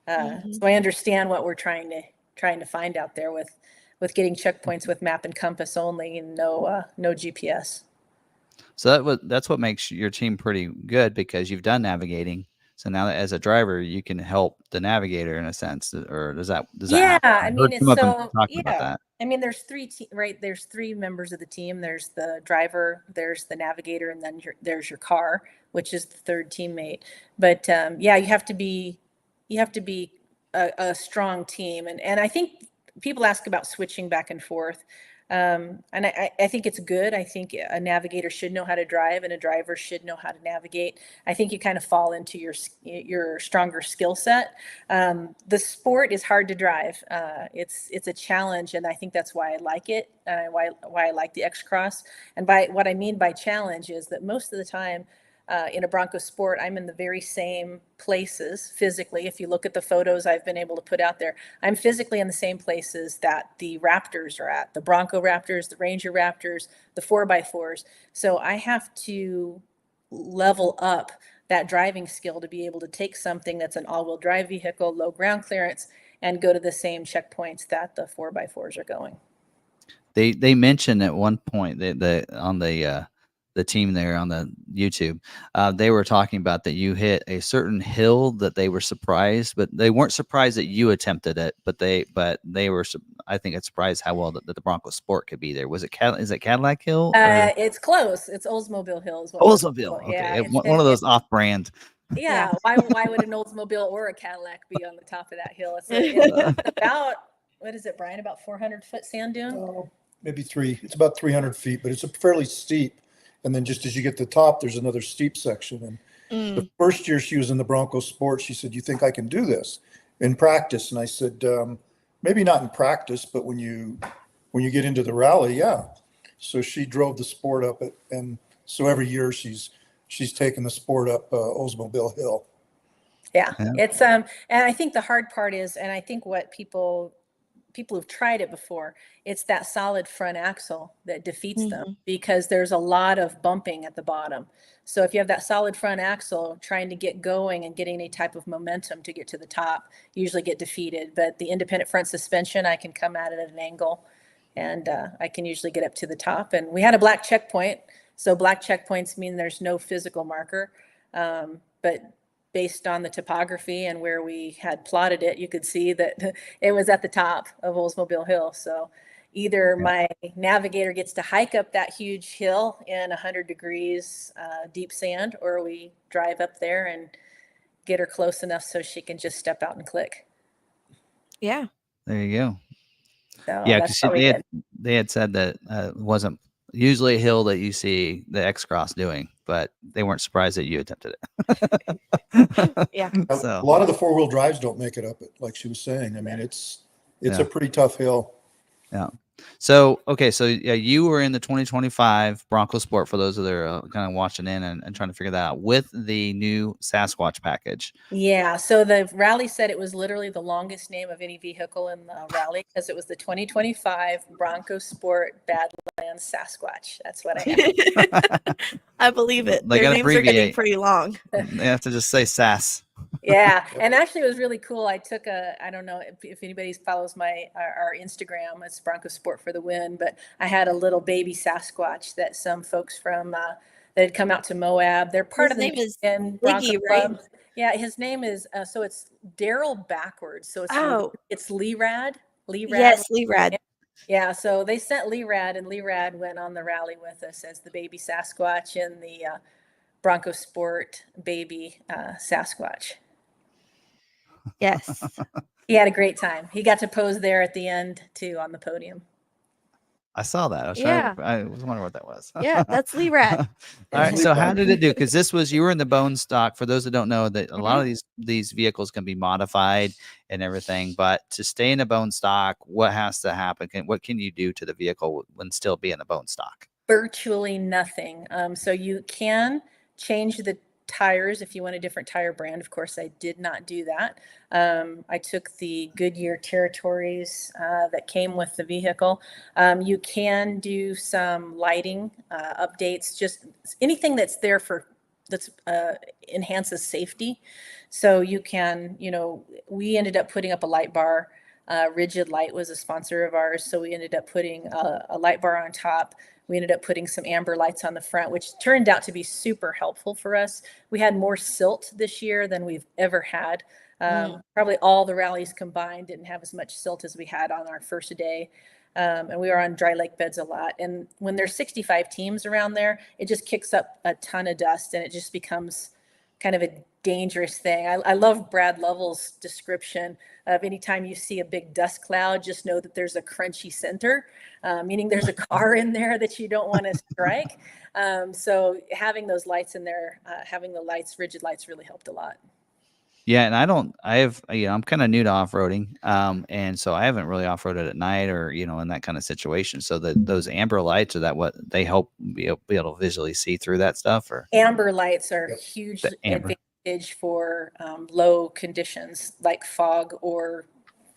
So I understand what we're trying to find out there with getting checkpoints with map and compass only and no GPS. So that's what makes your team pretty good because you've done navigating. So now that as a driver, you can help the navigator in a sense, or does that Yeah, happen? I mean, it's so talking about that. I mean, there's 3 right. There's 3 members of the team. There's the driver, there's the navigator, and then there's your car, which is the 3rd teammate. But yeah, you have to be a strong team, and I think people ask about switching back and forth. And I think it's good. I think a navigator should know how to drive and a driver should know how to navigate. I think you kind of fall into your stronger skill set. The sport is hard to drive. It's a challenge, and I think that's why I like it. Why I like the X-Cross. And by what I mean by challenge is that most of the time, in a Bronco Sport, I'm in the very same places physically. If you look at the photos I've been able to put out there, I'm physically in the same places that the Raptors are at, the Bronco Raptors, the Ranger Raptors, the 4x4s. So I have to level up that driving skill to be able to take something that's an all-wheel drive vehicle, low ground clearance, and go to the same checkpoints that the 4x4s are going. They mentioned at one point that on the team there on the YouTube, they were talking about that you hit a certain hill that they were surprised, but they weren't surprised that you attempted it, but they were, I think, it's surprised how well that the Bronco Sport could be there. Was it is it Cadillac Hill? It's close. It's Oldsmobile Hill. Oldsmobile. Okay, Yeah, one of those off-brand. Yeah. Why would an Oldsmobile or a Cadillac be on the top of that hill? It's about, what is it, Brian? About 400-foot sand dune? Maybe 3. It's about 300 feet, but it's a fairly steep. And then just as you get to the top, there's another steep section. And the first year she was in the Bronco Sport, she said, "You think I can do this in practice?" And I said, "Maybe not in practice, but when you get into the rally, yeah." So she drove the Sport up it, and so every year she's taken the Sport up Oldsmobile Hill. Yeah, Yeah. it's and I think the hard part is, and I think what people who've tried it before, it's that solid front axle that defeats them, because there's a lot of bumping at the bottom. So if you have that solid front axle, trying to get going and getting any type of momentum to get to the top, you usually get defeated. But the independent front suspension, I can come at it at an angle, and I can usually get up to the top. And we had a black checkpoint. So black checkpoints mean there's no physical marker. But based on the topography and where we had plotted it, you could see that it was at the top of Oldsmobile Hill. So either my navigator gets to hike up that huge hill in 100 degrees deep sand, or we drive up there and get her close enough so she can just step out and click. Yeah. There you go. So Yeah, that's because what we did. they had said that it wasn't usually a hill that you see the X-Cross doing, but they weren't surprised that you attempted it. Yeah. So A lot of the four-wheel drives don't make it up it, like she was saying. I mean, it's a pretty tough hill. yeah. So, okay. So yeah, you were in the 2025 Bronco Sport, for those that are kind of watching in and trying to figure that out, with the new Sasquatch package. Yeah, so the rally said it was literally the longest name of any vehicle in the rally, because it was the 2025 Bronco Sport Badlands Sasquatch. That's what I am. I believe it. They Their gotta names are getting abbreviate. pretty long. They have to just say SAS. Yeah, and actually it was really cool. I took I don't know if anybody follows our Instagram, it's Bronco Sport for the Win, but I had a little baby Sasquatch that some folks from that had come out to Moab. They're part His of the name is Bronco Biggie, right? Club. Yeah, his name is so it's Daryl backwards. So it's Lee Rad. Yes, Lee Rad. Yeah, so they sent Lee Rad, and Lee Rad went on the rally with us as the baby Sasquatch and the Bronco Sport baby Sasquatch. Yes. He had a great time. He got to pose there at the end too on the podium. I saw that. I was I was wondering what that was. Yeah, that's Lee Rad. All right. So how did it do? Because you were in the bone stock. For those that don't know, that a lot of these vehicles can be modified and everything, but to stay in a bone stock, what has to happen? What can you do to the vehicle when still be in a bone stock? Virtually nothing. So you can change the tires if you want a different tire brand. Of course, I did not do that. I took the Goodyear Territories that came with the vehicle. You can do some lighting updates, just anything that's there that's enhances safety. So you can, we ended up putting up a light bar. Rigid Light was a sponsor of ours, so we ended up putting a light bar on top. We ended up putting some amber lights on the front, which turned out to be super helpful for us. We had more silt this year than we've ever had. Probably all the rallies combined didn't have as much silt as we had on our first day. And we were on dry lake beds a lot. And when there's 65 teams around there, it just kicks up a ton of dust, and it just becomes kind of a dangerous thing. I love Brad Lovell's description of anytime you see a big dust cloud, just know that there's a crunchy center, meaning there's a car in there that you don't want to strike. So having those lights in there, having the rigid lights really helped a lot. Yeah, and I'm kind of new to off-roading, and so I haven't really off-roaded at night or in that kind of situation. So those amber lights, are that what they help be able to visually see through that stuff? Or amber lights are a huge advantage for low conditions like fog or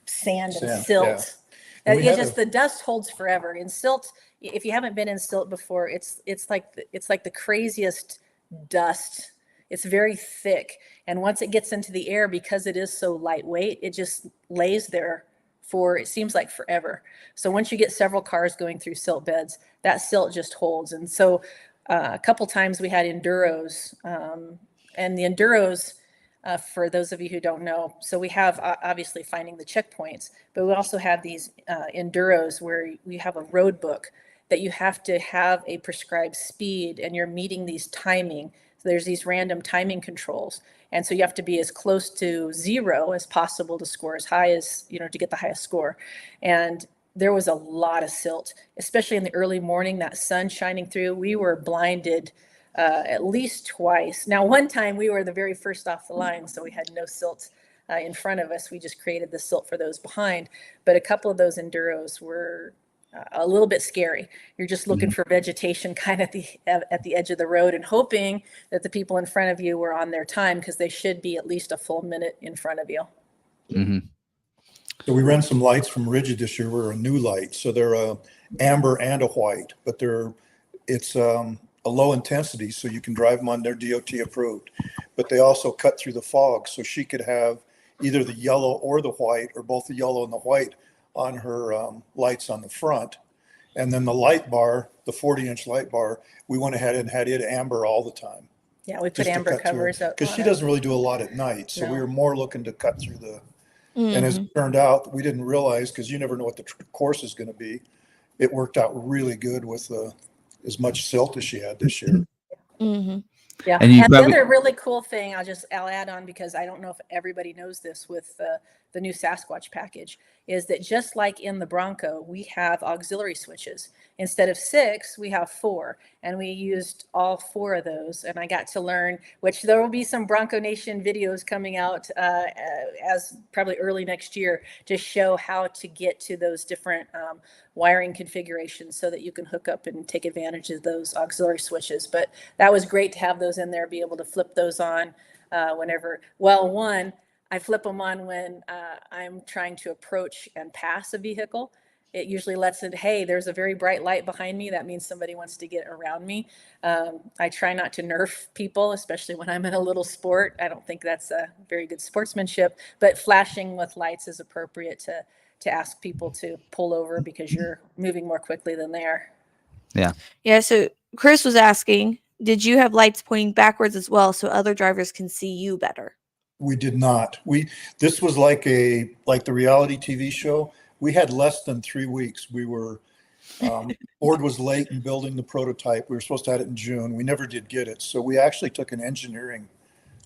sand and silt. Yeah. The dust holds forever. In silt, if you haven't been in silt before, it's like the craziest dust. It's very thick. And once it gets into the air, because it is so lightweight, it just lays there for, it seems like forever. So once you get several cars going through silt beds, that silt just holds. And so a couple times we had enduros, and the enduros, for those of you who don't know, so we have obviously finding the checkpoints, but we also have these enduros where we have a road book that you have to have a prescribed speed, and you're meeting these timing. So there's these random timing controls. And so you have to be as close to 0 as possible to score as high as, to get the highest score. And there was a lot of silt, especially in the early morning, that sun shining through. We were blinded at least twice. Now, one time we were the very first off the line, so we had no silt in front of us. We just created the silt for those behind. But a couple of those enduros were a little bit scary. You're just looking for vegetation kind of at the edge of the road and hoping that the people in front of you were on their time, because they should be at least a full minute in front of you. So we ran some lights from Rigid this year. We're a new light. So they're a amber and a white, but it's a low intensity, so you can drive them on. They're DOT approved, but they also cut through the fog. So she could have either the yellow or the white, or both the yellow and the white on her lights on the front. And then the light bar, the 40-inch light bar, we went ahead and had it amber all the time. Yeah, we put amber covers up. Because she doesn't really do a lot at night. So we were more looking to cut through the, and as it Mm-hmm. turned out, we didn't realize, because you never know what the course is going to be. It worked out really good with as much silt as she had this year. Mm-hmm. Yeah, And and, you the probably- other really cool thing, I'll add on, because I don't know if everybody knows this with the new Sasquatch package, is that just like in the Bronco, we have auxiliary switches. Instead of 6, we have 4, and we used all 4 of those. And I got to learn, which there will be some Bronco Nation videos coming out as probably early next year, to show how to get to those different wiring configurations so that you can hook up and take advantage of those auxiliary switches. But that was great to have those in there, be able to flip those on whenever. Well, one, I flip them on when I'm trying to approach and pass a vehicle. It usually lets it, hey, there's a very bright light behind me. That means somebody wants to get around me. I try not to nerf people, especially when I'm in a little sport. I don't think that's a very good sportsmanship, but flashing with lights is appropriate to ask people to pull over because you're moving more quickly than they are. Yeah. So Chris was asking, did you have lights pointing backwards as well, so other drivers can see you better? We did not. This was like the reality TV show. We had less than 3 weeks. We were, board was late in building the prototype. We were supposed to have it in June. We never did get it. So we actually took an engineering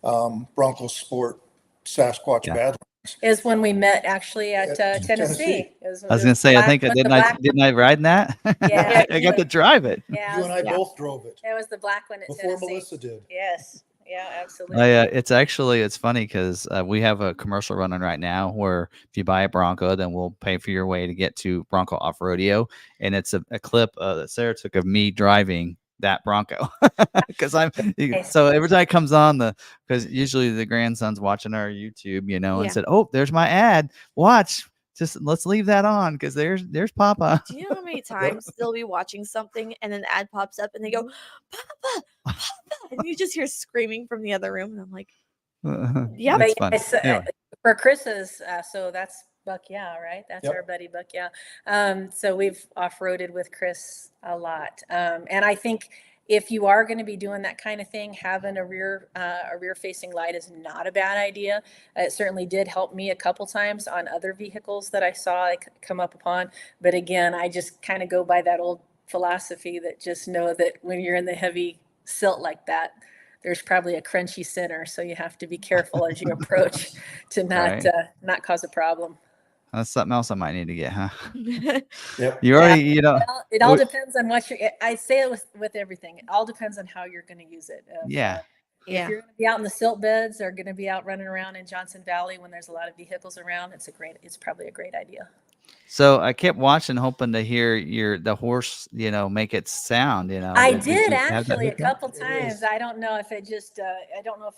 Bronco Sport Sasquatch Badlands. Is when we met actually at Tennessee. I was going to say, I think didn't I ride in that? Yeah. I got to drive it. Yeah, You and I both drove it it was the black one at before Tennessee. Melissa did. Yes. Yeah, absolutely. It's funny because we have a commercial running right now where if you buy a Bronco, then we'll pay for your way to get to Bronco Off Rodeo, and it's a clip that Sarah took of me driving that Bronco because so every time it comes on because usually the grandson's watching our YouTube, and said, "Oh, there's my ad. Watch." Just let's leave that on because there's Papa. Do you know how many times they'll be watching something and an ad pops up and they go, Papa, Papa, and you just hear screaming from the other room, and I'm like, yeah, That's but fun. Anyway. For Chris's, so that's Buck Yeah, right? That's Yep. our buddy Buck Yeah. So we've off-roaded with Chris a lot, and I think if you are going to be doing that kind of thing, having a rear-facing light is not a bad idea. It certainly did help me a couple times on other vehicles that I saw come up upon. But again, I just kind of go by that old philosophy that just know that when you're in the heavy silt like that, there's probably a crunchy center. So you have to be careful as you approach to not cause a problem. That's something else I might need to get, huh? Yep. You already, Well, it all depends on what I say it with everything. It all depends on how you're going to use it. If you're going to be out in the silt beds or going to be out running around in Johnson Valley when there's a lot of vehicles around, it's probably a great idea. So I kept watching, hoping to hear the horse, make it sound. I Did did you have that actually a hooked up? couple times. I don't know if it just, I don't know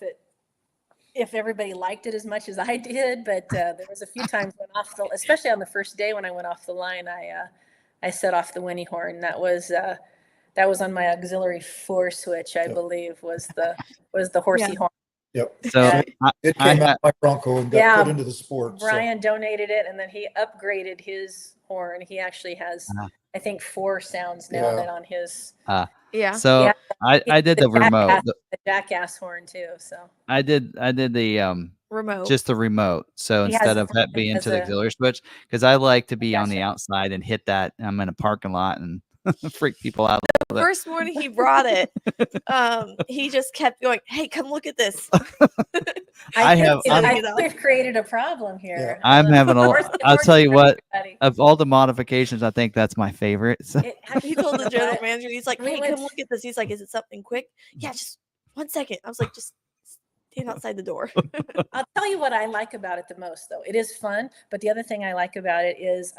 if everybody liked it as much as I did, but there was a few times especially on the first day when I went off the line, I set off the whinny horn. That was on my auxiliary 4 switch, I believe, was the horsey horn. Yep. So It came out of my Bronco and got put into the sport. Brian donated it, and then he upgraded his horn. He actually has, I think, 4 sounds now that on his. So I did the remote. The jackass horn too. So I did the remote. just the remote. So instead of that being to the auxiliary switch, because I like to be on the outside and hit that. I'm in a parking lot and freak people out. The first morning he brought it, he just kept going, "Hey, come look at this." I think we've created a problem here. I'm having I'll tell you what, of all the modifications, I think that's my favorite. So. He told the general manager, he's like, "Hey, come look at this." He's like, "Is it something quick?" "Yeah, just 1 second." I was like, "Just stand outside the door." I'll tell you what I like about it the most, though. It is fun, but the other thing I like about it is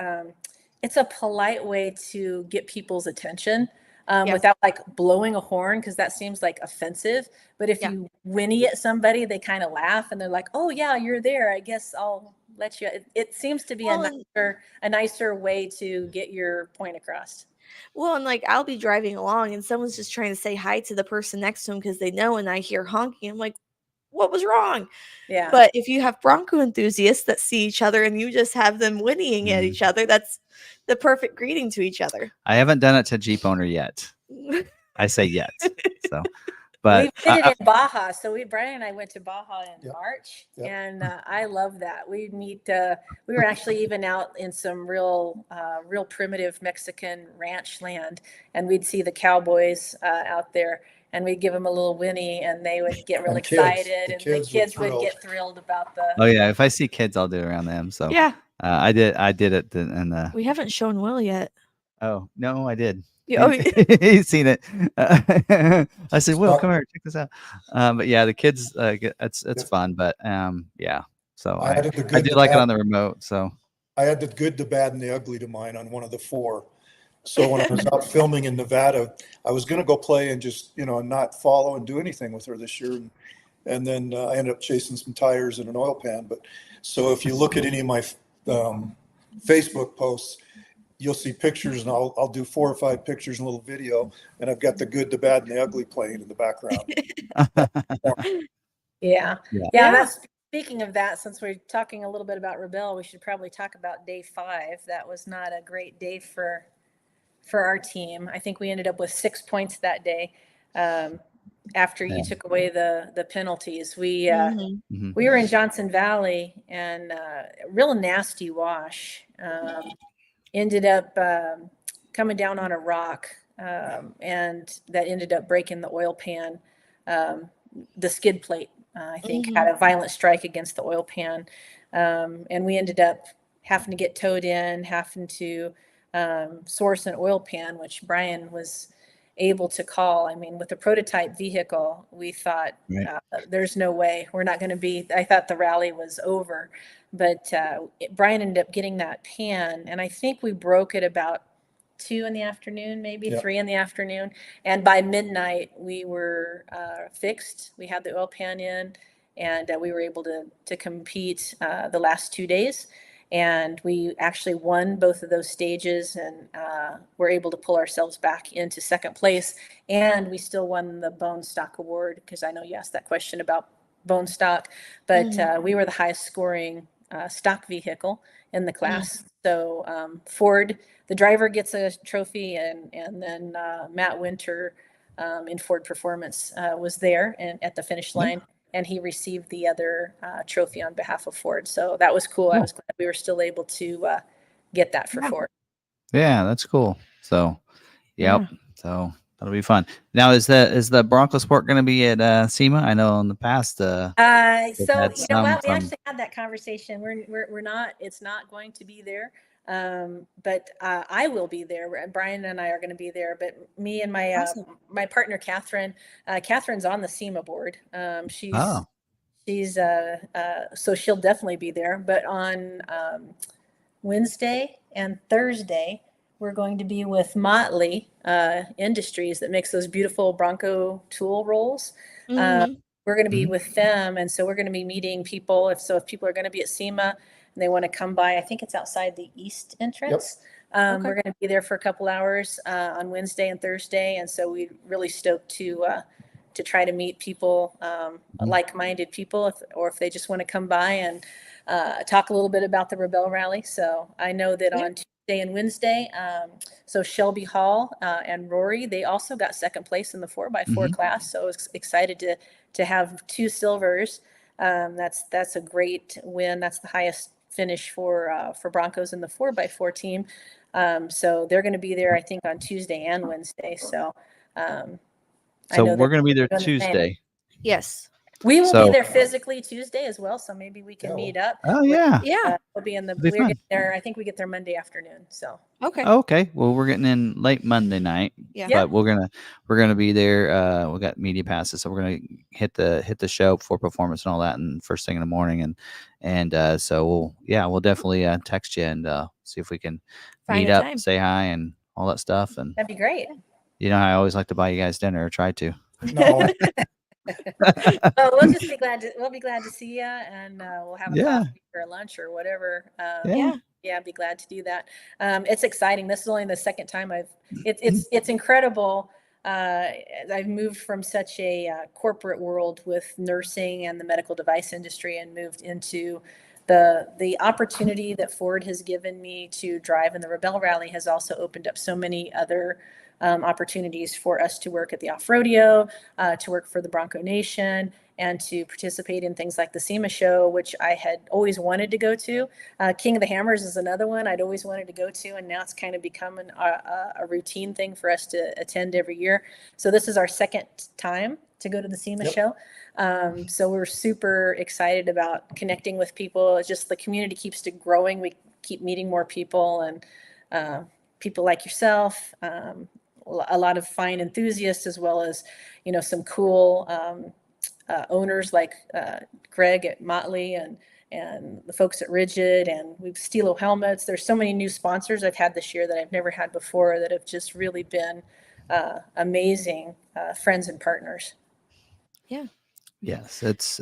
it's a polite way to get people's attention. Yeah. Without like blowing a horn, because that seems like offensive. But if Yeah. you whinny at somebody, they kind of laugh and they're like, "Oh yeah, you're there. I guess I'll let you." It seems to be Well, a nicer way to get your point across. Well, and like I'll be driving along and someone's just trying to say hi to the person next to him because they know, and I hear honking. I'm like, what was wrong? Yeah. But if you have Bronco enthusiasts that see each other and you just have them whinnying at each other, that's the perfect greeting to each other. I haven't done it to Jeep owner yet. I say yet. So, but we did it in Baja. So Brian and I went to Baja in Yep. March, Yep. and I love that. We were actually even out in some real primitive Mexican ranch land, and we'd see the cowboys out there, and we'd give them a little whinny, and they would get real excited, and the kids would get thrilled about the. Oh yeah, if I see kids, I'll do it around them. So yeah, I did it in the. we haven't shown Will yet. Oh no, I did. Oh, He's seen it. I said, "Will, come here, check this out." But yeah, the kids, it's fun. But yeah. So I do like it on the remote. So I had the good, the bad, and the ugly to mine on one of the 4. So when I was out filming in Nevada, I was going to go play and just not follow and do anything with her this year, and then I ended up chasing some tires in an oil pan. But so if you look at any of my Facebook posts, you'll see pictures, and I'll do 4 or 5 pictures and a little video, and I've got the good, the bad, and the ugly playing in the background. Yeah. That's, speaking of that, since we're talking a little bit about Rebelle, we should probably talk about day 5. That was not a great day for our team. I think we ended up with 6 points that day. After you took away the penalties, we were in Johnson Valley, and real nasty wash. Ended up coming down on a rock, and that ended up breaking the oil pan. The skid plate, I think, had a violent strike against the oil pan, and we ended up having to get towed in, having to source an oil pan, which Brian was able to call. I mean, with a prototype vehicle, we thought there's no way we're not going to be. I thought the rally was over, but Brian ended up getting that pan, and I think we broke it about 2 in the afternoon, maybe 3 in the afternoon, and by midnight we were fixed. We had the oil pan in, and we were able to compete the last 2 days. And we actually won both of those stages, and were able to pull ourselves back into second place. And we still won the Bone Stock Award, because I know you asked that question about Bone Stock, but we were the highest scoring stock vehicle in the class. So Ford, the driver, gets a trophy, and then Matt Winter in Ford Performance was there and at the finish line. And he received the other trophy on behalf of Ford. So that was cool. I was glad we were still able to get that for Ford. Yeah, that's cool. So, so that'll be fun. Now, is the Bronco Sport going to be at SEMA? I know in the past. So you know what? We actually had that conversation. We're not. It's not going to be there. But I will be there. Brian and I are going to be there. But me and my my partner Catherine. Catherine's on the SEMA board. She's so she'll definitely be there. But on Wednesday and Thursday, we're going to be with Mach-e Industries that makes those beautiful Bronco tool rolls. We're going to be with them, and so we're going to be meeting people. If people are going to be at SEMA and they want to come by, I think it's outside the east entrance. We're going to be there for a couple hours on Wednesday and Thursday, and so we're really stoked to try to meet people, like-minded people, or if they just want to come by and talk a little bit about the Rebelle Rally. So I know that on Tuesday and Wednesday, so Shelby Hall and Rory, they also got second place in the 4x4 class. So I was excited to have 2 silvers. That's a great win. That's the highest finish for Broncos in the 4x4 team. So they're going to be there, I think, on Tuesday and Wednesday. So we're going to be there Tuesday. Yes. We will So- be there physically Tuesday as well, so maybe we can Yeah, meet up. Oh yeah. Yeah. We'll be in the. It'll be We're fun. getting there. I think we get there Monday afternoon. So Okay. Okay. Well, we're getting in late Monday night. Yeah. But we're gonna be there. We got media passes, so we're gonna hit the show before performance and all that, and first thing in the morning, and so we'll definitely text you and see if we can Find meet a up, time. say hi, and all that stuff. And that'd be great. you know, I always like to buy you guys dinner, or try to. No, Well, we'll just be glad to. We'll be glad to see you, and we'll have a Yeah. coffee or a lunch or whatever. Yeah. Yeah. I'd be glad to do that. It's exciting. This is only the second time it's incredible. I've moved from such a corporate world with nursing and the medical device industry and moved into the opportunity that Ford has given me to drive in the Rebelle Rally has also opened up so many other opportunities for us to work at the off-rodeo, to work for the Bronco Nation, and to participate in things like the SEMA show, which I had always wanted to go to. King of the Hammers is another one I'd always wanted to go to, and now it's kind of become a routine thing for us to attend every year. So this is our second time to go to the SEMA show. So we're super excited about connecting with people. It's just the community keeps growing. We keep meeting more people, and people like yourself, a lot of fine enthusiasts, as well as, some cool owners like Greg at Motley and the folks at Rigid, and we've Stilo helmets. There's so many new sponsors I've had this year that I've never had before that have just really been amazing friends and partners. Yeah. Yes, it's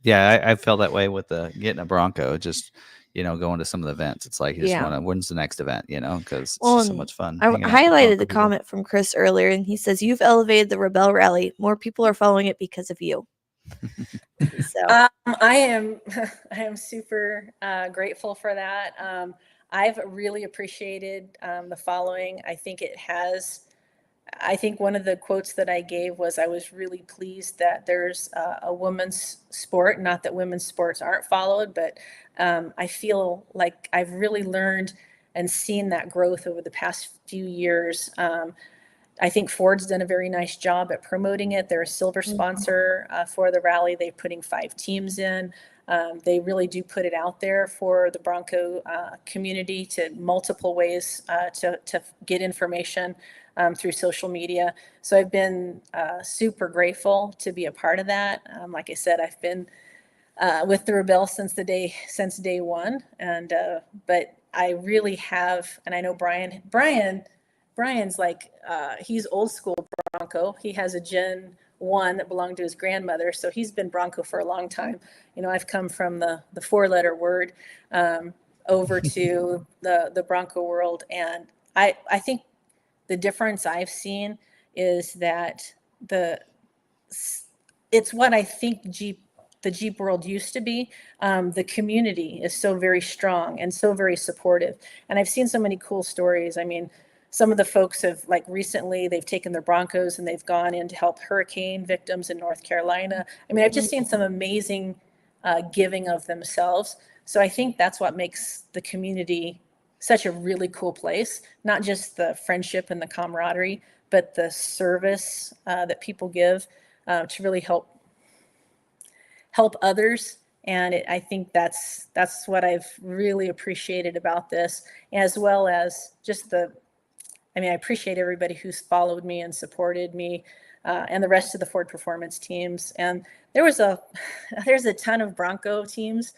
I felt that way with getting a Bronco. Just going to some of the events. It's like you just want to. When's the next event? Because it's just so much fun. I hanging out with highlighted Bronco the people. comment from Chris earlier, and he says, "You've elevated the Rebelle Rally. More people are following it because of you." So I am super grateful for that. I've really appreciated the following. I think one of the quotes that I gave was I was really pleased that there's a women's sport. Not that women's sports aren't followed, but I feel like I've really learned and seen that growth over the past few years. I think Ford's done a very nice job at promoting it. They're a silver sponsor for the rally. They're putting 5 teams in. They really do put it out there for the Bronco community to multiple ways to get information through social media. So I've been super grateful to be a part of that. Like I said, I've been with the Rebelle since day one, and but I really have, and I know Brian's like he's old school Bronco. He has a Gen 1 that belonged to his grandmother, so he's been Bronco for a long time. I've come from the 4-letter word over to the Bronco world, and I think the difference I've seen is that it's what I think the Jeep world used to be. The community is so very strong and so very supportive, and I've seen so many cool stories. I mean, some of the folks have, like, recently they've taken their Broncos and they've gone in to help hurricane victims in North Carolina. I mean, I've just seen some amazing giving of themselves. So I think that's what makes the community such a really cool place. Not just the friendship and the camaraderie, but the service that people give to really help others. And I think that's what I've really appreciated about this, as well as just I appreciate everybody who's followed me and supported me, and the rest of the Ford Performance teams. And there's a ton of Bronco teams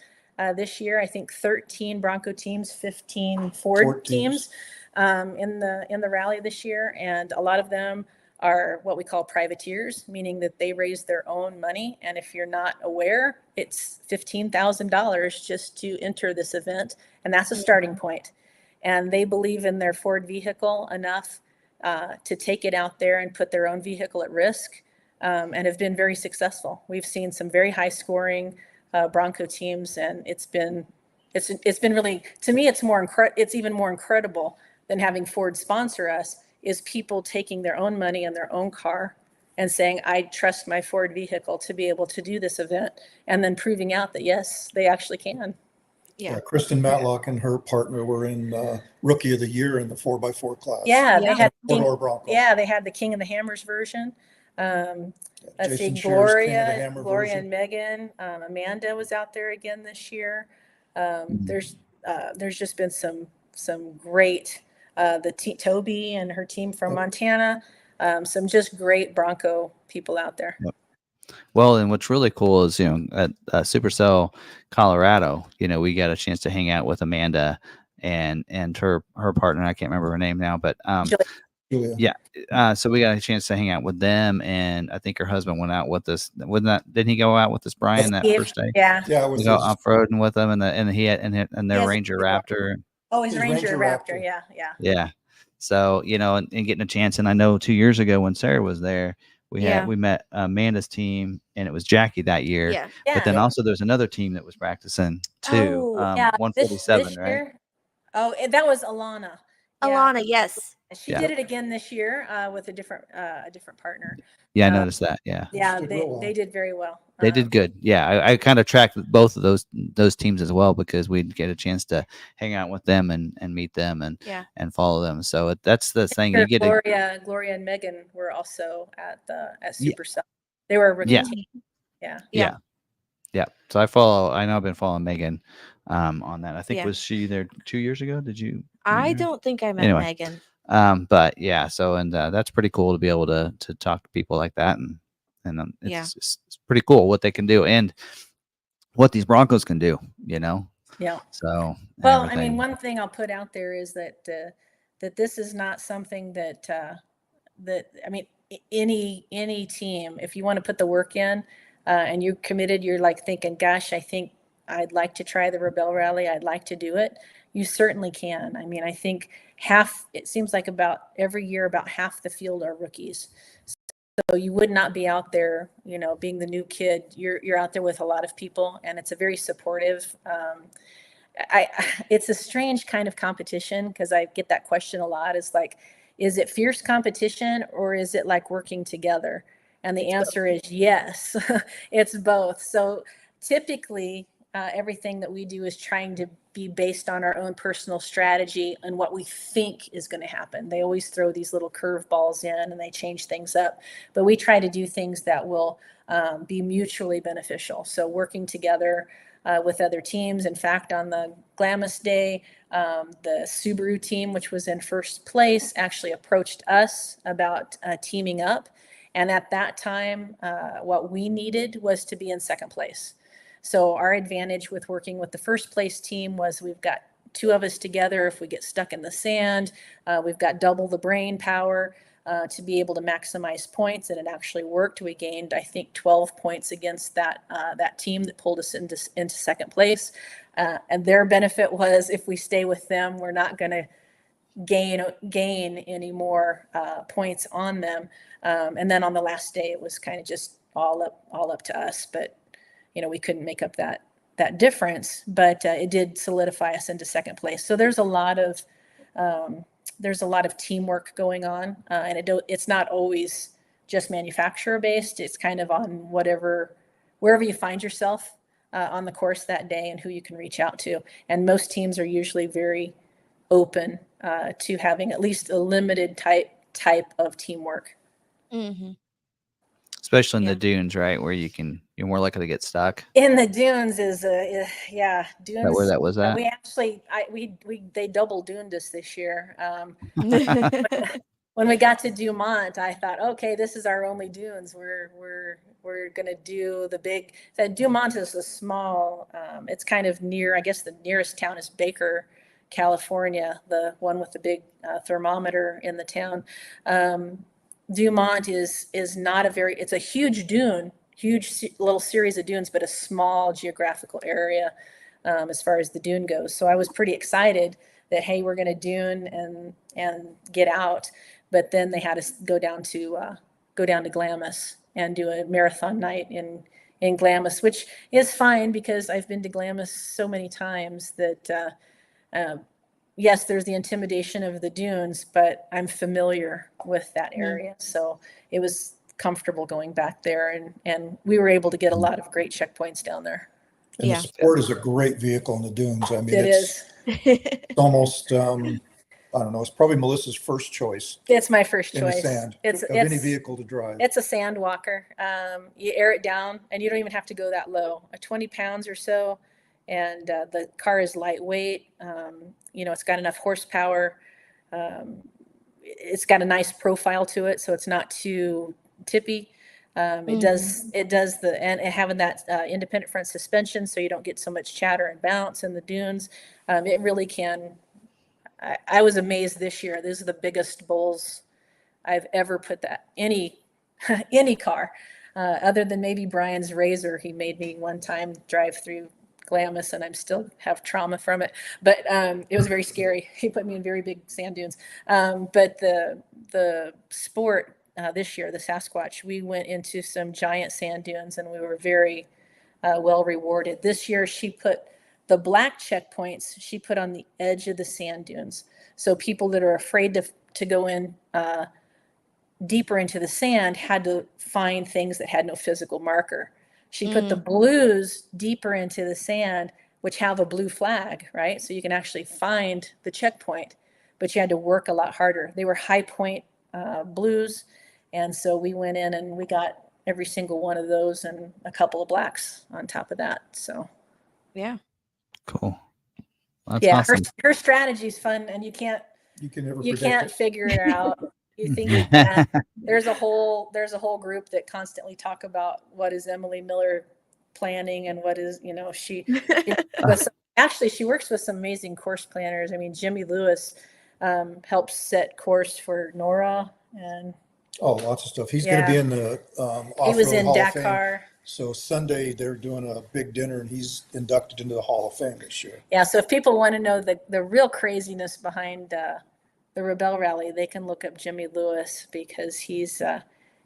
this year. I think 13 Bronco teams, 15 Ford teams in the rally this year, and a lot of them are what we call privateers, meaning that they raise their own money. And if you're not aware, it's $15,000 just to enter this event, and that's a starting point. And they believe in their Ford vehicle enough to take it out there and put their own vehicle at risk, and have been very successful. We've seen some very high scoring Bronco teams, and it's been really, to me, it's even more incredible than having Ford sponsor us, is people taking their own money and their own car and saying, I trust my Ford vehicle to be able to do this event, and then proving out that yes, they actually can. Yeah. Kristen Matlock and her partner were in Rookie of the Year in the 4x4 class. Yeah, Yeah. they had Four-door Bronco. yeah, they had the King of the Hammers version. Let's see, Jason Shear's King of the Hammer Gloria version. and Megan. Amanda was out there again this year. There's just been some great Toby and her team from Montana. Some just great Bronco people out there. Yep. Well, and what's really cool is, at Supercell, Colorado, we got a chance to hang out with Amanda and her partner. I can't remember her name now, but Julia. yeah. So we got a chance to hang out with them, and I think her husband went out with us. Didn't he go out with us, Brian, that first day? Yeah. Yeah, We go off roading with them, and he had and their Yes, Ranger Raptor. Oh, his His Ranger Ranger Raptor. Raptor. Yeah. Yeah. So, and getting a chance. And I know 2 years ago when Sarah was there, we met Amanda's team, and it was Jackie that year. Yeah. But then also there's another team that was practicing too. Oh, Yeah, 147, this right? year. Oh, that was Alana. Yeah. Alana, yes. She did it again this year with a different partner. Yeah, I noticed that. Yeah. Yeah, did real well. they did very well. They did good. Yeah, I kind of tracked both of those teams as well, because we'd get a chance to hang out with them and meet them and follow them. So that's the thing. You get Gloria and Megan were also at Supercell. They were a rookie team. Yeah. So I know I've been following Megan on that. I think was she there 2 years ago? Did you? I don't think I met Megan. But yeah, so that's pretty cool to be able to talk to people like that, and it's pretty cool what they can do and what these Broncos can do, Yeah. So well, I mean, one thing I'll put out there is that this is not something that I mean, any team, if you want to put the work in and you're committed, you're like thinking, gosh, I think I'd like to try the Rebelle Rally. I'd like to do it. You certainly can. I mean, I think it seems like about every year, about half the field are rookies. So you would not be out there, being the new kid. You're out there with a lot of people, and it's a very supportive. It's a strange kind of competition, because I get that question a lot. It's like, is it fierce competition, or is it like working together? And the answer is yes, it's both. So typically, everything that we do is trying to be based on our own personal strategy and what we think is going to happen. They always throw these little curveballs in and they change things up, but we try to do things that will be mutually beneficial. So working together with other teams. In fact, on the Glamis Day, the Subaru team, which was in first place, actually approached us about teaming up. And at that time, what we needed was to be in second place. So our advantage with working with the first place team was we've got two of us together. If we get stuck in the sand, we've got double the brain power to be able to maximize points. And it actually worked. We gained, I think, 12 points against that team that pulled us into second place. And their benefit was, if we stay with them, we're not going to gain any more points on them. And then on the last day, it was kind of just all up to us. But we couldn't make up that difference, but it did solidify us into second place. So there's a lot of teamwork going on, and it's not always just manufacturer based. It's kind of on wherever you find yourself on the course that day and who you can reach out to. And most teams are usually very open to having at least a limited type of teamwork. Mm-hmm. Especially in the dunes, right, where you're more likely to get stuck. In the dunes is dunes. Is that where that was at? We actually they double duned us this year. When we got to Dumont, I thought, okay, this is our only dunes. We're gonna do the big. Dumont is a small. It's kind of near. I guess the nearest town is Baker, California, the one with the big thermometer in the town. Dumont is not it's a huge dune, huge little series of dunes, but a small geographical area as far as the dune goes. So I was pretty excited that, hey, we're going to dune and get out. But then they had us go down to Glamis and do a marathon night in Glamis, which is fine because I've been to Glamis so many times that yes, there's the intimidation of the dunes, but I'm familiar with that area. So it was comfortable going back there, and we were able to get a lot of great checkpoints down there. And the Sport is a great vehicle in the dunes. I mean, it's almost, I don't know, it's probably Melissa's first choice. It's my first in the choice. sand It's of any vehicle to drive. It's a sand walker. You air it down, and you don't even have to go that low, 20 pounds or so. And the car is lightweight. You know, it's got enough horsepower. It's got a nice profile to it, so it's not too tippy. It does and having that independent front suspension, so you don't get so much chatter and bounce in the dunes. It really can. I was amazed this year. These are the biggest bowls I've ever put that any car, other than maybe Brian's Razor. He made me one time drive through Glamis, and I'm still have trauma from it. But it was very scary. He put me in very big sand dunes. But the Sport this year, the Sasquatch, we went into some giant sand dunes, and we were very well rewarded. This year, she put the black checkpoints she put on the edge of the sand dunes, so people that are afraid to go in deeper into the sand had to find things that had no physical marker. She put the blues deeper into the sand, which have a blue flag, right? So you can actually find the checkpoint, but you had to work a lot harder. They were high point blues. And so we went in and we got every single one of those and a couple of blacks on top of that. So, yeah. Cool. That's awesome. Her strategy's fun, and you can't figure it out. You think you can. There's a whole group that constantly talk about what is Emily Miller planning and what is, you know, she works with some amazing course planners. I mean, Jimmy Lewis helps set course for Nora and lots of stuff. He's going to be in the off-road he was in Hall Dakar. Of Fame. So Sunday they're doing a big dinner, and he's inducted into the Hall of Fame this year. Yeah. So if people want to know the real craziness behind the Rebelle Rally, they can look up Jimmy Lewis, because he's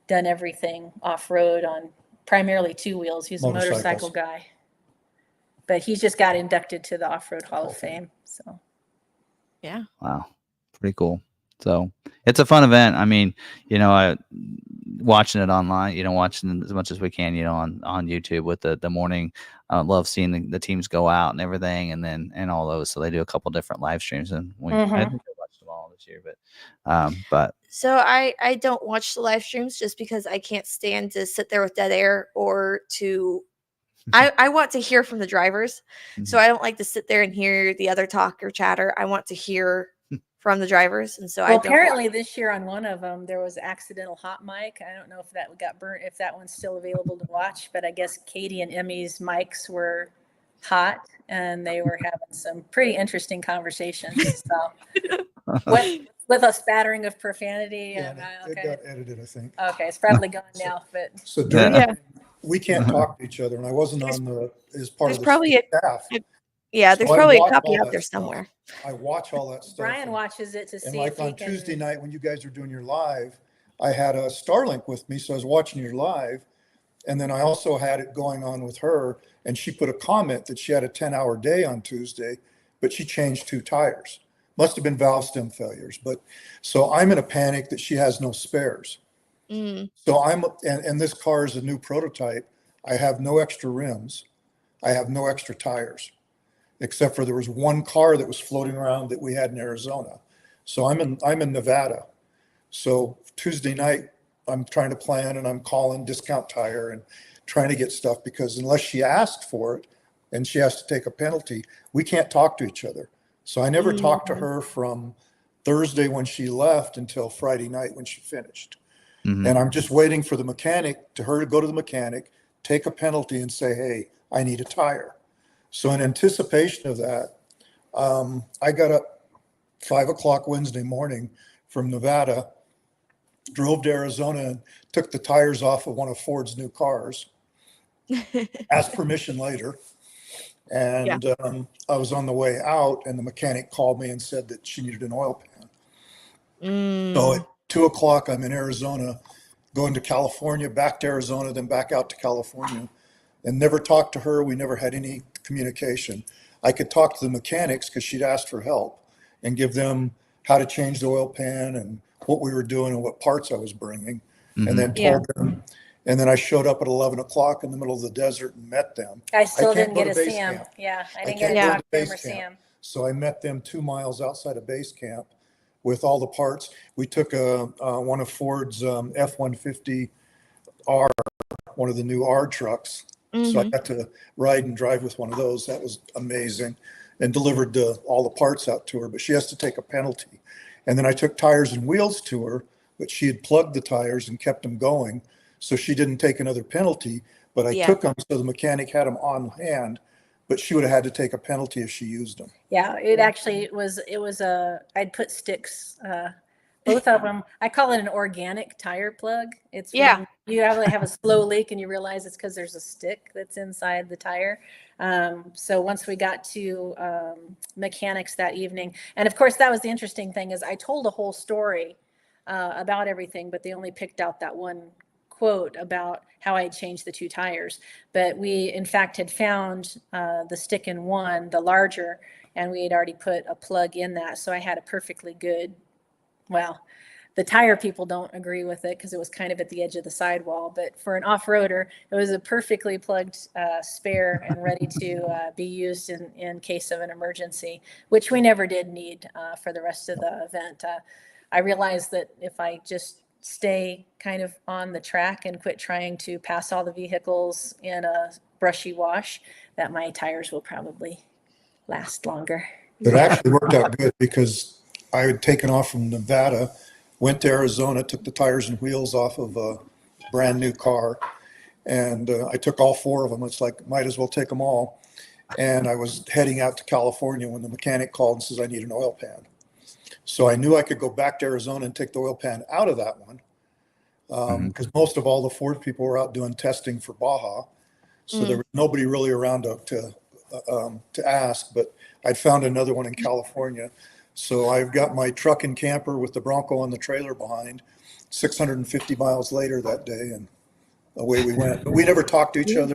done everything off-road on primarily two wheels. He's a motorcycle guy, but he's just got inducted to the Off-Road Hall of Fame. So, yeah. Wow. Pretty cool. So it's a fun event. I mean, you know, watching it online, you know, watching as much as we can, you know, on YouTube with the morning. I love seeing the teams go out and everything, and all those. So they do a couple different live streams, and I think I watched them all this year. But so I don't watch the live streams just because I can't stand to sit there with dead air or to. I want to hear from the drivers, so I don't like to sit there and hear the other talk or chatter. I want to hear from the drivers, and so apparently this year on one of them there was accidental hot mic. I don't know if that got burnt, if that one's still available to watch, but I guess Katie and Emmy's mics were hot, and they were having some pretty interesting conversations. So with a spattering of profanity. Yeah, it got edited, I think. Okay, it's probably gone now, but so we can't talk to each other, and I wasn't on as part of the staff. There's probably a copy out there somewhere. I watch all that stuff. Brian watches it to see if he can. Tuesday night when you guys are doing your live, I had a Starlink with me, so I was watching your live, and then I also had it going on with her, and she put a comment that she had a 10-hour day on Tuesday, but she changed 2 tires. Must have been valve stem failures, but so I'm in a panic that she has no spares. So and this car is a new prototype. I have no extra rims. I have no extra tires, except for there was one car that was floating around that we had in Arizona. So I'm in Nevada. So Tuesday night, I'm trying to plan, and I'm calling Discount Tire and trying to get stuff, because unless she asked for it and she has to take a penalty, we can't talk to each other. So I never talked to her from Thursday when she left until Friday night when she finished. And I'm just waiting for her to go to the mechanic, take a penalty, and say, hey, I need a tire. So in anticipation of that, I got up 5 o'clock Wednesday morning from Nevada, drove to Arizona, and took the tires off of one of Ford's new cars. Asked permission later. And I was on the way out, and the mechanic called me and said that she needed an oil pan. So at 2 o'clock, I'm in Arizona, going to California, back to Arizona, then back out to California, and never talked to her. We never had any communication. I could talk to the mechanics because she'd asked for help, and give them how to change the oil pan and what we were doing and what parts I was bringing. And then told them, And then I showed up at 11 o'clock in the middle of the desert and met them. I still can't didn't go get to to base see him. camp. Yeah, I I didn't get to can't go talk to to him base or see camp. him. So I met them 2 miles outside of base camp with all the parts. We took one of Ford's F-150R, one of the new R trucks. So I got to ride and drive with one of those. That was amazing, and delivered all the parts out to her, but she has to take a penalty. And then I took tires and wheels to her, but she had plugged the tires and kept them going. So she didn't take another penalty, but I took them so the mechanic had them on hand, but she would have had to take a penalty if she used them. Yeah, it actually was, I'd put sticks, both of them. I call it an organic tire plug. It's when you have a slow leak and you realize it's because there's a stick that's inside the tire. So once we got to mechanics that evening, and of course that was the interesting thing, is I told a whole story about everything, but they only picked out that one quote about how I had changed the 2 tires. But we in fact had found the stick in one, the larger, and we had already put a plug in that. So I had a perfectly good, well, the tire people don't agree with it because it was kind of at the edge of the sidewall, but for an off-roader, it was a perfectly plugged spare and ready to be used in case of an emergency, which we never did need for the rest of the event. I realized that if I just stay kind of on the track and quit trying to pass all the vehicles in a brushy wash, that my tires will probably last longer. It actually worked out good because I had taken off from Nevada, went to Arizona, took the tires and wheels off of a brand new car, and I took all 4 of them. It's like, might as well take them all. And I was heading out to California when the mechanic called and says, I need an oil pan. So I knew I could go back to Arizona and take the oil pan out of that one, because most of all the Ford people were out doing testing for Baja. So there was nobody really around to ask, but I'd found another one in California. So I've got my truck and camper with the Bronco on the trailer behind, 650 miles later that day, and away we went. But we never talked to each other.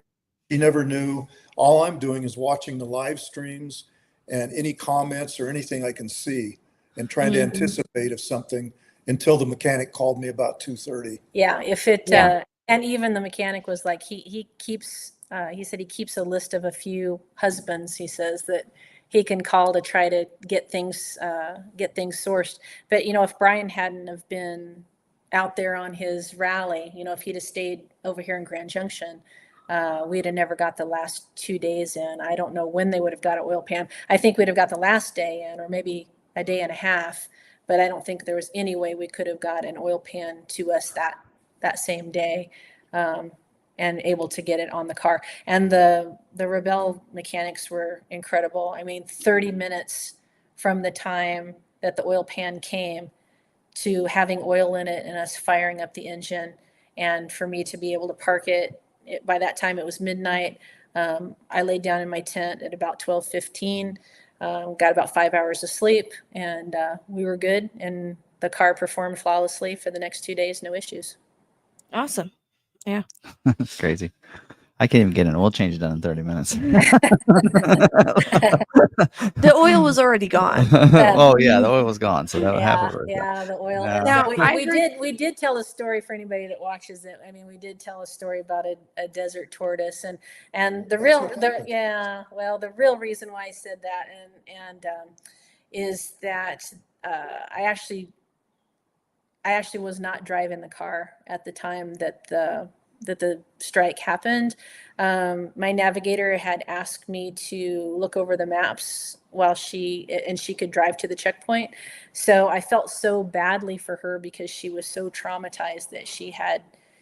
He never knew. All I'm doing is watching the live streams and any comments or anything I can see and trying to anticipate of something until the mechanic called me about 2:30. Yeah, if it, and even the mechanic was like, he keeps, he said he keeps a list of a few husbands, he says, that he can call to try to get things sourced. But, if Brian hadn't have been out there on his rally, if he'd have stayed over here in Grand Junction, we'd have never got the last 2 days in. I don't know when they would have got an oil pan. I think we'd have got the last day in, or maybe a day and a half, but I don't think there was any way we could have got an oil pan to us that same day, and able to get it on the car. And the Rebelle mechanics were incredible. I mean, 30 minutes from the time that the oil pan came to having oil in it and us firing up the engine, and for me to be able to park it, by that time it was midnight. I laid down in my tent at about 12:15, got about 5 hours of sleep, and we were good, and the car performed flawlessly for the next 2 days, no issues. Awesome. Yeah. It's crazy. I can't even get an oil change done in 30 minutes. The oil was already gone. Oh yeah, the oil was gone, so that half of it. Yeah, the oil. Yeah. Now, we did tell a story for anybody that watches it. I mean, we did tell a story about a desert tortoise, and the real reason why I said that and is that I actually was not driving the car at the time that the strike happened. My navigator had asked me to look over the maps while she could drive to the checkpoint. So I felt so badly for her because she was so traumatized that she had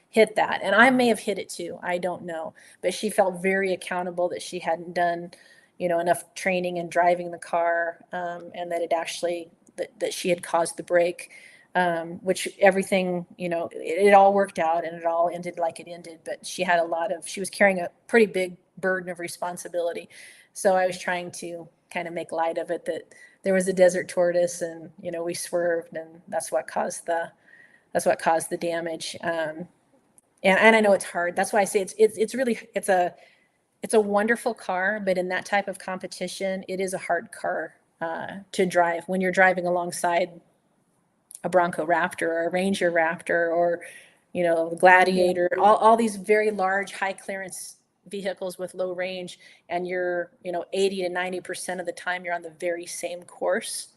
hit that. And I may have hit it too. I don't know. But she felt very accountable that she hadn't done, enough training and driving the car, and that it actually, that she had caused the break. Which everything, it all worked out and it all ended like it ended, but she was carrying a pretty big burden of responsibility. So I was trying to kind of make light of it, that there was a desert tortoise and, we swerved, and that's what caused the damage. And I know it's hard. That's why I say it's a wonderful car, but in that type of competition, it is a hard car to drive when you're driving alongside a Bronco Raptor or a Ranger Raptor or, you know, the Gladiator, all these very large, high clearance vehicles with low range, and you're, you know, 80 to 90% of the time you're on the very same course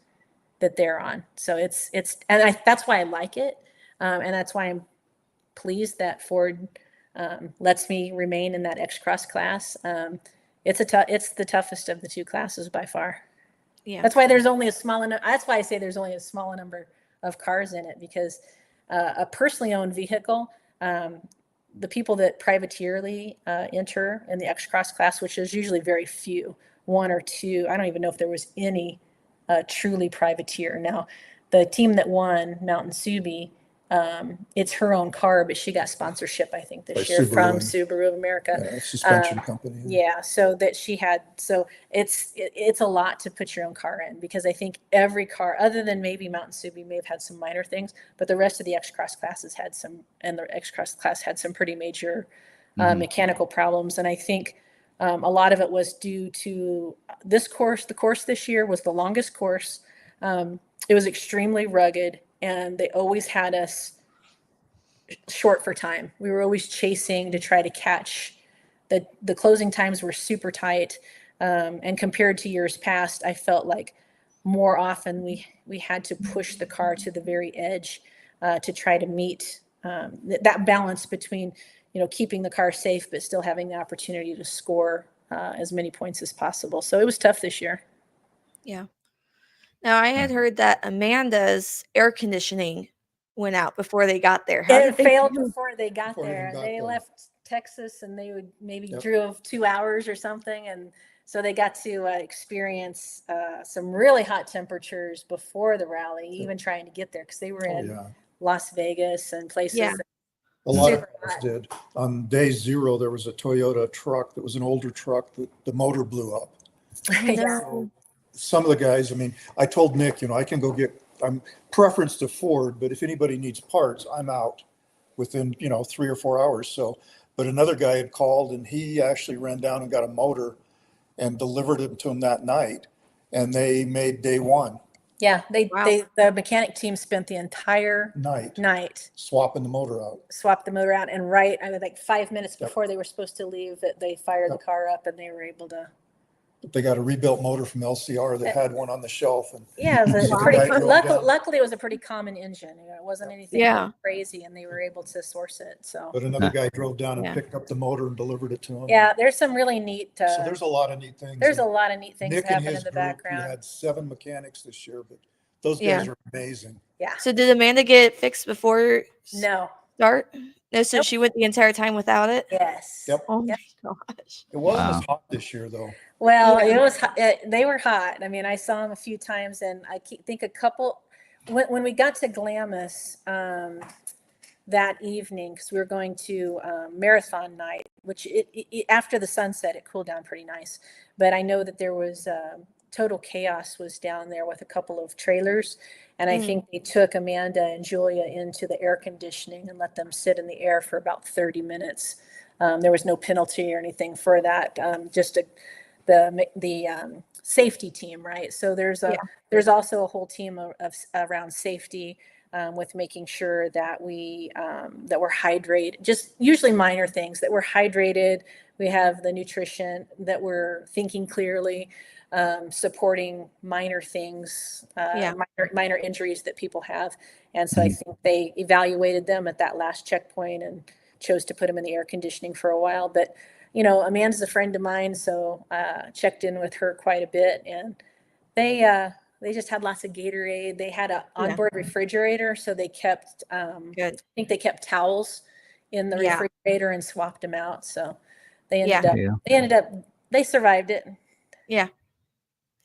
that they're on. So that's why I like it. And that's why I'm pleased that Ford lets me remain in that X-Cross class. It's the toughest of the two classes by far. Yeah. That's why there's only a small enough. That's why I say there's only a small number of cars in it, because a personally owned vehicle, the people that privateerly enter in the X-Cross class, which is usually very few, one or two. I don't even know if there was any truly privateer. Now, the team that won, Mountain Subi, it's her own car, but she got sponsorship, I think, this By year Subaru from and- Subaru of America. Suspension company. Yeah, so that she had, so it's a lot to put your own car in, because I think every car, other than maybe Mountain Subi, may have had some minor things, but the rest of the X-Cross classes had some, and the X-Cross class had some pretty major mechanical problems. And I think a lot of it was due to this course. The course this year was the longest course. It was extremely rugged, and they always had us short for time. We were always chasing to try to catch. The closing times were super tight, and compared to years past, I felt like more often we had to push the car to the very edge to try to meet that balance between, you know, keeping the car safe but still having the opportunity to score as many points as possible. So it was tough this year. Yeah. Now, I had heard that Amanda's air conditioning went out before they got there. How It did they failed do? before they got Before they there. even got They there. left Texas, and they would maybe Yep. drove 2 hours or something, and so they got to experience some really hot temperatures before the rally, even trying to get there, because they were Oh, in yeah. Las Vegas and places. Yeah. A lot of Super cars hot. did. On day 0, there was a Toyota truck that was an older truck that the motor blew up. Yeah. So some of the guys, I mean, I told Nick, you know, I can go get, I'm preference to Ford, but if anybody needs parts, I'm out within, you know, 3 or 4 hours. So, but another guy had called, and he actually ran down and got a motor and delivered it to him that night. And they made day 1 Yeah, Wow. the mechanic team spent the entire night swapping the motor out. swapped the motor out, and right, I mean, like 5 minutes Yep. before they were supposed to leave, that they fired Yep. the car up, and they were able to. They got a rebuilt motor from LCR. They had one on the shelf, and Yeah, it was So a the pretty. guy drove down. Luckily, it was a pretty common engine. You know, it wasn't anything Yeah. crazy, and they were able to source it. So but another guy drove down and Yeah. picked up the motor and delivered it to him. yeah, there's some really neat. So there's a lot of neat things. There's a And lot of neat things Nick and happening in his the group, he background. had 7 mechanics this year, but those Yeah. guys are amazing. Yeah. So did Amanda get it fixed before No. start? No, so Nope. she went the entire time without it? Yes. Yep. Oh Yep. my gosh. It wasn't Wow. as hot this year, though. Well, Yeah. it was. They were hot. I mean, I saw them a few times, and I think a couple. When we got to Glamis that evening, because we were going to marathon night, which after the sunset, it cooled down pretty nice. But I know that there was total chaos was down there with a couple of trailers, and I think they took Amanda and Julia into the air conditioning and let them sit in the air for about 30 minutes. There was no penalty or anything for that. Just the safety team, right? So there's also a whole team of around safety, with making sure that we're hydrated, just usually minor things, that we're hydrated. We have the nutrition, that we're thinking clearly, supporting minor things, minor injuries that people have. And so I think they evaluated them at that last checkpoint and chose to put them in the air conditioning for a while. But, you know, Amanda's a friend of mine, so checked in with her quite a bit, and they just had lots of Gatorade. They had an onboard refrigerator, so they kept, Good. I think they kept towels in the Yeah. refrigerator and swapped them out. So they Yeah. ended up, they survived it. Yeah.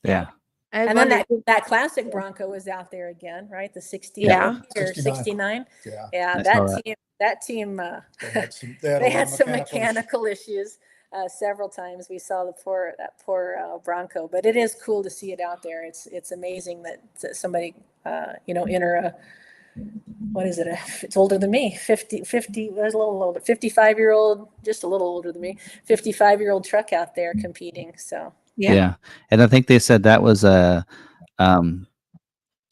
Yeah. I had And then wondered- that classic Bronco was out there again, right? The 60 Yeah. or 69. 69. Yeah. Yeah, I saw that team, They had some, they had, they a lot had of some mechanical issues. mechanical issues. Several times we saw that poor Bronco, but it is cool to see it out there. It's amazing that somebody, enter a, what is it? It's older than me, 50, there's a little older, 55-year-old, just a little older than me, 55-year-old truck out there competing. So Yeah. And I think they said that was a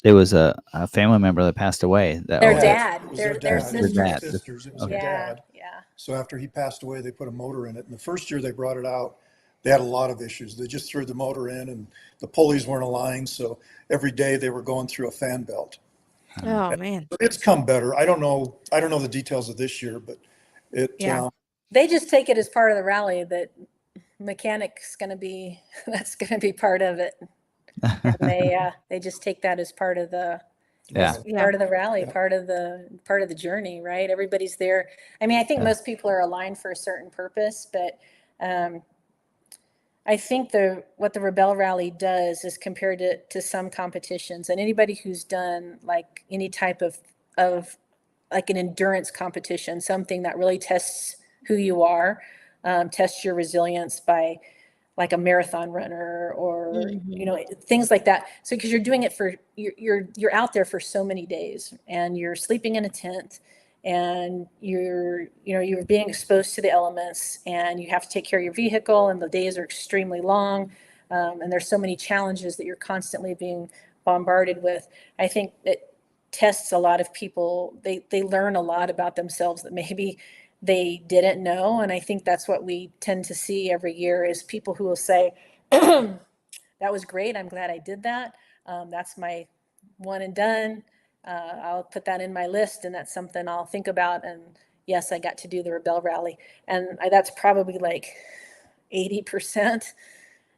It was a family member that passed away. That Their owned it. dad. It was Their their dad. sister. It was Dad. their sisters. It was Okay. their Yeah, dad. yeah. So after he passed away, they put a motor in it. And the first year they brought it out, they had a lot of issues. They just threw the motor in and the pulleys weren't aligned. So every day they were going through a fan belt. Oh man. But it's come better. I don't know the details of this year, but it, Yeah. They just take it as part of the rally that mechanic's going to be, that's going to be part of it. And they just take that as part of the, Yeah. part of the rally, Yeah. part of the journey, right? Everybody's there. I mean, I think Yeah. most people are aligned for a certain purpose, but I think what the Rebelle Rally does is compared to some competitions, and anybody who's done like any type of like an endurance competition, something that really tests who you are, tests your resilience by like a marathon runner or things like that. So because you're doing it for you're out there for so many days and you're sleeping in a tent and you're being exposed to the elements and you have to take care of your vehicle and the days are extremely long, and there's so many challenges that you're constantly being bombarded with. I think it tests a lot of people. They learn a lot about themselves that maybe they didn't know. And I think that's what we tend to see every year is people who will say, that was great. I'm glad I did that. That's my one and done. I'll put that in my list and that's something I'll think about. And yes, I got to do the Rebelle Rally. And that's probably like 80%,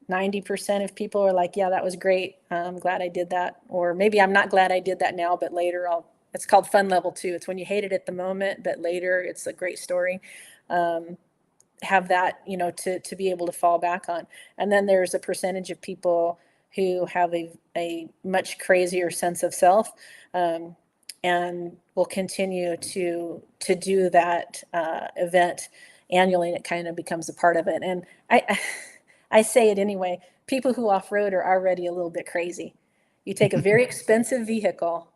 90% of people are like, yeah, that was great. I'm glad I did that. Or maybe I'm not glad I did that now, but later it's called fun level 2. It's when you hate it at the moment, but later it's a great story. Have that, to be able to fall back on. And then there's a percentage of people who have a much crazier sense of self, and will continue to do that event annually, and it kind of becomes a part of it. And I say it anyway, people who off-road are already a little bit crazy. You take a very expensive vehicle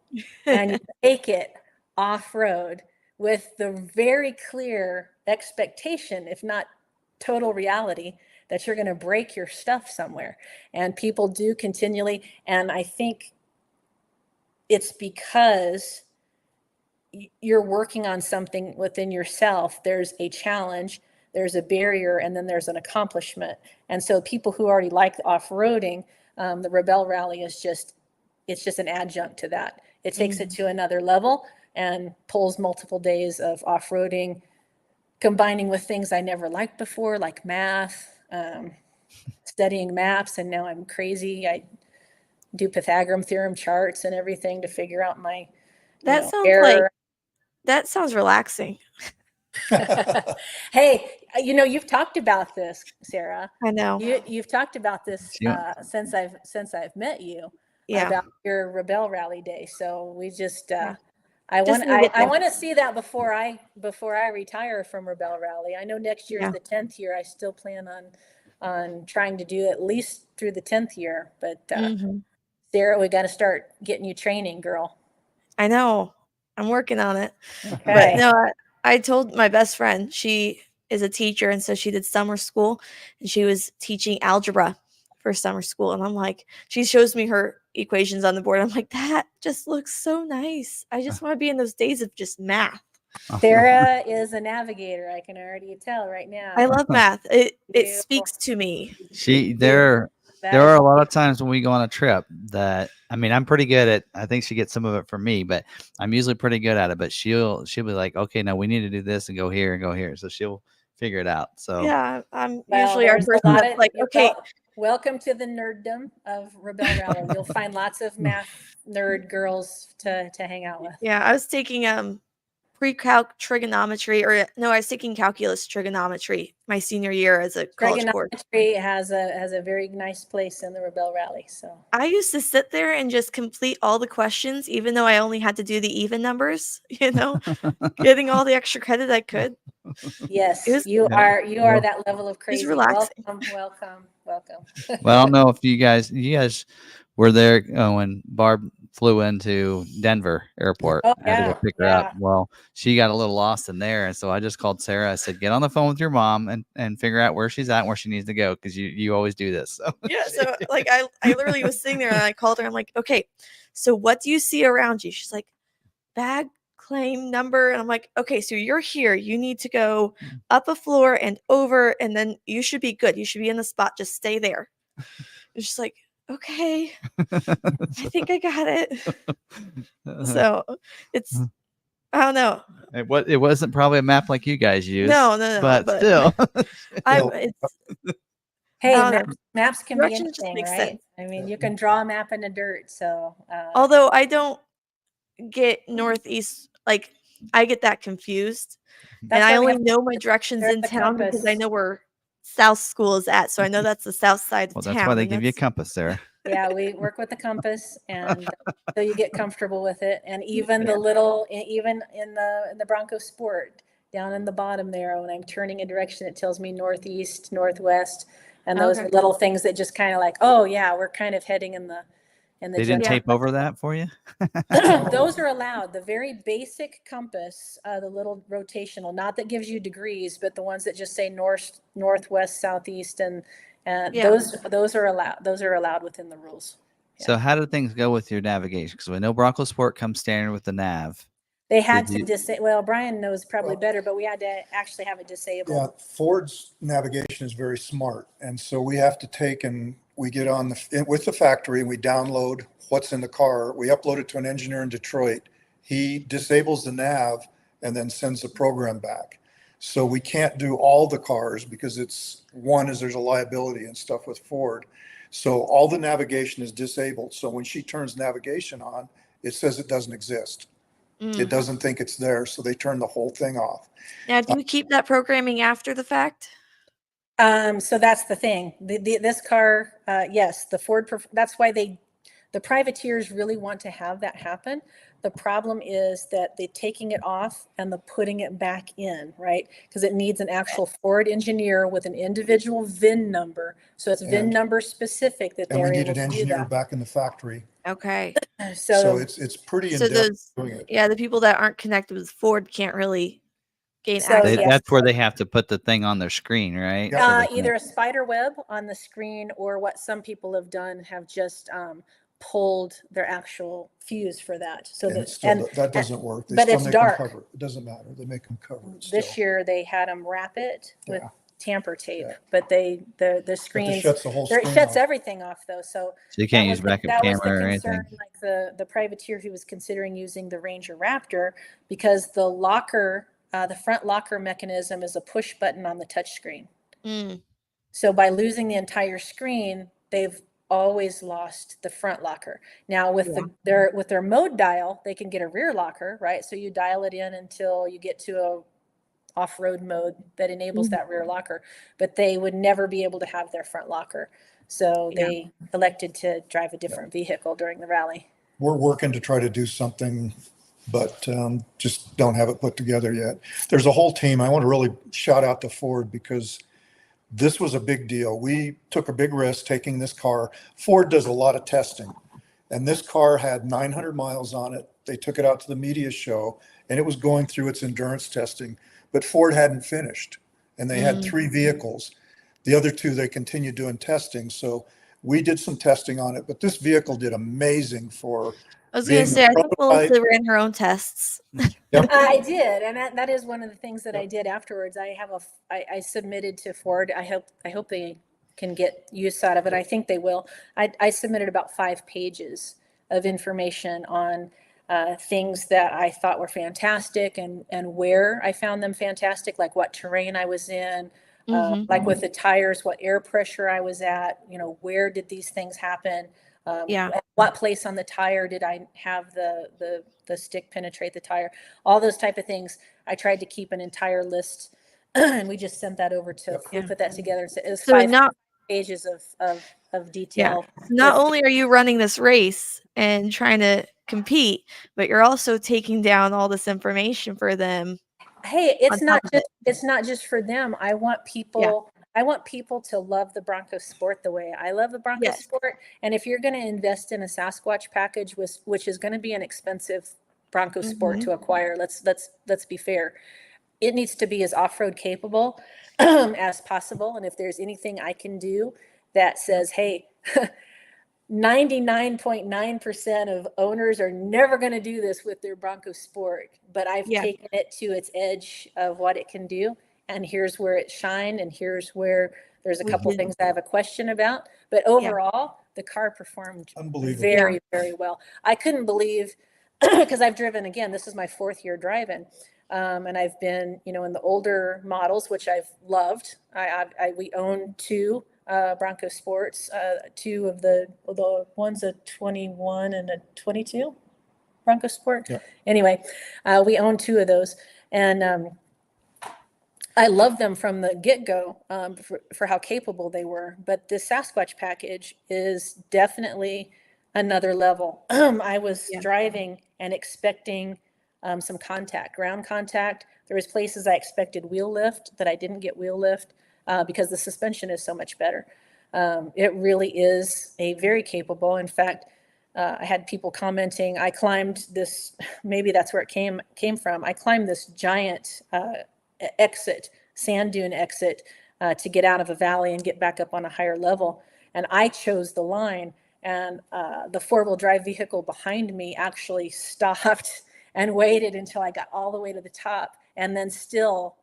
and you take it off-road with the very clear expectation, if not total reality, that you're going to break your stuff somewhere. And people do continually. And I think it's because you're working on something within yourself. There's a challenge, there's a barrier, and then there's an accomplishment. And so people who already like off-roading, the Rebelle Rally is just an adjunct to that. It takes it to another level and pulls multiple days of off-roading, combining with things I never liked before, like math, studying maps. And now I'm crazy. I do Pythagorean theorem charts and everything to figure out my that sounds relaxing. Hey, you've talked about this, Sarah. I know. You've talked about this since I've met you. Yeah. About your Rebelle Rally day. So we just I Just want to see that before I retire from Rebelle Rally. I know next year is the 10th year. I still plan on trying to do at least through the 10th year. But Sarah, we got to start getting you training, girl. I know. I'm working on it. Okay. But no, I told my best friend, she is a teacher, and so she did summer school, and she was teaching algebra for summer school. And I'm like, she shows me her equations on the board. I'm like, that just looks so nice. I just want to be in those days of just math. Sarah is a navigator. I can already tell right now. I love math. It speaks to me. There are a lot of times when we go on a trip that, I mean, I'm pretty good at, I think she gets some of it from me, but I'm usually pretty good at it. But she'll be like, okay, now we need to do this and go here and go here. So she'll figure it out. So yeah, I'm usually our person that's like, okay. Welcome to the nerddom of Rebelle Rally. You'll find lots of math nerd girls to hang out with. Yeah, I was taking pre-calc trigonometry, I was taking calculus trigonometry my senior year as a college course. Trigonometry has a very nice place in the Rebelle Rally. So I used to sit there and just complete all the questions, even though I only had to do the even numbers, getting all the extra credit I could. Yes, you are that level of crazy. It's relaxing. Welcome. Well, I don't know if you guys were there when Barb flew into Denver airport. I had to go pick her up. Well, she got a little lost in there. And so I just called Sarah. I said, get on the phone with your mom and figure out where she's at and where she needs to go. Cause you always do this. So. Yeah. So like, I literally was sitting there and I called her. I'm like, okay, So what do you see around you? She's like, bag claim number. And I'm like, okay, so you're here. You need to go up a floor and over, and then you should be good. You should be in the spot. Just stay there. It's just like, okay, I think I got it. So it's, I don't know. It wasn't probably a map like you guys use. No, but still. Hey, maps can be directions just anything, make right? sense. I mean, you can draw a map in the dirt. So, Although I don't get northeast, like I get that confused, and I only know my directions in town because I know where South School is at. So I know that's the south side of Well, town. that's why they give you a compass there. Yeah, we work with the compass, and so you get comfortable with it. And even the little, even in the Bronco Sport, down in the bottom there, when I'm turning a direction, it tells me northeast, northwest, and those are little things that just kind of like, oh yeah, we're kind of heading in the They didn't tape over that for you? Those are allowed. The very basic compass, the little rotational, not that gives you degrees, but the ones that just say north, northwest, southeast, and those are allowed. Those are allowed within the rules. Yeah. So how did things go with your navigation? Because we know Bronco Sport comes standard with the nav. They had to disable. Well, Brian knows probably better, but we had to actually have it disabled. Yeah, Ford's navigation is very smart, and so we have to take and we get on with the factory and we download what's in the car. We upload it to an engineer in Detroit. He disables the nav and then sends the program back. So we can't do all the cars because there's a liability and stuff with Ford. So all the navigation is disabled. So when she turns navigation on, it says it doesn't exist. It doesn't think it's there. So they turn the whole thing off. Now, do you keep that programming after the fact? So that's the thing. This car, yes, the Ford. That's why the privateers really want to have that happen. The problem is that they're taking it off and the putting it back in, right? Because it needs an actual Ford engineer with an individual VIN number. So it's VIN number specific that they're able to do that. And we need an engineer back in the factory. Okay. So it's pretty in-depth doing it. Yeah, the people that aren't connected with Ford can't really gain access. That's where they have to put the thing on their screen, right? Either a spider web on the screen, or what some people have done have just pulled their actual fuse for that. So that doesn't work. But it's dark. It doesn't matter. They make them cover it. This year they had them wrap it with tamper tape, but the screen shuts the whole screen shuts off. everything off though. So you can't use backup camera or anything. Like the privateer who was considering using the Ranger Raptor, because the locker, the front locker mechanism is a push button on the touch screen. So by losing the entire screen, they've always lost the front locker. Now with their mode dial, they can get a rear locker, right? So you dial it in until you get to a off-road mode that enables that rear locker, but they would never be able to have their front locker. So they elected to drive a different vehicle during the rally. We're working to try to do something, but just don't have it put together yet. There's a whole team. I want to really shout out to Ford because this was a big deal. We took a big risk taking this car. Ford does a lot of testing, and this car had 900 miles on it. They took it out to the media show, and it was going through its endurance testing, but Ford hadn't finished, and they had 3 vehicles. The other 2, they continued doing testing. So we did some testing on it, but this vehicle did amazing for I was going to say, I think Melissa ran her own tests. I did, and that is one of the things that I did afterwards. I submitted to Ford. I hope they can get use out of it. I think they will. I submitted about 5 pages of information on things that I thought were fantastic and where I found them fantastic, like what terrain I was in, like with the tires, what air pressure I was at, where did these things happen? What place on the tire did I have the stick penetrate the tire? All those type of things. I tried to keep an entire list, and we just sent that over to put that together. So it was 5 pages of detail. Yeah. Not only are you running this race and trying to compete, but you're also taking down all this information for them. Hey, it's not just for them. I want people. I want people to love the Bronco Sport the way I love the Bronco Sport. And if you're going to invest in a Sasquatch package, which is going to be an expensive Bronco Sport to acquire, let's be fair. It needs to be as off-road capable as possible. And if there's anything I can do that says, hey, 99.9% of owners are never going to do this with their Bronco Sport, but I've Yeah. taken it to its edge of what it can do. And here's where it shined. And here's where there's a couple things I have a question about. But overall, the car performed very, very well. I couldn't believe, because I've driven, again, this is my 4th year driving. And I've been, in the older models, which I've loved. We own 2 Bronco Sports, 2 of the one's a 21 and a 22 Bronco Sport. Yeah. Anyway, we own 2 of those, and I love them from the get-go for how capable they were. But the Sasquatch package is definitely another level. I was driving and expecting some ground contact. There was places I expected wheel lift that I didn't get wheel lift because the suspension is so much better. It really is a very capable. In fact, I had people commenting, I climbed this, maybe that's where it came from. I climbed this giant sand dune exit to get out of a valley and get back up on a higher level. And I chose the line, and the 4-wheel drive vehicle behind me actually stopped and waited until I got all the way to the top, and then still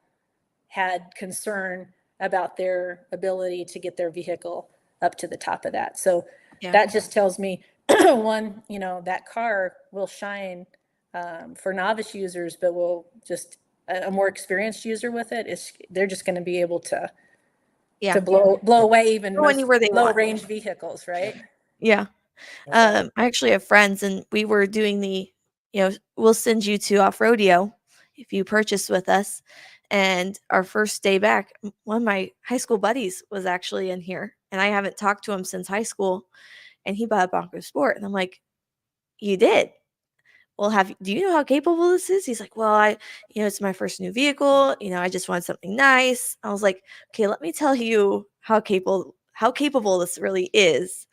had concern about their ability to get their vehicle up to the top of that. So that just tells me, one, that car will shine for novice users, but will just a more experienced user with it they're just going to be able to blow away even low range vehicles, right? Yeah. I actually have friends, and we were doing we'll send you to off-rodeo if you purchase with us. And our first day back, one of my high school buddies was actually in here, and I haven't talked to him since high school, and he bought a Bronco Sport. And I'm like, you did? Well, do you know how capable this is? He's like, well, it's my first new vehicle. I just wanted something nice. I was like, okay, let me tell you how capable this really is.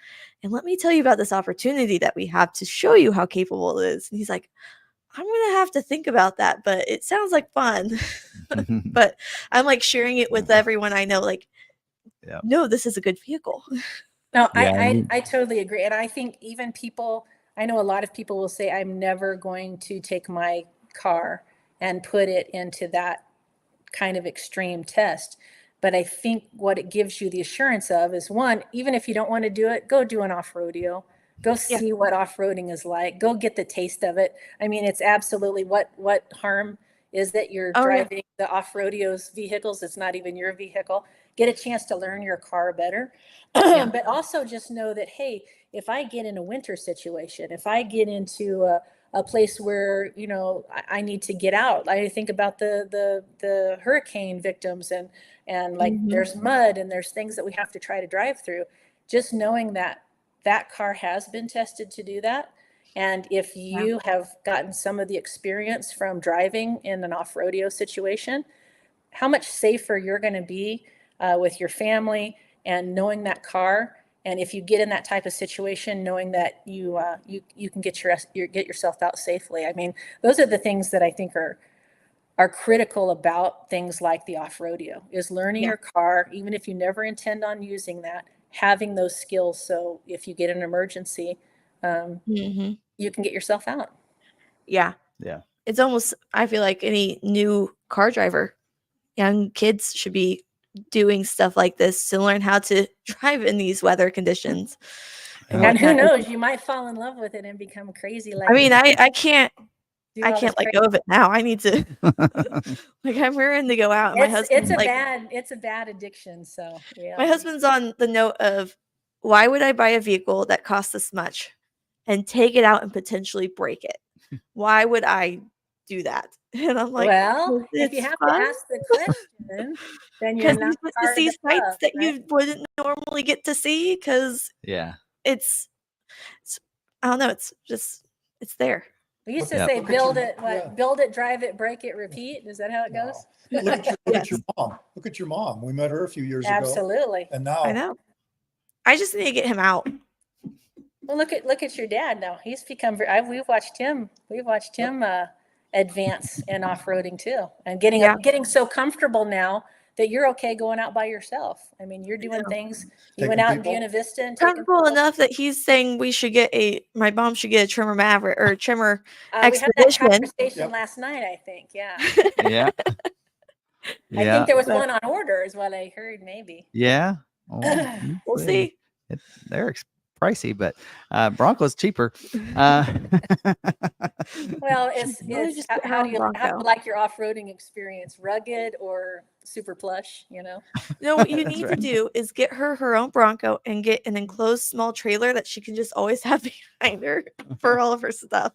And let me tell you about this opportunity that we have to show you how capable it is. And he's like, I'm going to have to think about that, but it sounds like fun. But I'm like sharing it with everyone I know, like, no, this is a good vehicle. No, I totally agree. And I think even I know a lot of people will say, I'm never going to take my car and put it into that kind of extreme test. But I think what it gives you the assurance of is, one, even if you don't want to do it, go do an off-rodeo. Go see what off-roading is like. Go get the taste of it. I mean, it's absolutely what harm is that you're driving the off-rodeo's vehicles. It's not even your vehicle. Get a chance to learn your car better. But also just know that, hey, if I get in a winter situation, if I get into a place where, I need to get out, I think about the hurricane victims and like there's mud and there's things that we have to try to drive through. Just knowing that car has been tested to do that. And if you have gotten some of the experience from driving in an off-rodeo situation, how much safer you're going to be with your family and knowing that car. And if you get in that type of situation, knowing that you can get yourself out safely. I mean, those are the things that I think are critical about things like the off-rodeo, is learning your car, even if you never intend on using that, having those skills. So if you get an emergency, you can get yourself out. Yeah. It's almost, I feel like any new car driver, young kids should be doing stuff like this to learn how to drive in these weather conditions. And who knows, you might fall in love with it and become crazy. Like, I mean, I can't let go of it now. I need to like, I'm raring to go out. And my husband, it's a bad addiction. So my husband's on the note of, why would I buy a vehicle that costs this much and take it out and potentially break it? Why would I do that? And I'm like, well, if you have to ask the question, then you're not you get to see sights that you wouldn't normally get to see, because it's I don't know, it's there. We used to say, build it, build it, drive it, break it, repeat. Is that how it goes? Look at your mom. Look at your mom. We met her a few years ago. Absolutely. And now I know. I just need to get him out. Well, look at your dad now. He's become we've watched him advance in off-roading too, and getting so comfortable now that you're okay going out by yourself. I mean, you're doing things. You Taking went out in people. Buena Vista and taking Comfortable people. enough that he's saying my mom should get a trimmer Maverick or a trimmer We had that Expedition. conversation Yep. last night, I think. Yeah. Yeah. I think there was one on order is what I heard, maybe. Yeah. Oh, We'll see. They're pricey, but Bronco's cheaper. Well, it's Really just get her how own do you Bronco. like your off-roading experience? Rugged or super plush, you know? No, what you That's need right. to do is get her own Bronco and get an enclosed small trailer that she can just always have behind her for all of her stuff.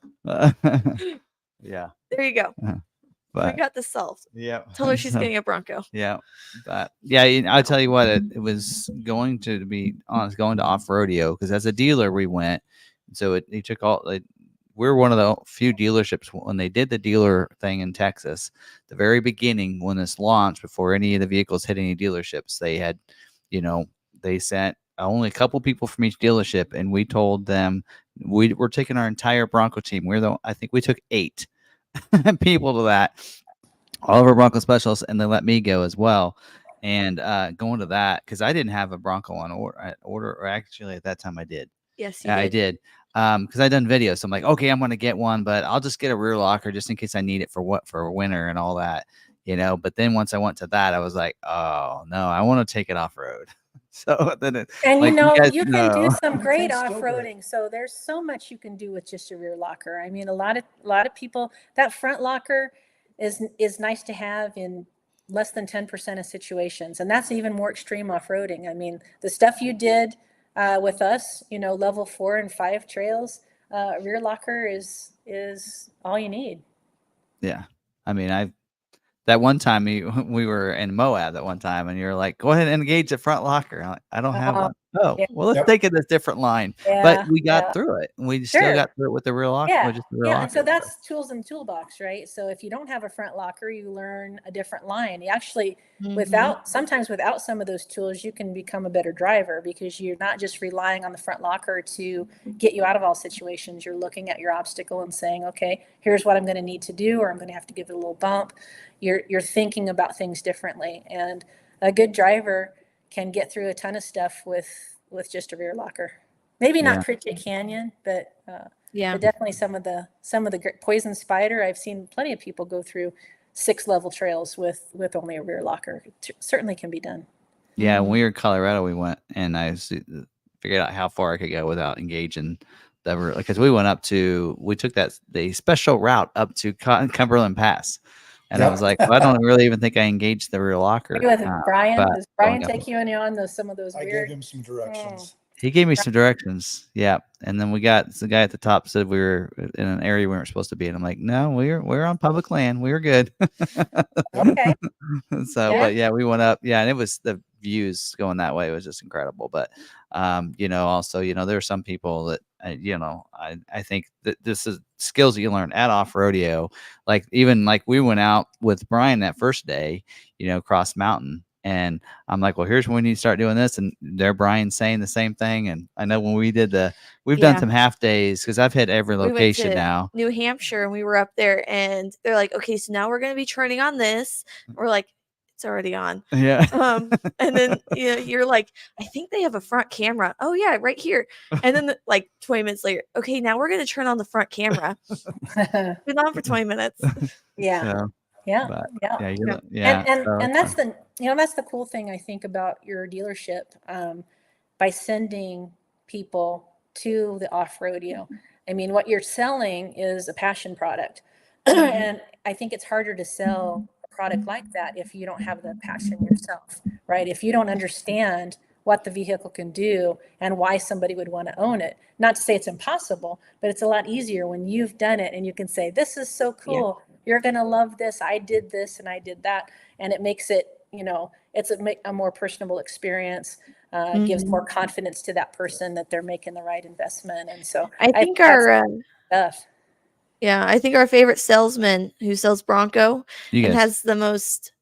Yeah. There you go. We But got this solved. yeah. Tell her she's getting a Bronco. Yeah, but yeah, I'll tell you what, it was going to be honest, going to off rodeo because as a dealer we went, so he took we're one of the few dealerships when they did the dealer thing in Texas, the very beginning when this launched, before any of the vehicles hit any dealerships, they had, they sent only a couple people from each dealership, and we told them we're taking our entire Bronco team. I think we took 8 people to that. All of our Bronco specialists, and they let me go as well. And going to that because I didn't have a Bronco on order, or actually at that time I did. Yes, I did. Because I'd done videos. So I'm like, okay, I'm gonna get one, but I'll just get a rear locker just in case I need it for winter and all that, But then once I went to that, I was like, oh no, I want to take it off road. So then And you can do some great It's still off-roading. So there's so much you can do with just a rear locker. I mean, a lot of people, that front locker is nice to have in less than 10% of situations, and that's even more extreme off-roading. I mean, the stuff you did with us, level 4 and 5 trails, rear locker is all you need. Yeah, I mean, that one time we were in Moab that one time, and you're like, go ahead and engage the front locker. I'm like, I don't have one. Oh, yeah. well, let's Yep. take it this different line. But we got through it. And we still Sure. got through it with the rear locker. Yeah, Just the rear and so locker. that's tools in the toolbox, right? So if you don't have a front locker, you learn a different line. You actually, sometimes without some of those tools, you can become a better driver because you're not just relying on the front locker to get you out of all situations. You're looking at your obstacle and saying, okay, here's what I'm going to need to do, or I'm going to have to give it a little bump. You're thinking about things differently, and a good driver can get through a ton of stuff with just a rear locker. Maybe not Pritchett Canyon, but definitely some of the great Poison Spider. I've seen plenty of people go through 6-level trails with only a rear locker. It certainly can be done. Yeah, when we were in Colorado, we went and I figured out how far I could go without engaging the, because we took the special route up to Cumberland Pass. And I was like, well, I don't really even think I engaged the rear locker. With Brian, does Brian take you on some of those I weird? gave him some directions. He gave me some directions. Yeah. And then we got the guy at the top said we were in an area we weren't supposed to be. And I'm like, no, we're on public land. We were good. Okay. So, but yeah, we went up. Yeah. And it was the views going that way. It was just incredible. But, also, there are some people that, I think that this is skills that you learn at off rodeo. Like we went out with Brian that first day, cross mountain. And I'm like, well, here's when we need to start doing this. And there, Brian's saying the same thing. And I know when we did we've done some half days because I've hit every location now. New Hampshire, and we were up there, and they're like, okay, so now we're going to be turning on this. We're like, it's already on. Yeah. And then you're like, I think they have a front camera. Oh yeah, right here. And then 20 minutes later, okay, now we're going to turn on the front camera. Been on for 20 minutes. Yeah. So, yeah. but, yeah. And that's that's the cool thing I think about your dealership, by sending people to the off rodeo. I mean, what you're selling is a passion product. And I think it's harder to sell a product like that if you don't have the passion yourself, right? If you don't understand what the vehicle can do and why somebody would want to own it. Not to say it's impossible, but it's a lot easier when you've done it and you can say, this is so cool. Yeah. You're going to love this. I did this and I did that. And it makes it, it's a more personable experience, gives more confidence to that person that they're making the right investment. And so I think I think our favorite salesman who sells Bronco and has the most,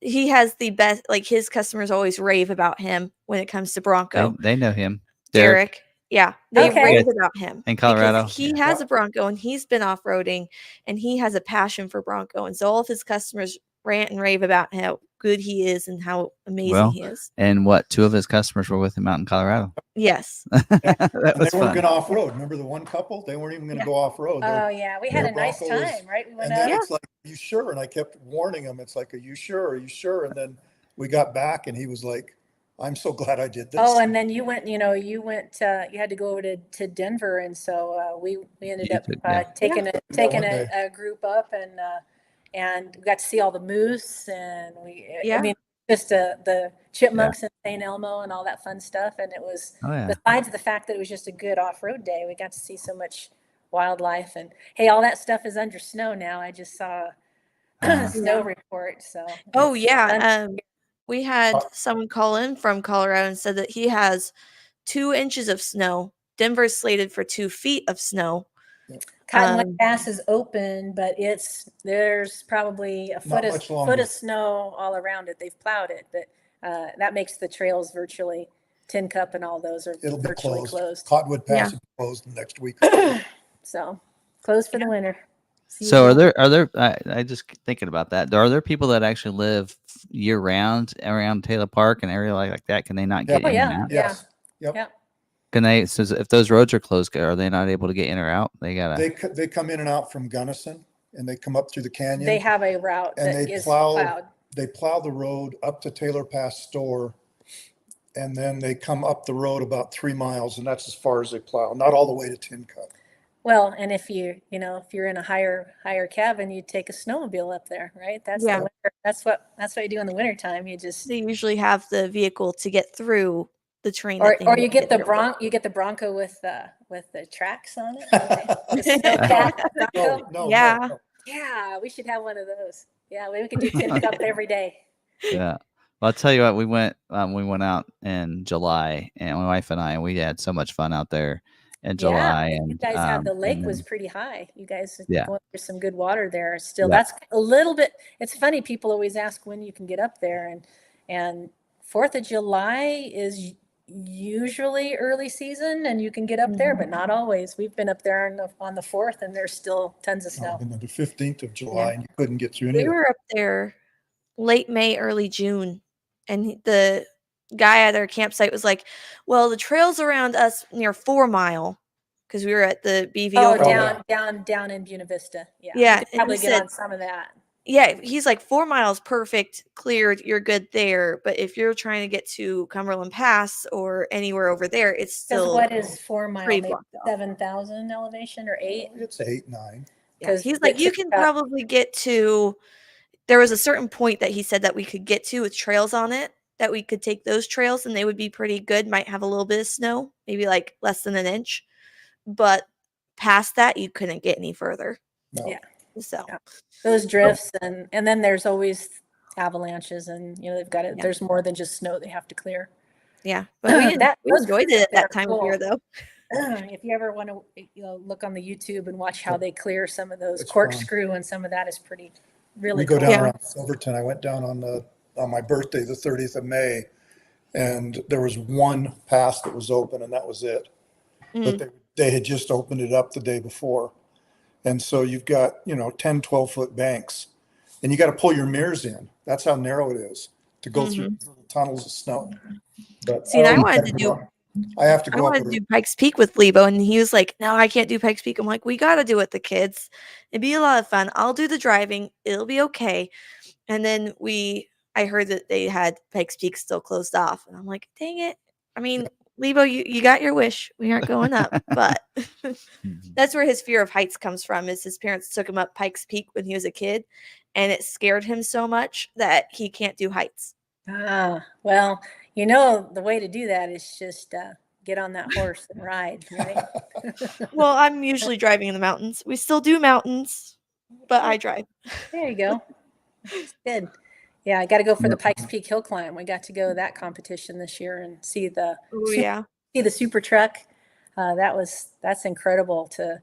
he has the best, his customers always rave about him when it comes to Bronco. They know him. Derek. Yeah. They rave about him. In Colorado. He has a Bronco and he's been off-roading and he has a passion for Bronco. And so all of his customers rant and rave about how good he is and how amazing Well, he is. And what, 2 of his customers were with him out in Colorado. Yes. That And they was weren't fun. going to off road. Remember the one couple? They weren't even going to go off road. Oh yeah, we had their a nice Bronco was- time, right? We went And then up. it's like, are you sure? And I kept warning him. It's like, are you sure? Are you sure? And then we got back and he was like, I'm so glad I did this. Oh, and then you went, you had to go over to Denver. And so we ended You up took- yeah. taking one day. a group up and we got to see all the moose and Yeah. I mean, just the chipmunks in St. Elmo and all that fun stuff. And it was, Oh, yeah. besides the fact that it was just a good off-road day, we got to see so much wildlife. And hey, all that stuff is under snow now. I just saw a snow report. So Oh it's yeah. We had someone call in from Colorado and said that he has 2 inches of snow. Denver's slated for 2 feet of snow. Cottonwood Pass is open, but there's probably a Not foot much longer. of snow all around it. They've plowed it, but that makes the trails virtually, Tin Cup and all those are It'll be virtually closed. closed. Cottonwood Pass Yeah. will be closed next week. So closed for the winter. See you So then. are there I just thinking about that. Are there people that actually live year round around Taylor Park and area like that? Can they not get Yeah. in Oh, and yeah. out? Yes. Yep. Yeah. Can they, so if those roads are closed, are they not able to get in or out? They gotta, They come in and out from Gunnison and they come up through the canyon. They have a route And that they is plow- plowed. They plow the road up to Taylor Pass store. And then they come up the road about 3 miles and that's as far as they plow, not all the way to Tin Cup. Well, and if you're in a higher cabin, you take a snowmobile up there, right? That's Yeah. the winter. That's what you do in the wintertime. You just They usually have the vehicle to get through the terrain. or that they or need you to get the through. you get the Bronco with the tracks on it. The snowcat Bronco. No, Yeah. no. Yeah, we should have one of those. Yeah, we can do Tin Cup every day. yeah. Well, I'll tell you what, we went out in July, and my wife and we had so much fun out there in July. Yeah, And you guys have the lake and was then- pretty high. You guys Yeah. going through some good water there. Still, Yeah. that's a little bit. It's funny. People always ask when you can get up there, and 4th of July is usually early season, and you can get up there, but not always. We've been up there on the 4th, and there's still tons of snow. And then the 15th of July Yeah. and you couldn't get through any We of it. were up there late May, early June, and the guy at our campsite was like, "Well, the trails around us near 4 Mile, because we were at the BV Oh, over yeah. down in Buena Vista. Yeah, Yeah, you could and probably he get said- on some of that. Yeah, he's like 4 miles perfect, cleared, you're good there. But if you're trying to get to Cumberland Pass or anywhere over there, it's Because still what is 4 mile? pretty Maybe blocked off. 7,000 elevation or 8? It's 8, 9. Yeah, 'cause he's like, it's you can about- probably get to. There was a certain point that he said that we could get to with trails on it, that we could take those trails and they would be pretty good. Might have a little bit of snow, maybe like less than an inch, but past that, you couldn't get any further. No. Yeah. So Yeah. Those drifts and then there's always avalanches and they've got it. Yeah. There's more than just snow they have to clear. yeah, but we Those enjoyed it at they're that time of year, cool. though. If you ever want to look on the YouTube and watch how they clear some of those It's fun. corkscrew and some of that is really We go cool. down Yeah. around Silverton. I went down on my birthday, the 30th of May, and there was one pass that was open and that was it. Mm. But they had just opened it up the day before. And so you've got, 10, 12-foot banks and you got to pull your mirrors in. That's how narrow it is to go through the tunnels of snow. But See, and I don't wanted have to go- I have to I go up wanted to there. do Pikes Peak with Lebo, and he was like, "No, I can't do Pikes Peak." I'm like, "We got to do it with the kids. It'd be a lot of fun. I'll do the driving. It'll be okay." And then I heard that they had Pikes Peak still closed off, and I'm like, "Dang it!" I mean, Lebo, you got your wish. We aren't going up, but that's where his fear of heights comes from. Is his parents took him up Pikes Peak when he was a kid, and it scared him so much that he can't do heights. Well, the way to do that is just get on that horse and ride, right? Well, I'm usually driving in the mountains. We still do mountains, but I drive. There you go. It's good. Yeah, I got to go for the Pikes Peak Hill Climb. We got to go to that competition this year and see the Oh yeah. see the super truck. That's incredible to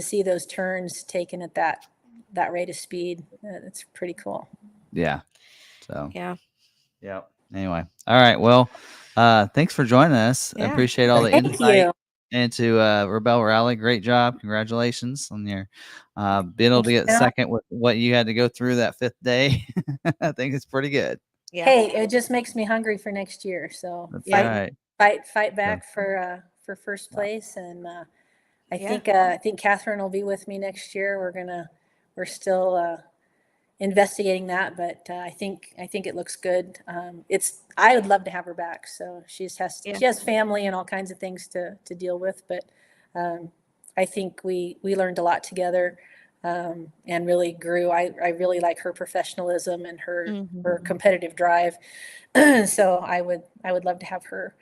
see those turns taken at that rate of speed. It's pretty cool. Yeah. So Yeah. yeah. Anyway, all right. Well, thanks for joining us. I Yeah. appreciate all the Thank insight. you. into Rebelle Rally. Great job. Congratulations on your being able Thank to you. get second with what you had to go through that 5th day. I think it's pretty good. Yeah. Hey, it just makes me hungry for next year. So That's Yeah. right. fight back for first place. And I Yeah. think Catherine will be with me next year. We're still investigating that, but I think it looks good. I would love to have her back. So she has family and all kinds of things to deal with, but I think we learned a lot together. And really grew. I really like her professionalism and her competitive drive. So I would love to have her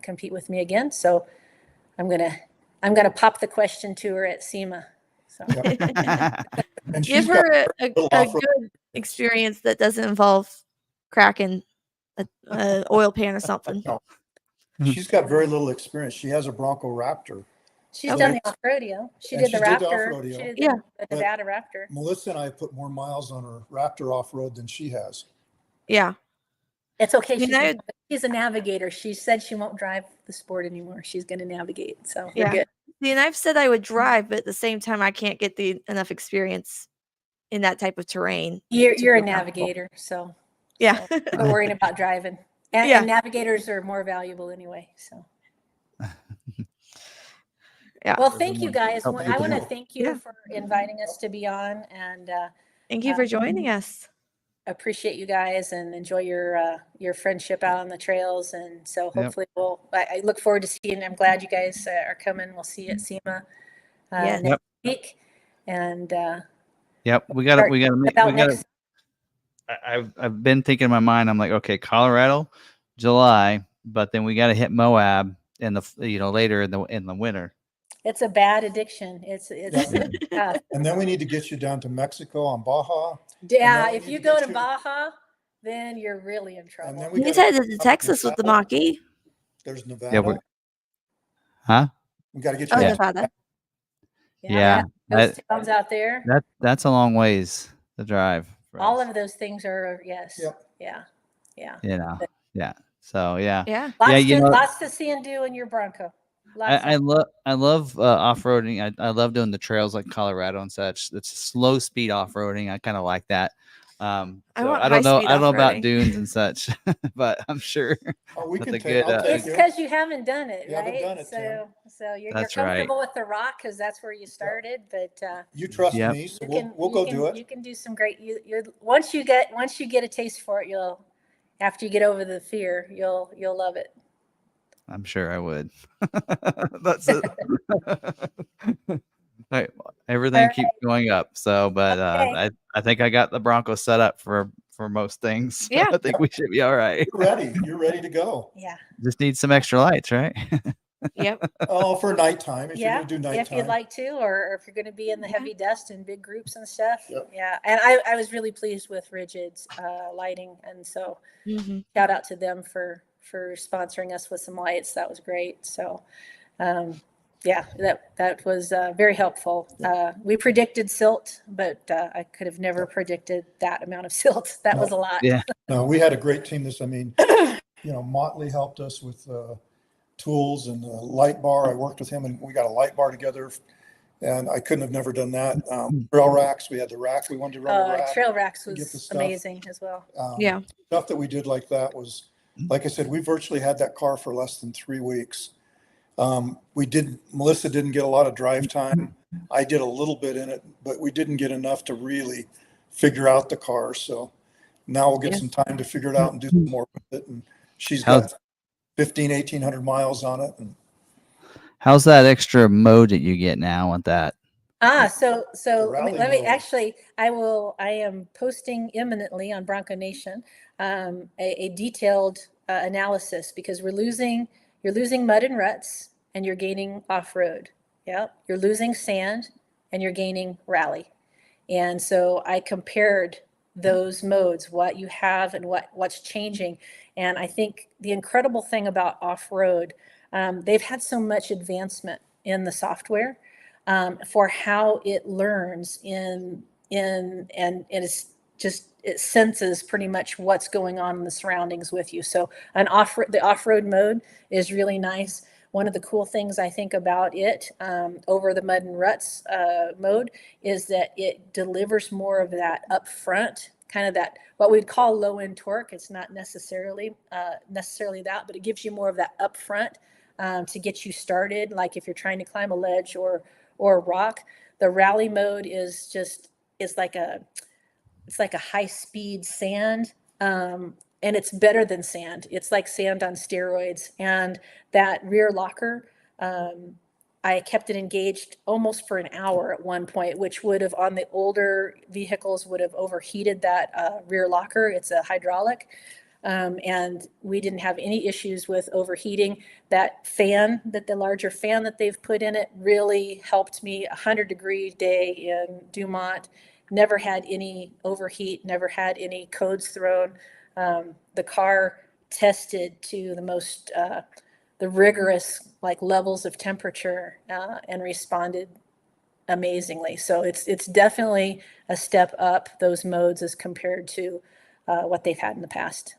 compete with me again. So I'm gonna pop the question to her at SEMA. So And Give she's got her a little off-road. good experience that doesn't involve cracking a oil pan or something. No. She's got very little experience. She has a Bronco Raptor. she's Okay. done the off rodeo. She And did the she did the Raptor. off-rodeo. She did Yeah. the Nevada Raptor. Melissa and I put more miles on her Raptor off-road than she has. Yeah. It's okay. You know- She's a navigator. She said she won't drive the sport anymore. She's going to navigate. So we're Yeah. good. See, and I've said I would drive, but at the same time, I can't get enough experience in that type of terrain. You're a feel comfortable. navigator, so Yeah. we're worrying about driving. And, Yeah. and navigators are more valuable anyway. So Yeah. well, thank you guys. Oh, I want to you. thank you Yeah. for inviting us to be on, and Thank you for joining us. appreciate you guys and enjoy your friendship out on the trails. And so hopefully I look forward to seeing. I'm glad you guys are coming. We'll see you at SEMA Yes. next week. And Yep, we got about next. I've been thinking in my mind. I'm like, okay, Colorado, July, but then we got to hit Moab in the later in the winter. It's a bad addiction. It's tough. And then we need to get you down to Mexico on Baja. Yeah, then we if need you to go get to you- Baja, then you're really in And trouble. then we He's gotta- headed to Texas with the mach-e. There's Yeah, Nevada. huh? We got to get you. Oh, Yeah. Nevada. Yeah, those towns out there. that's a long ways to drive. for All us. of those things are yes. Yep. Yeah. Yeah. So yeah, Yeah. Lots to see and do in your Bronco. I love off-roading. I love doing the trails like Colorado and such. It's slow speed off-roading. I kind of like that. I So want I don't know about off-roading. dunes and such, but I'm sure Oh, we that's can a take. good, I'll take It's you. because you haven't done it, You haven't right? done it, Tim. So you're That's right. comfortable with the rock because that's where you started. But You trust Yep. me, so you we'll go do You it. can do some great. Once you get a taste for it, after you get over the fear, you'll love it. I'm sure I would. That's it. Right. Everything All keeps going up. So, but Okay. I think I got the Bronco set up for most things. Yeah. I think we should be all right. You're ready. You're ready to go. Yeah. Just need some extra lights, right? Yep. Oh, for nighttime. If you're Yeah, gonna do nighttime. if you'd like to, or if you're going to be in the heavy dust and big groups and stuff. Yep. Yeah, and I was really pleased with Rigid's lighting, and so Mhm. shout out to them for sponsoring us with some lights. That was great. So, yeah, that was very helpful. We predicted silt, but I could have never predicted that amount of silt. That was a lot. Yeah. No, we had a great team. Motley helped us with tools and the light bar. I worked with him and we got a light bar together, and I couldn't have never done that. Trail racks, we had the rack. We wanted to run the rack. Trail racks get the was stuff. amazing as well. Yeah. Stuff that we did like that was, like I said, we virtually had that car for less than 3 weeks. Melissa didn't get a lot of drive time. I did a little bit in it, but we didn't get enough to really figure out the car. So now we'll get some time to figure it out and do some more with it. And she's got 1,800 miles on it. And How's that extra mode that you get now with that? So rally let me mode. actually, I am posting imminently on Bronco Nation a detailed analysis, because you're losing mud and ruts and you're gaining off-road. Yep. You're losing sand and you're gaining rally. And so I compared those modes, what you have and what's changing. And I think the incredible thing about off-road, they've had so much advancement in the software for how it learns and it's just, it senses pretty much what's going on in the surroundings with you. So the off-road mode is really nice. One of the cool things I think about it over the mud and ruts mode is that it delivers more of that upfront, kind of that what we'd call low end torque. It's not necessarily that, but it gives you more of that upfront to get you started. Like if you're trying to climb a ledge or a rock, the rally mode is like a high speed sand. And it's better than sand. It's like sand on steroids. And that rear locker, I kept it engaged almost for an hour at one point, which would have on the older vehicles would have overheated that rear locker. It's a hydraulic. And we didn't have any issues with overheating. That fan, the larger fan that they've put in it really helped me. 100-degree day in Dumont, never had any overheat, never had any codes thrown. The car tested to the rigorous like levels of temperature and responded amazingly. So it's definitely a step up, those modes, as compared to what they've had in the past.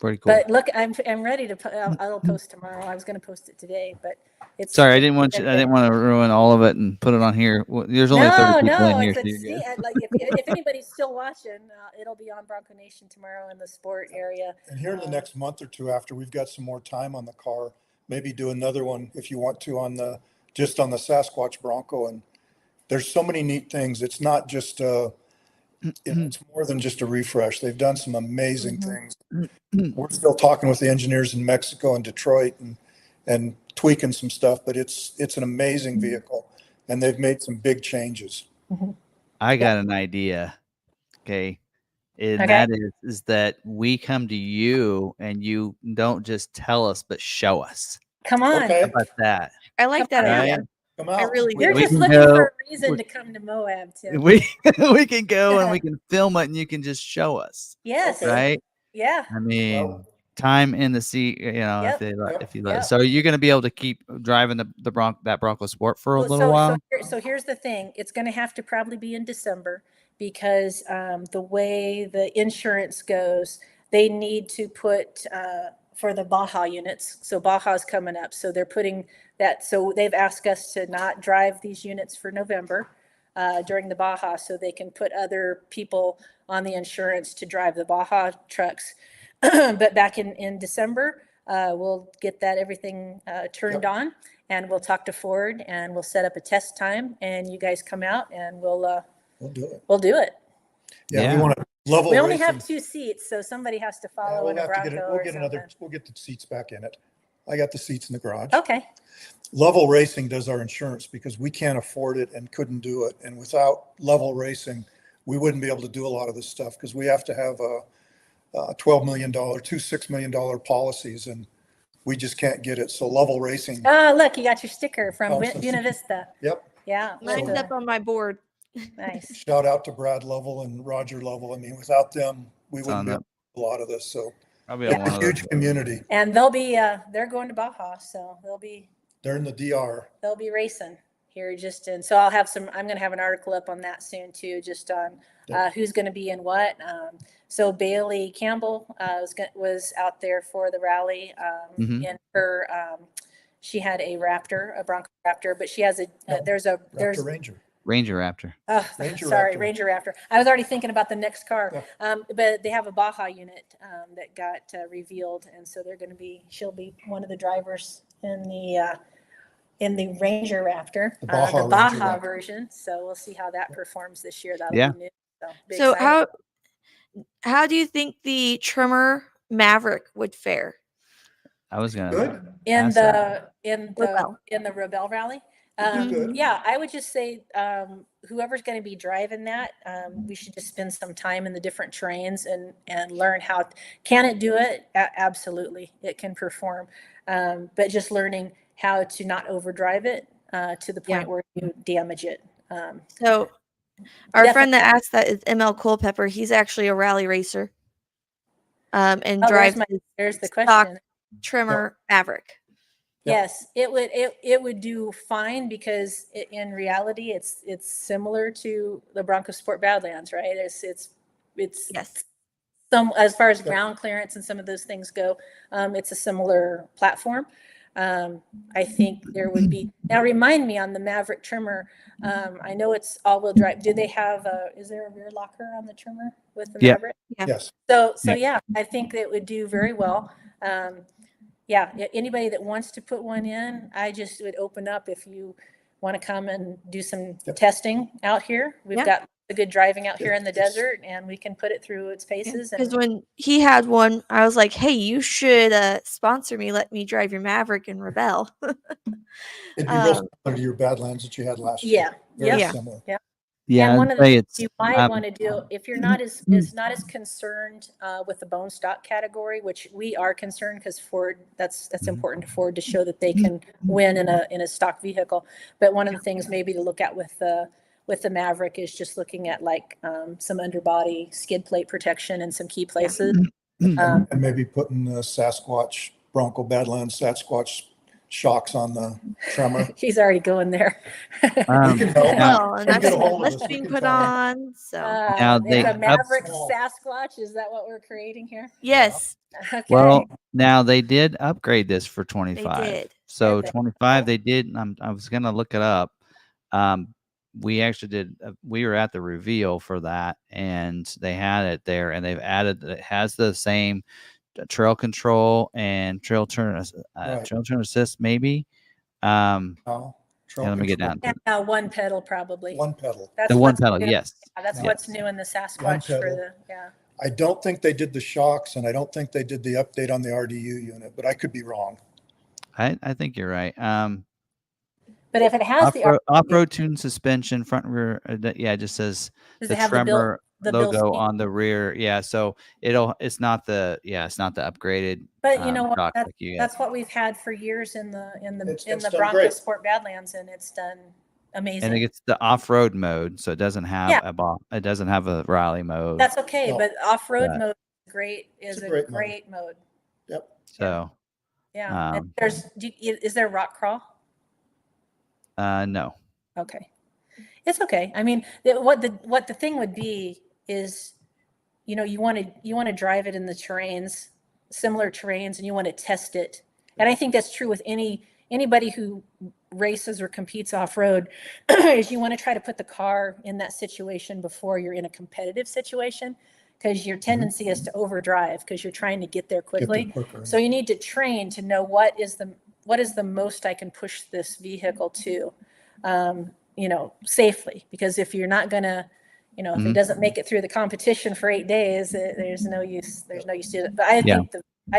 Pretty cool. But look, I'm ready to. I'll post tomorrow. I was going to post it today, but it's. Sorry, I didn't want to ruin all of it and put it on here. Well, there's only 30 people in here, so you're good. Like if anybody's still watching, it'll be on Bronco Nation tomorrow in the sport area. And here in the next month or two, after we've got some more time on the car, maybe do another one if you want to on the Sasquatch Bronco. And there's so many neat things. It's not just it's more than just a refresh. They've done some amazing things. We're still talking with the engineers in Mexico and Detroit and tweaking some stuff, but it's an amazing vehicle, and they've made some big changes. I got an idea. Okay. And that is that we come to you and you don't just tell us, but show us. Come on. Okay. How about that? I like that idea. Come out. I really You're do. just can looking go- for a reason to come to Moab, Tim. We can go and we can film it and you can just show us. Yes. Okay. Right? Yeah. I mean, Well, time in the seat, if you let us. So you're going to be able to keep driving that Bronco Sport for a little while. So here's the thing. It's going to have to probably be in December because the way the insurance goes, they need to put for the Baja units. So Baja's coming up. So they're putting that. So they've asked us to not drive these units for November during the Baja so they can put other people on the insurance to drive the Baja trucks. But back in December, we'll get everything turned on, and we'll talk to Ford and we'll set up a test time, and you guys come out and we'll do it. We'll do it. Yeah. We want to level. We only racing. have 2 seats, so somebody has to follow in a Bronco. We'll get the seats back in it. I got the seats in the garage. Okay. Level Racing does our insurance because we can't afford it and couldn't do it. And without Level Racing, we wouldn't be able to do a lot of this stuff because we have to have $12 million, two $6 million policies, and we just can't get it. So Level Racing. Oh, look, you got your sticker from Awesome. Buena Vista. Yep. Yeah. Mine's up on my board. Nice. Shout out to Brad Lovell and Roger Lovell. I mean, without them, we wouldn't be able to do a lot of this. So I'll be Yeah. on one a of huge those. community. And they'll be they're going to Baja, so They're in the DR. they'll be racing here so I'm going to have an article up on that soon too, just on who's going to be in what. So Bailey Campbell was out there for the rally in her, she had a Bronco Raptor, but she has there's Raptor Ranger. Ranger Raptor. Oh, Ranger sorry, Raptor. Ranger Raptor. I was already thinking about the next car, but they have a Baja unit that got revealed, and so she'll be one of the drivers in the Ranger Raptor, The Baja the Baja Ranger Raptor. version. So we'll see how that performs this year. That'll Yeah. be new. Big So excitement. how do you think the Trimmer Maverick would fare? I was going Good. to. in Rebelle. the Rebelle Rally. Good. Yeah, I would just say whoever's going to be driving that, we should just spend some time in the different terrains and learn how. Can it do it? Absolutely, it can perform, but just learning how to not overdrive it to the point where you damage it. So our friend that asked that is ML Culpepper. He's actually a rally racer. And drives there's the stock question. Trimmer Maverick. Yes, it would do fine because in reality it's similar to the Bronco Sport Badlands, right? It's Yes. as far as ground clearance and some of those things go, it's a similar platform. I think there would be, now remind me on the Maverick trimmer, I know it's all-wheel drive. Do they have is there a rear locker on the trimmer with the Maverick? Yeah. Yes. So yeah, I think that would do very well. Yeah, anybody that wants to put one in, I just would open up if you want to come and do some testing out here. We've got the good driving out here in the desert, and we can put it through its paces. Because when he had one, I was like, hey, you should sponsor me. Let me drive your Maverick and Rebelle. It'd be real similar to your Badlands that you had last year. Very similar. Yeah, and one of the I'd say things you might want to do, if you're not as concerned with the bone stock category, which we are concerned because Ford, that's important to Ford to show that they can win in a stock vehicle. But one of the things maybe to look at with the Maverick is just looking at like some underbody skid plate protection in some key places. And maybe putting the Sasquatch, Bronco Badlands Sasquatch shocks on the tremor. He's already going there. He can help. Well, and Come I've get a seen hold of lists us. We being can put tell him. on. So Now It's they a Maverick up- Sasquatch. Is that what we're creating here? yes, Okay. well, now they did upgrade this for 25. did. So Did they? 25 they did. I was gonna look it up. We actually did. We were at the reveal for that, and they had it there, and they've added. It has the same trail control and trail turn assist maybe. Oh, Yeah, let me get down to it. And one pedal probably. one pedal. That's The one what's pedal, new. yes. Yeah, that's Yes. what's new in the Sasquatch for pedal. the I don't think they did the shocks, and I don't think they did the update on the RDU unit, but I could be wrong. I think you're right. But if it has the Off-road tune suspension, front and rear. It just says does the it have Tremor the Bill logo Speed? on the rear. Yeah, so it's not the upgraded. But you know what? shock like you get. That's what we've had for years in the It's done Bronco great. Sport Badlands, and it's done amazing. And it gets the off-road mode, so it doesn't have it doesn't have a rally mode. That's okay, No. but off-road But- mode is It's a a great great mode. Yep. so Yeah. And is there rock crawl? no. Okay. It's okay. I mean, what the thing would be is, you want to drive it in the terrains, similar terrains, and you want to test it. And I think that's true with anybody who races or competes off-road is you want to try to put the car in that situation before you're in a competitive situation, because your tendency is to overdrive because you're trying to get there quickly. quicker. So you need to train to know what is the most I can push this vehicle to, safely. Because if you're not gonna, if it doesn't make it through the competition for 8 days, there's no use. There's no use to it. But I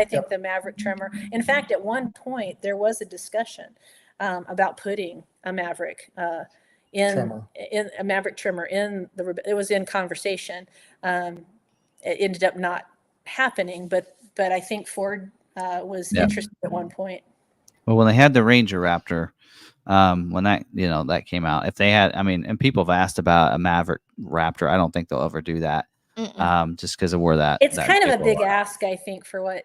think the Maverick Tremor. In fact, at one point there was a discussion about putting a Maverick in a Maverick Tremor in the. It was in conversation. It ended up not happening, but I think Ford was interested at one point. Well, when they had the Ranger Raptor, when that came out, if they had, and people have asked about a Maverick Raptor, I don't think they'll ever do that. Just because of where that. It's that kind of a vehicle big ask, I think, for what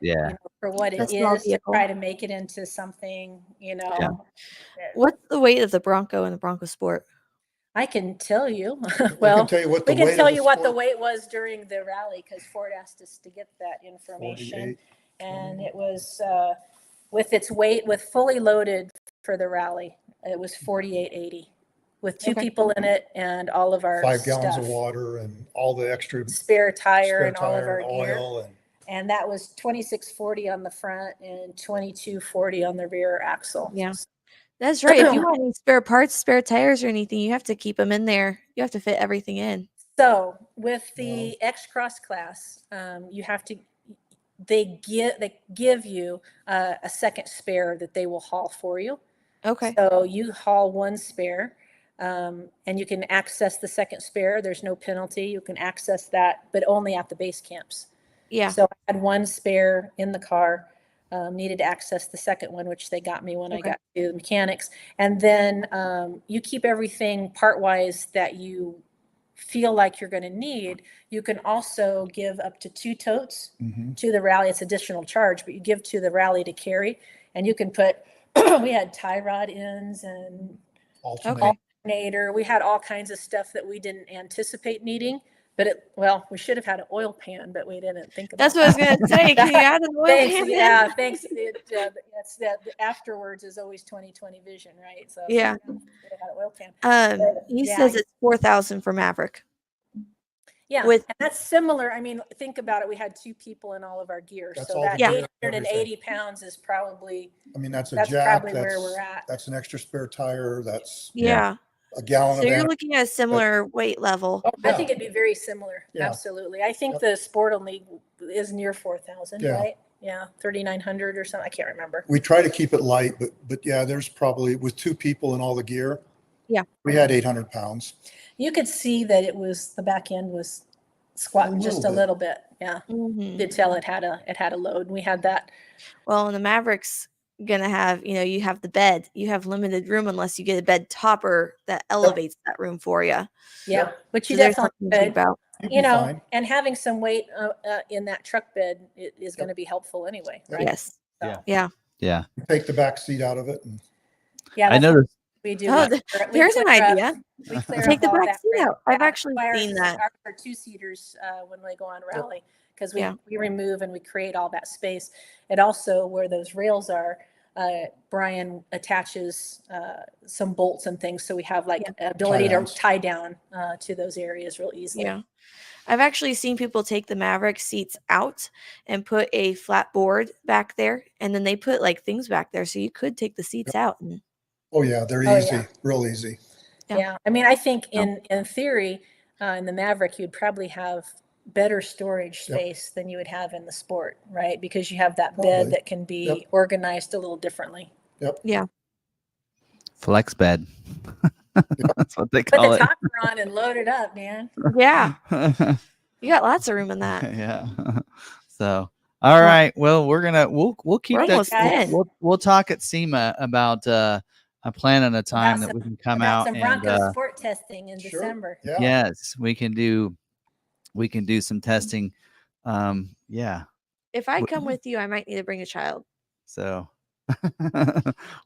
for what it is to try to make it into something. What's the weight of the Bronco and the Bronco Sport? I can tell you. Well, we can tell you what the weight was during the rally, because Ford asked us to get that information, 48, and it was with its weight, with fully loaded for the rally, it was 4880, with two people in it and all of our 5 gallons stuff, of water and all the extra spare tire and all of tire our and gear. oil And that was 2640 on the front and 2240 on the rear axle. Yeah. That's right. If you want any spare parts, spare tires or anything, you have to keep them in there. You have to fit everything in. So with the X Cross class, you have to, they give you a second spare that they will haul for you. Okay. So you haul one spare, and you can access the second spare. There's no penalty. You can access that, but only at the base camps. Yeah. So I had one spare in the car, needed to access the second one, which they got me when I got to the mechanics. And then you keep everything part-wise that you feel like you're going to need. You can also give up to 2 totes to the rally. It's additional charge, but you give to the rally to carry, and you can put, we had tie rod ends and alternator. We had all kinds of stuff that we didn't anticipate needing Well, we should have had an oil pan, but we didn't think about That's what I was that. gonna say. Can you add an oil Thanks. pan? Yeah, thanks. That's the afterwards is always 20/20 vision, right? So Yeah. we had an oil pan. He Yeah. says it's 4,000 for Maverick. Yeah, With and that's similar. I mean, think about it. We had 2 people in all of our gear, That's so all that the gear, 880 pounds is probably I mean, that's a that's jack. probably where we're at. That's an extra spare tire. That's yeah. a gallon So of you're ammo. looking at a similar weight level. Oh, I yeah. think it'd be very similar. Yeah. Absolutely. I think Yep. the Sport only is near 4,000, Yeah. right? Yeah, 3,900 or something. I can't remember. We try to keep it light, but yeah, there's probably with 2 people and all the gear. Yeah. We had 800 pounds. You could see that it was the back end was squatting just a bit. little bit. Yeah, Mhm. you could tell it had a load. We had that. Well, and the Maverick's gonna have, you have the bed. You have limited room unless you get a bed topper that elevates that room for you. Yeah, which you So there's definitely something to think could. about. You'd be You know, fine. and having some weight in that truck bed is going to be helpful anyway, right? Yes. So, Yeah. Yeah. Yeah. You take the back seat out of it. And yeah, I that's what noticed. we do. Oh, We there's an clear up- idea. We clear Take up the all back that seat crap. out. I've Yeah, actually our- seen that. Our 2-seaters when we go on rally, because Yeah. we remove and we create all that space. It also, where those rails are, Brian attaches some bolts and things, so we have like ability to Tie-downs. tie down to those areas real easily. Yeah. I've actually seen people take the Maverick seats out and put a flat board back there, and then they put like things back there, so you could take the seats out. And oh yeah, they're Oh, easy, yeah. real easy. Yeah. Yeah, I mean, I think in theory, in the Maverick, you'd probably have better storage Yep. space than you would have in the Sport, right? Because you have that Probably. bed that can be Yep. organized a little differently. yeah, Flex bed. That's what they Put call the it. topper on and load it up, man. yeah, you got lots of room in that. Yeah. So, all right. Well, we'll keep We're that. almost in. We'll talk at SEMA about a plan and a time that we can come About out some and Bronco Sport testing in Sure. December. Yeah. yes, we can do some testing. Yeah. If I come with you, I might need to bring a child. So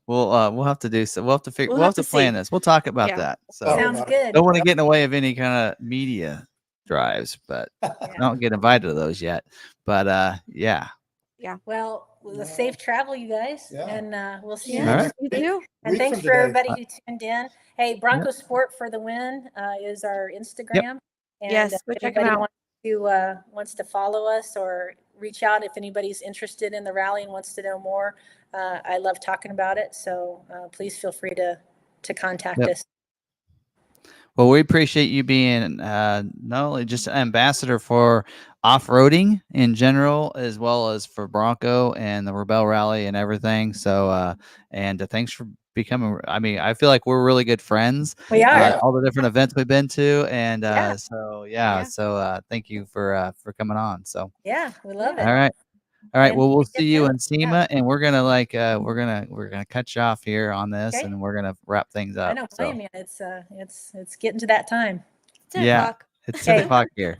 we'll have to do so. We'll have to figure. We'll We'll have have to to plan see. this. We'll talk about Yeah. that. So Sounds good. don't want to get in the way of any kind of media drives, but I don't get invited to those yet. But yeah. Well, safe travel, you guys. Yeah. And we'll see you All next right. You do. And Week thanks from for today. everybody who tuned in. Hey, Bronco Sport for the win is our Instagram. And Yes, go if check 'em anybody out. wants to follow us or reach out if anybody's interested in the rally and wants to know more, I love talking about it. So please feel free to contact Yep. us. Well, we appreciate you being not only just an ambassador for off-roading in general, as well as for Bronco and the Rebelle Rally and everything. So, and thanks for becoming. I mean, I feel like we're really good friends. We are. All the different events we've been to, and Yeah. so Yeah. So thank you for coming on. So, Yeah, we love it. all right. All right. And Well, we'll get see you that. in SEMA, and we're gonna we're gonna cut you off here on this, Okay. and we're gonna wrap things I up. know, So, blame you. It's getting to that time. 10 Yeah. o'clock. it's 10 Okay. o'clock here.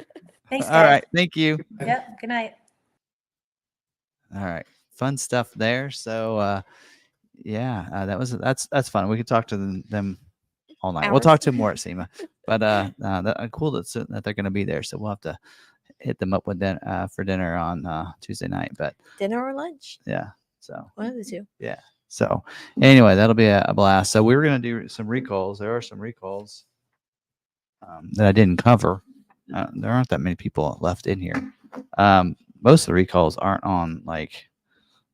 Thanks, All guys. right. Thank you. Yep. Good night. All right. Fun stuff there. So, yeah, that's fun. We could talk to them all night. We'll Hours. talk to them more at SEMA, but cool that they're gonna be there. So we'll have to hit them up with for dinner on Tuesday night. But Dinner or lunch? yeah. So. One of the two. So anyway, that'll be a blast. So we were going to do some recalls. There are some recalls that I didn't cover. There aren't that many people left in here. Most of the recalls aren't on like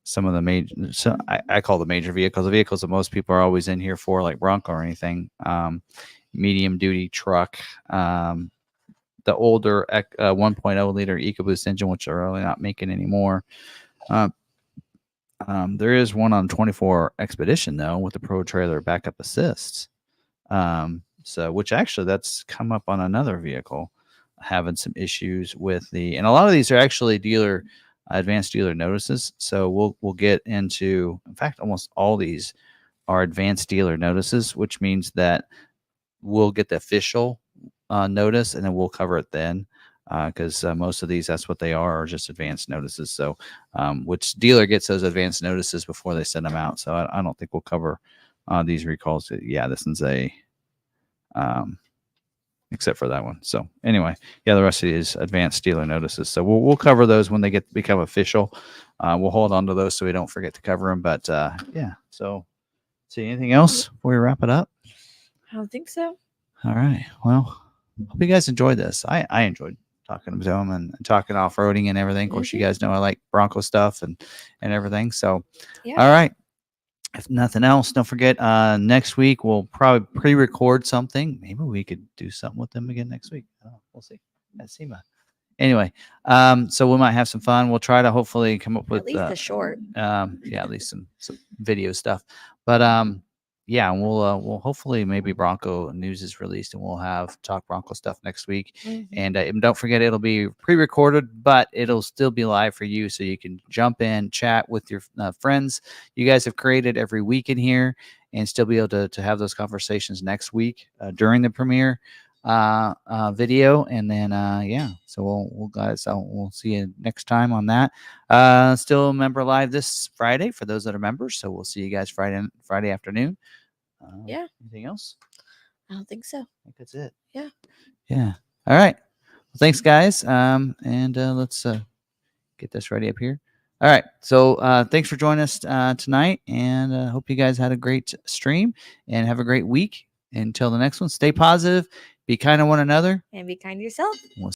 some of the major. So I call the major vehicles. The vehicles that most people are always in here for, like Bronco or anything. Medium duty truck. The older 1.0 liter EcoBoost engine, which are really not making anymore. There is one on 24 Expedition though with the Pro Trailer backup assist. So which actually that's come up on another vehicle having some issues with and a lot of these are actually advanced dealer notices. So we'll get into, in fact, almost all these are advanced dealer notices, which means that we'll get the official notice and then we'll cover it then. Because most of these, that's what they are just advanced notices. So, which dealer gets those advanced notices before they send them out. So I don't think we'll cover these recalls. Yeah, this one's a except for that one. So anyway, yeah, the rest of it is advanced dealer notices. So we'll cover those when they become official. We'll hold on to those so we don't forget to cover them. But yeah, so see anything else before we wrap it up? I don't think so. All right. Well, hope you guys enjoyed this. I enjoyed talking to them and talking off-roading and everything. Of course, you guys know I like Bronco stuff and everything. So, Yeah. all right. If nothing else, don't forget next week we'll probably pre-record something. Maybe we could do something with them again next week. We'll see. At SEMA. Anyway, so we might have some fun. We'll try to hopefully come up with At least a short. yeah, at least some video stuff. But yeah, we'll hopefully maybe Bronco news is released and we'll have talk Bronco stuff next week. And don't forget it'll be pre-recorded, but it'll still be live for you, so you can jump in, chat with your friends you guys have created every week in here, and still be able to have those conversations next week during the premiere video. And then yeah, so we'll see you next time on that. Still member live this Friday for those that are members, so we'll see you guys Friday afternoon. Yeah. Anything else? I don't think so. I think that's it. Yeah. All right, well, thanks guys. And let's get this ready up here. All right, so thanks for joining us tonight, and hope you guys had a great stream and have a great week. Until the next one, stay positive, be kind to one another, And be kind to yourself. We'll